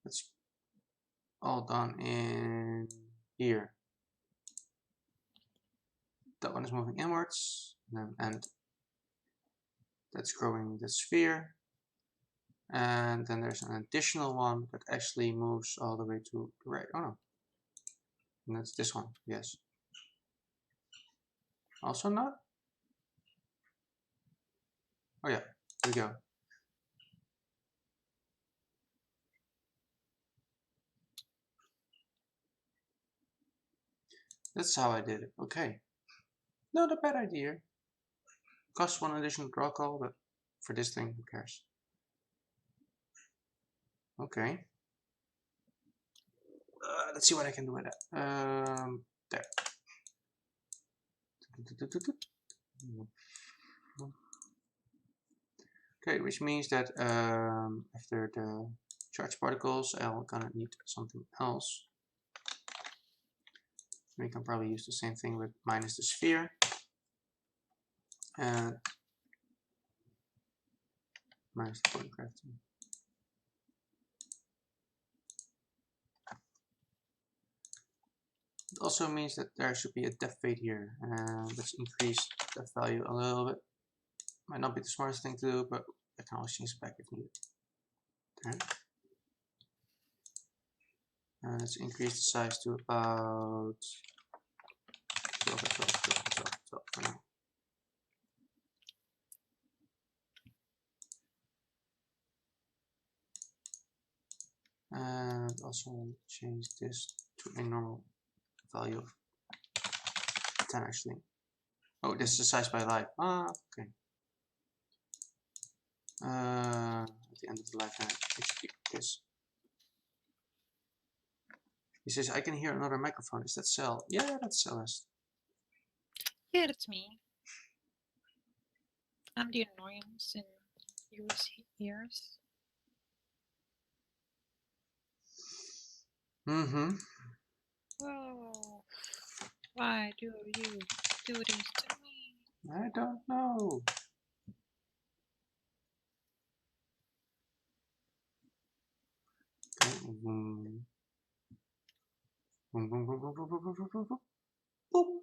That's all done in here. That one is moving inwards, and that's growing the sphere. And then there's an additional one that actually moves all the way to the right. Oh no. And that's this one, yes. Also not? Oh yeah, here we go. That's how I did it. Okay. Not a bad idea. Cost one additional draw call, but for this thing, who cares? Okay. Let's see what I can do with that. There. Okay, which means that after the charge particles, I'm gonna need something else. We can probably use the same thing with minus the sphere and minus the point gravity. It also means that there should be a depth weight here, and let's increase that value a little bit. Might not be the smartest thing to do, but I can always change it back if needed. There. And let's increase the size to about 12 for now. And also change this to a normal value of 10 actually. Oh, this is the size by life. Ah, okay. At the end of the lifetime, it should be this. He says, I can hear another microphone. Is that Cell? Yeah, that's Celeste. Yeah, that's me. I'm the annoyance in yours ears. Mm-hmm. Whoa. Why do you do this to me? I don't know. Okay. Boom. Boom, boom, boom, boom, boom, boom, boom, boom, boom. Boom.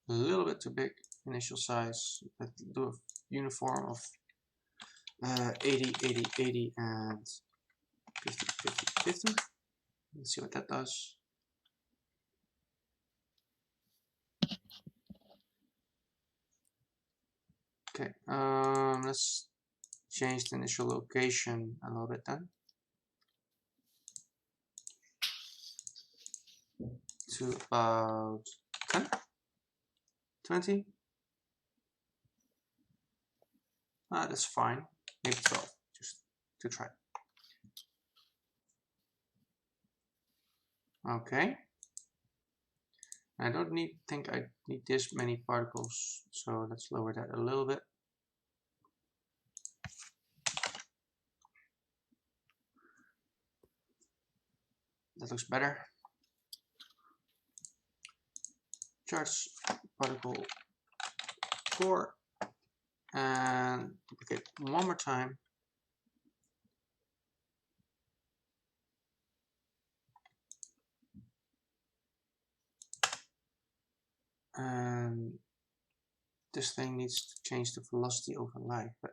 A little bit too big initial size. Let's do a uniform of 80, 80, 80, and 50, 50, 50. Let's see what that does. Okay, let's change the initial location a little bit then. To about 10, 20. That's fine. Maybe 12, just to try. Okay. I don't think I need this many particles, so let's lower that a little bit. That looks better. Charge particle 4 and duplicate one more time. And this thing needs to change the velocity over life. But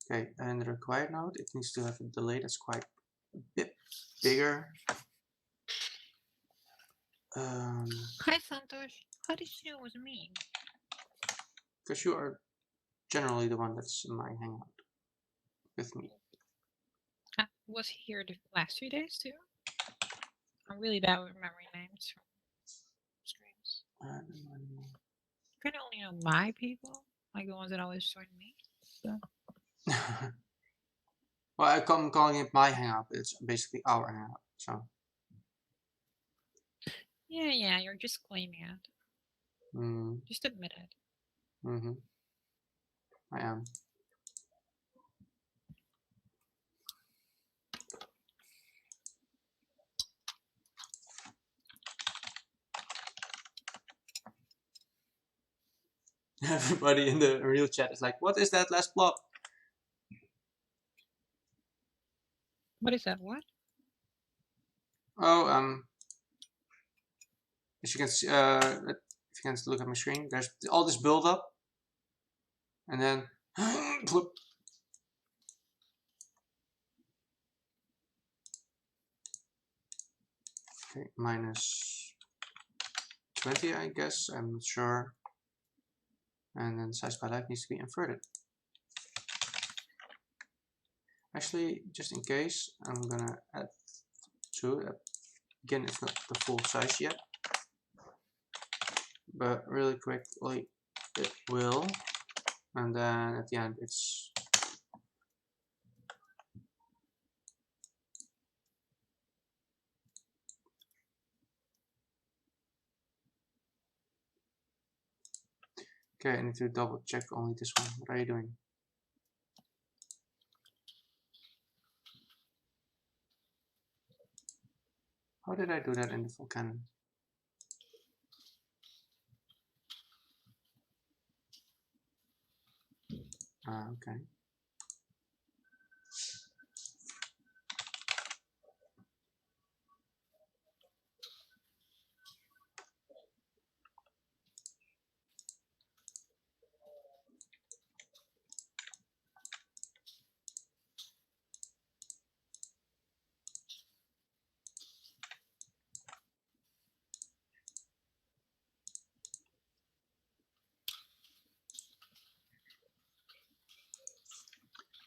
okay, and the required node, it needs to have a delay that's quite a bit bigger. Hi Santosh, how did you know it was me? Because you are generally the one that's in my hangout with me. I was here the last 2 days too. I'm really bad with remembering names from streams. Kind of only know my people, like the ones that always join me. So. Well, I'm calling it my hangout. It's basically our hangout. So. Yeah, you're just claiming it. Just admit it. I am. Everybody in the real chat is like, what is that last blob? What is that? What? Oh, as you can see, if you can look at my screen, there's all this build up, and then flip. Okay, minus 20, I guess. I'm not sure. And then size by life needs to be inverted. Actually, just in case, I'm gonna add 2. Again, it's not the full size yet, but really quickly it will, and then at the end it's okay. I need to double check only this one. What are you doing? How did I do that in the full cannon? Okay.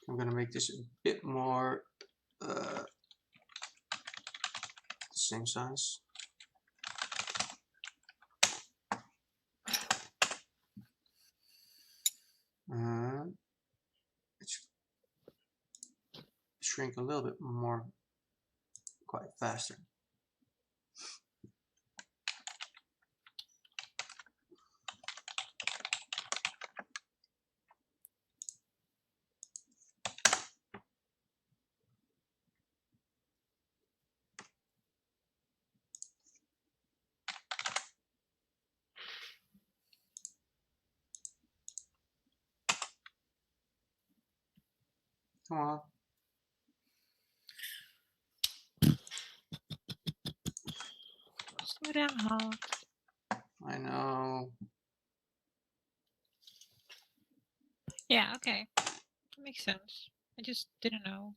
I'm gonna make this a bit more the same size. It's shrink a little bit more, quite faster. Come on. Slow down, Hawk. I know. Yeah, okay. That makes sense. I just didn't know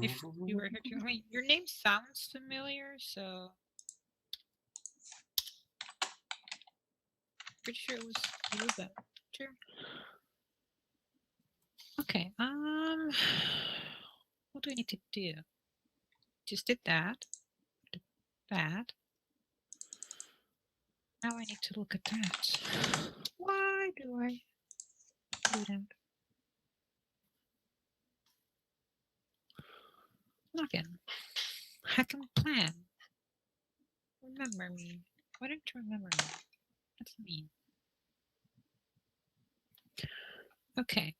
if you were here too. I mean, your name sounds familiar, so pretty sure it was you, but sure. Okay. What do I need to do? Just did that. Did that. Now I need to look at that. Why do I do that? Login. Hack and plan. Remember me. Why don't you remember me? What's that mean? Okay.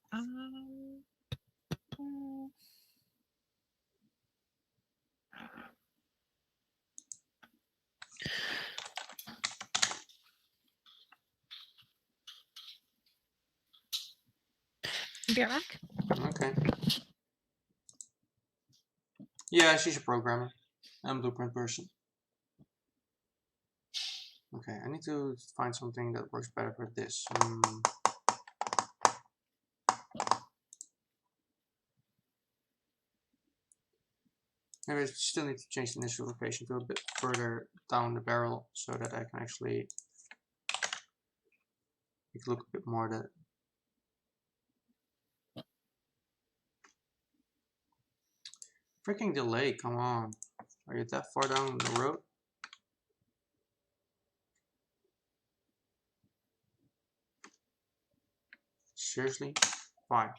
Be right back. Okay. Yeah, she's a programmer. I'm a blueprint person. Okay, I need to find something that works better for this. Maybe I still need to change the initial location to a bit further down the barrel so that I can actually make it look a bit more that. Freaking delay, come on. Are you that far down the road? Seriously? Fine.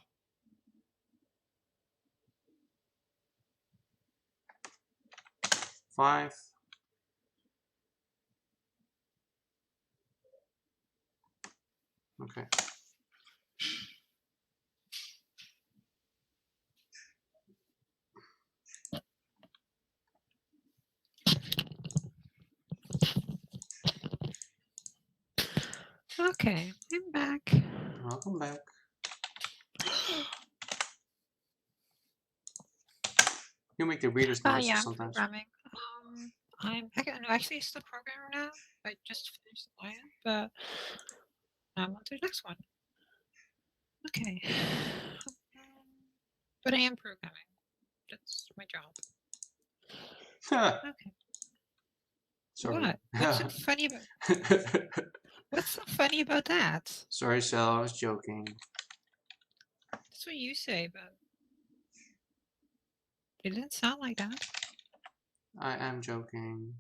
Five. Okay. Okay, I'm back. Welcome back. You make the weirdest noises Yeah, I'm sometimes. programming. Actually still a programmer now. I just finished the line, but I'm on to the next one. Okay. But I am programming. That's my job. Okay. Sorry. What? What's so funny about What's so funny about that? Sorry, Sal, I was joking. That's what you say, but it didn't sound like that. I am joking.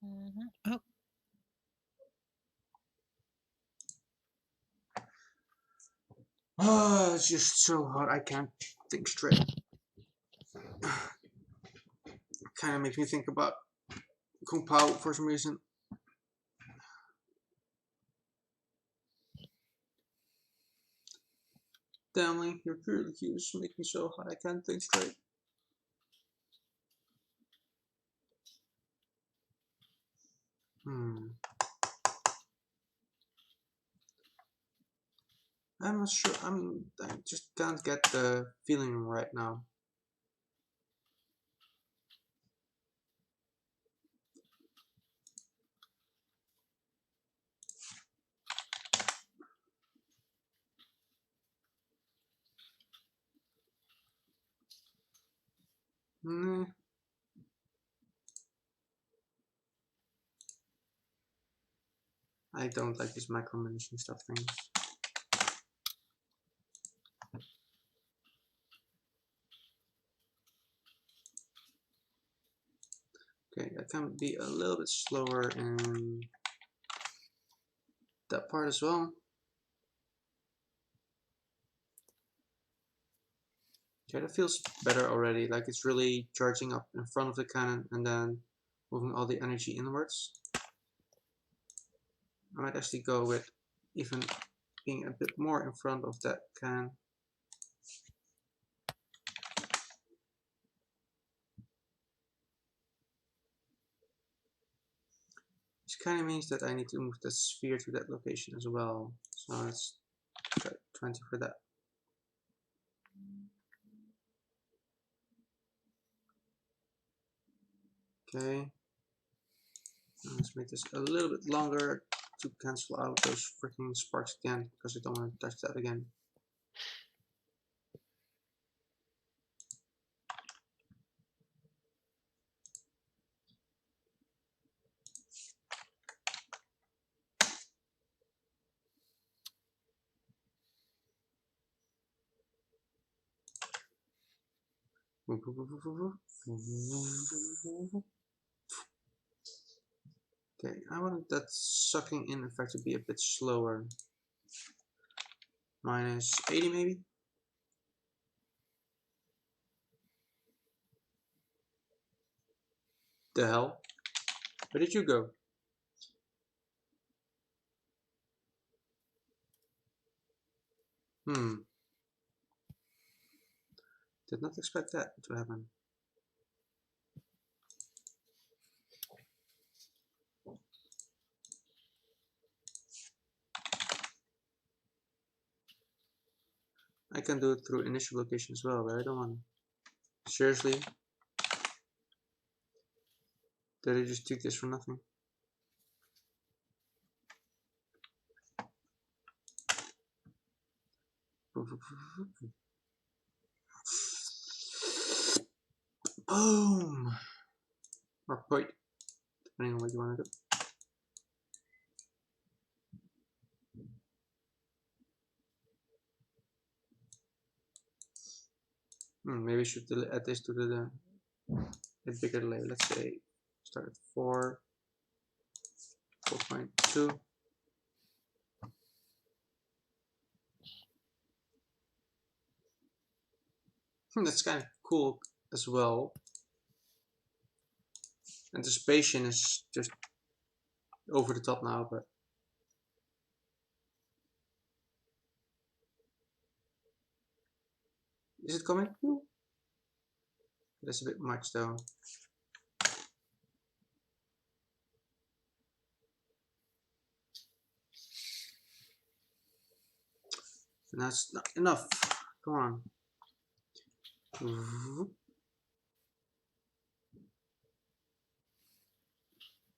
Oh, Oh, it's just so hot. I can't think straight. Kind of makes me think about Kung Pao for some reason. Damn, your purely cues make me so hot. I can't think straight. I'm not sure. I just can't get the feeling right now. I don't like these micromanaging stuff things. Okay, I can be a little bit slower in that part as well. Okay, that feels better already, like it's really charging up in front of the cannon and then moving all the energy inwards. I might actually go with even being a bit more in front of that cannon. Which kind of means that I need to move the sphere to that location as well. So let's try 20 for that. Okay. Now let's make this a little bit longer to cancel out those freaking sparks again, because I don't want to touch that again. Okay, I want that sucking in effect to be a bit slower. Minus 80 maybe? The hell? Where did you go? Did not expect that to happen. I can do it through initial location as well, but I don't want to. Seriously? Did I just took this for nothing? Boom! Or point, depending on what you want to do. Maybe I should add this to the bigger delay. Let's say start at 4, 4.2. That's kind of cool as well. Anticipation is just over the top now, but is it coming? That's a bit much though. And that's not enough. Come on.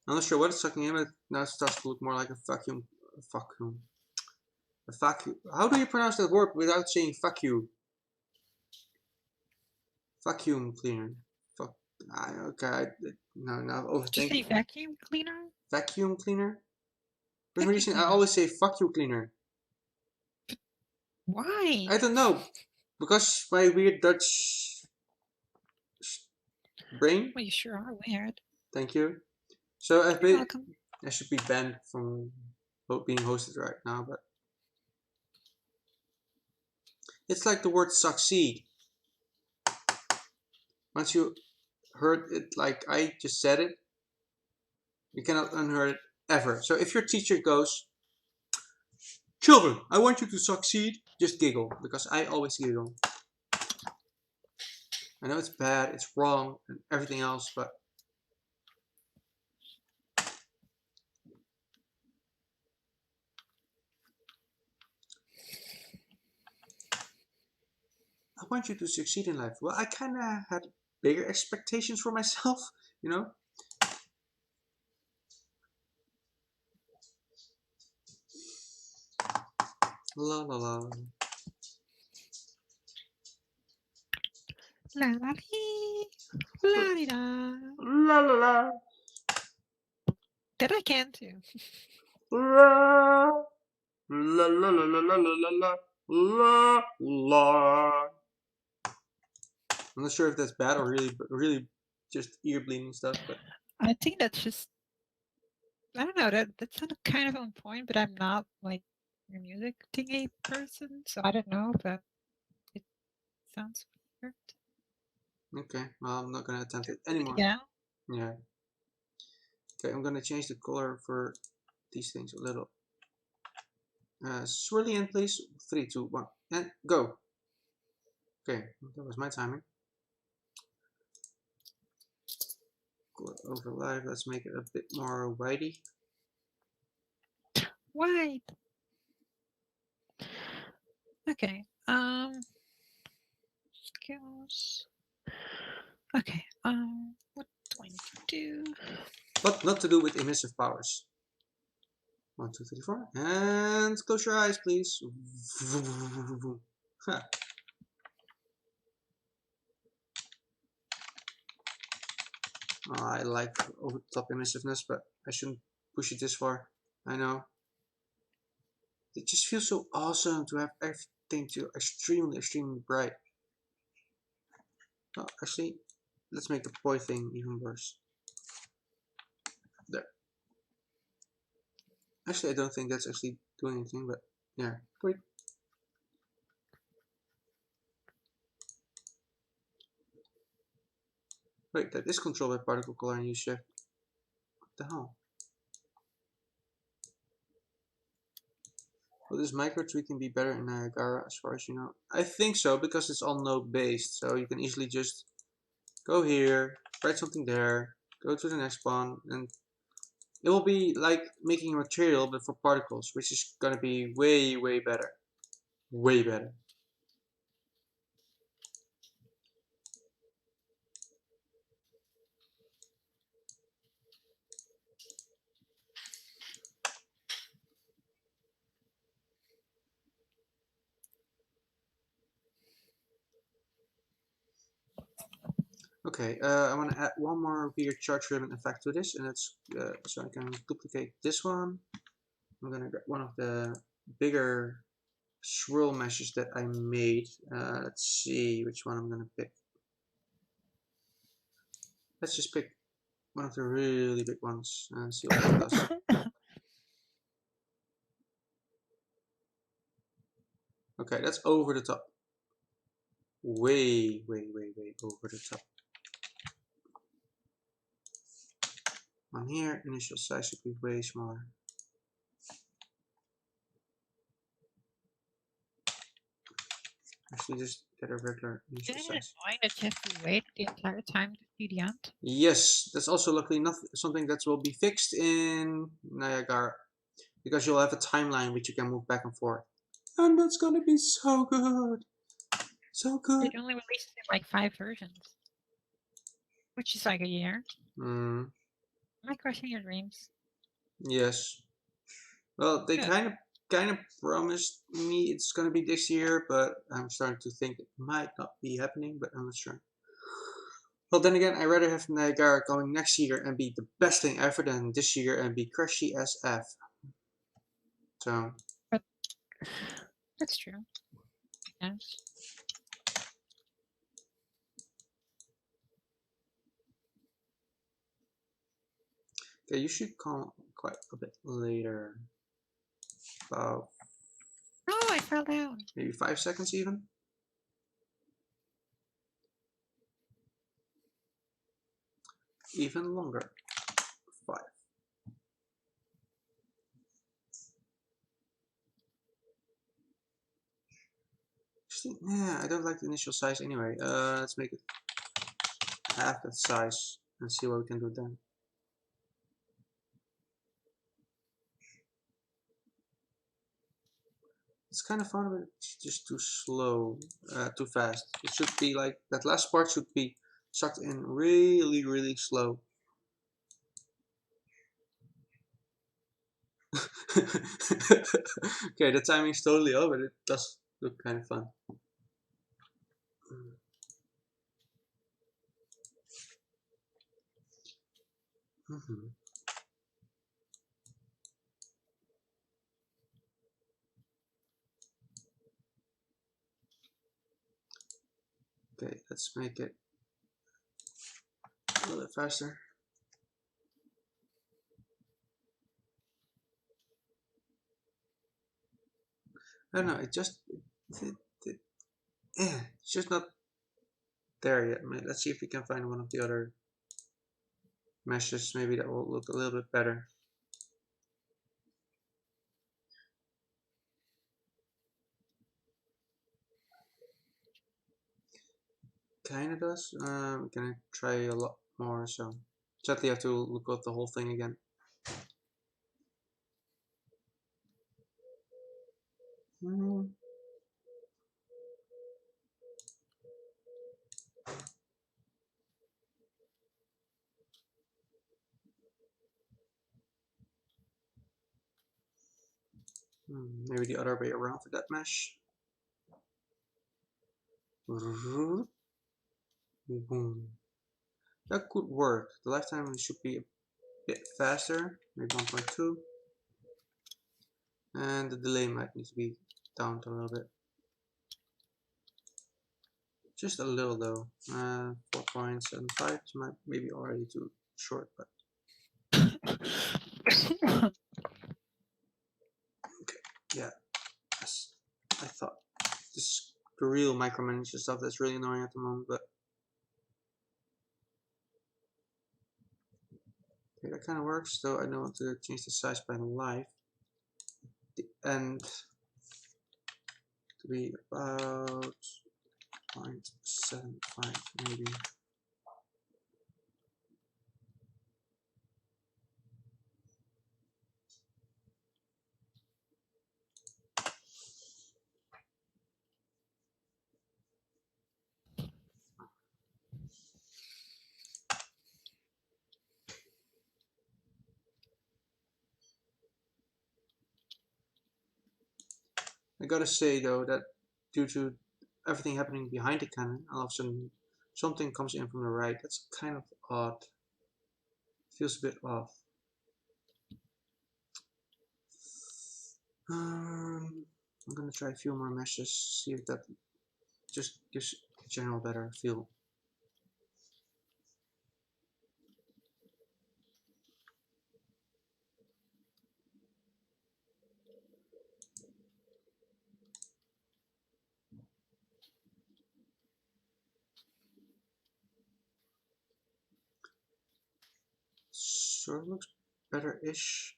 I'm not sure what it's sucking in, but now it starts to look more like a vacuum. A vacuum. How do you pronounce that word without saying fuck you? Vacuum cleaner. Fuck. Okay. No, overthinking. did you say vacuum cleaner? Vacuum cleaner? For some reason, I always say fuck you cleaner. Why? I don't know. Because my weird Dutch brain. Well, you sure are weird. Thank you. So You're welcome. I should be banned from being hosted right now, but it's like the word succeed. Once you heard it like I just said it, you cannot unheard it ever. So if your teacher goes, "Children, I want you to succeed," just giggle, because I always giggle. I know it's bad, it's wrong, and everything else, but I want you to succeed in life. Well, I kind of had bigger expectations for myself, you know? La la la. La la dee, la dee da. La la la. That I can too. La la la la la la la la la la. I'm not sure if that's bad or really just ear bleeding stuff, but I think that's just, I don't know, that sounded kind of on point, but I'm not like a music thingy person, so I don't know, but it sounds weird. okay. Well, I'm not gonna attempt it Do it anymore. again. Yeah. Okay, I'm gonna change the color for these things a little. Swirly in, please. 3, 2, 1, and go. Okay, that was my timing. Go over live. Let's make it a bit more whitey. White. Okay. Skills. Okay. What do I need to do? But not to do with emissive powers. 1, 2, 3, 4, and close your eyes, please. Huh. I like over the top emissiveness, but I shouldn't push it this far. I know. It just feels so awesome to have everything to extremely bright. Oh, actually, let's make the boy thing even worse. There. Actually, I don't think that's actually doing anything, but yeah, great. Wait, that is controlled by particle color and use shift. What the hell? Will this micro tweaking be better in Niagara as far as you know? I think so, because it's all node based, so you can easily just go here, write something there, go to the next one, and it will be like making a material but for particles, which is gonna be way better. Way better. Okay, I want to add one more weird charge-driven effect to this, and it's so I can duplicate this one. I'm gonna grab one of the bigger swirl meshes that I made. Let's see which one I'm gonna pick. Let's just pick one of the really big ones and see what that does. Okay, that's over the top. Way over the top. On here, initial size should be way smaller. Actually, just get a regular initial Isn't it size. annoying that you have to wait the entire time to see the end? Yes, that's also luckily not something that will be fixed in Niagara, because you'll have a timeline which you can move back and forth. And that's gonna be so good. So good. It only releases in like 5 versions, which is like a year. Am I crushing your dreams? Yes. Well, they Good. kind of promised me it's gonna be this year, but I'm starting to think it might not be happening, but I'm not sure. Well, then again, I'd rather have Niagara coming next year and be the best thing ever than this year and be crushy as F. So. But that's true. Yes. Okay, you should come quite a bit later. About Oh, I fell down. maybe 5 seconds even. Even longer. 5. Yeah, I don't like the initial size anyway. Let's make it half that size and see what we can do then. It's kind of fun, but it's just too slow, too fast. It should be like, that last part should be sucked in really, really slow. Okay, the timing's totally off, but it does look kind of fun. Okay, let's make it a little bit faster. I don't know, it's just not there yet. Let's see if we can find one of the other meshes, maybe that will look a little bit better. Kinda does. We're gonna try a lot more, so sadly I have to look up the whole thing again. Maybe the other way around for that mesh. Boom. That could work. The lifetime should be a bit faster, maybe 1.2. And the delay might need to be down a little bit. Just a little though. 4.75 might maybe already too short, but okay, yeah. Yes. I thought this is the real micromanagement stuff that's really annoying at the moment, but okay, that kind of works. Though I don't want to change the size by life. The end to be about 0.75 maybe. I gotta say though that due to everything happening behind the cannon, all of a sudden something comes in from the right. That's kind of odd. Feels a bit off. I'm gonna try a few more meshes, see if that just gives a general better feel. Sort of looks better-ish.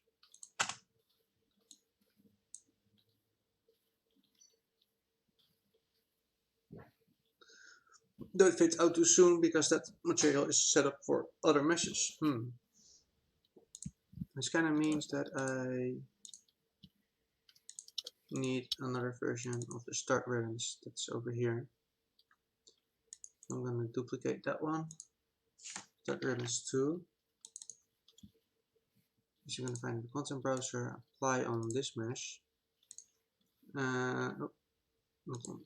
Don't fade out too soon because that material is set up for other meshes. This kind of means that I need another version of the start ribbons that's over here. I'm gonna duplicate that one. Start ribbons 2. As you're gonna find in the content browser, apply on this mesh. Oh, not on.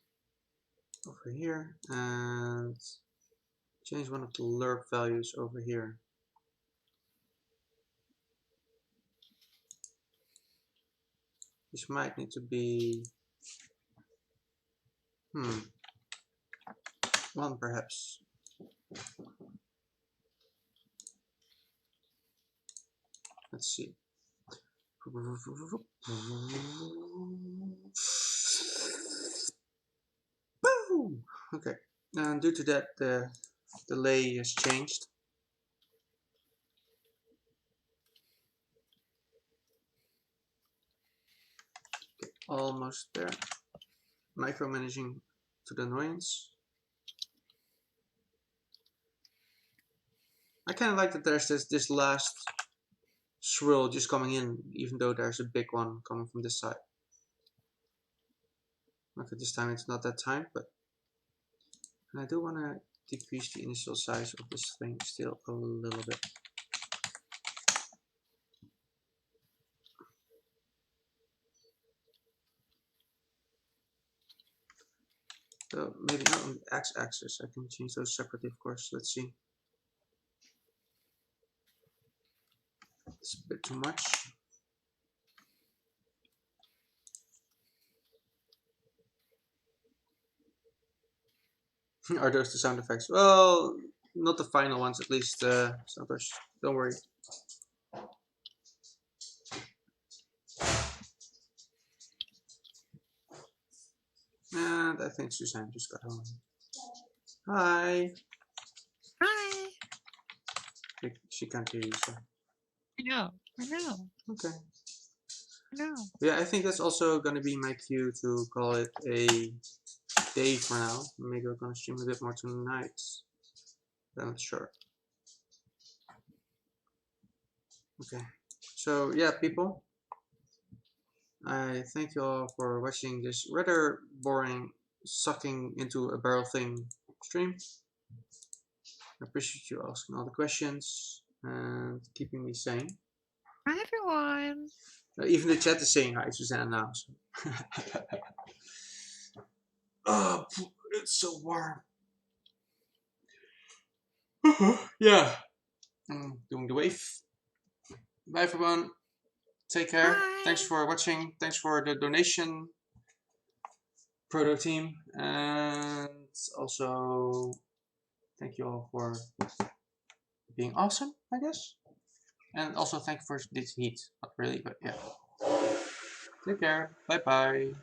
Over here, and change one of the lerp values over here. This might need to be 1 perhaps. Let's see. Boom! Okay, and due to that, the delay has changed. Okay, almost there. Micromanaging to the annoyance. I kind of like that there's this last swirl just coming in, even though there's a big one coming from this side. Okay, this time it's not that time, but and I do want to decrease the initial size of this thing still a little bit. So maybe not on the x-axis, I can change those separately, of course. Let's see. It's a bit too much. Are those the sound effects? Well, not the final ones, at least, Santosh. Don't worry. And I think Suzanne just got home. Hi. Hi. She can't hear you, so. I know. Okay. I know. Yeah, I think that's also going to be my cue to call it a day for now. Maybe we're going to stream a bit more tonight. I'm not sure. Okay. So, yeah, people. I thank you all for watching this rather boring sucking into a barrel thing stream. I appreciate you asking all the questions and keeping me sane. Hi, everyone. Even the chat is saying hi, Suzanne, now. So. Oh, it's so warm. Yeah. I'm doing the wave. Bye, everyone. Take care. Bye. Thanks for watching. Thanks for the donation, Proto team. And also, thank you all for being awesome, I guess. And also thank you for this heat. Not really, but yeah. Take care. Bye-bye.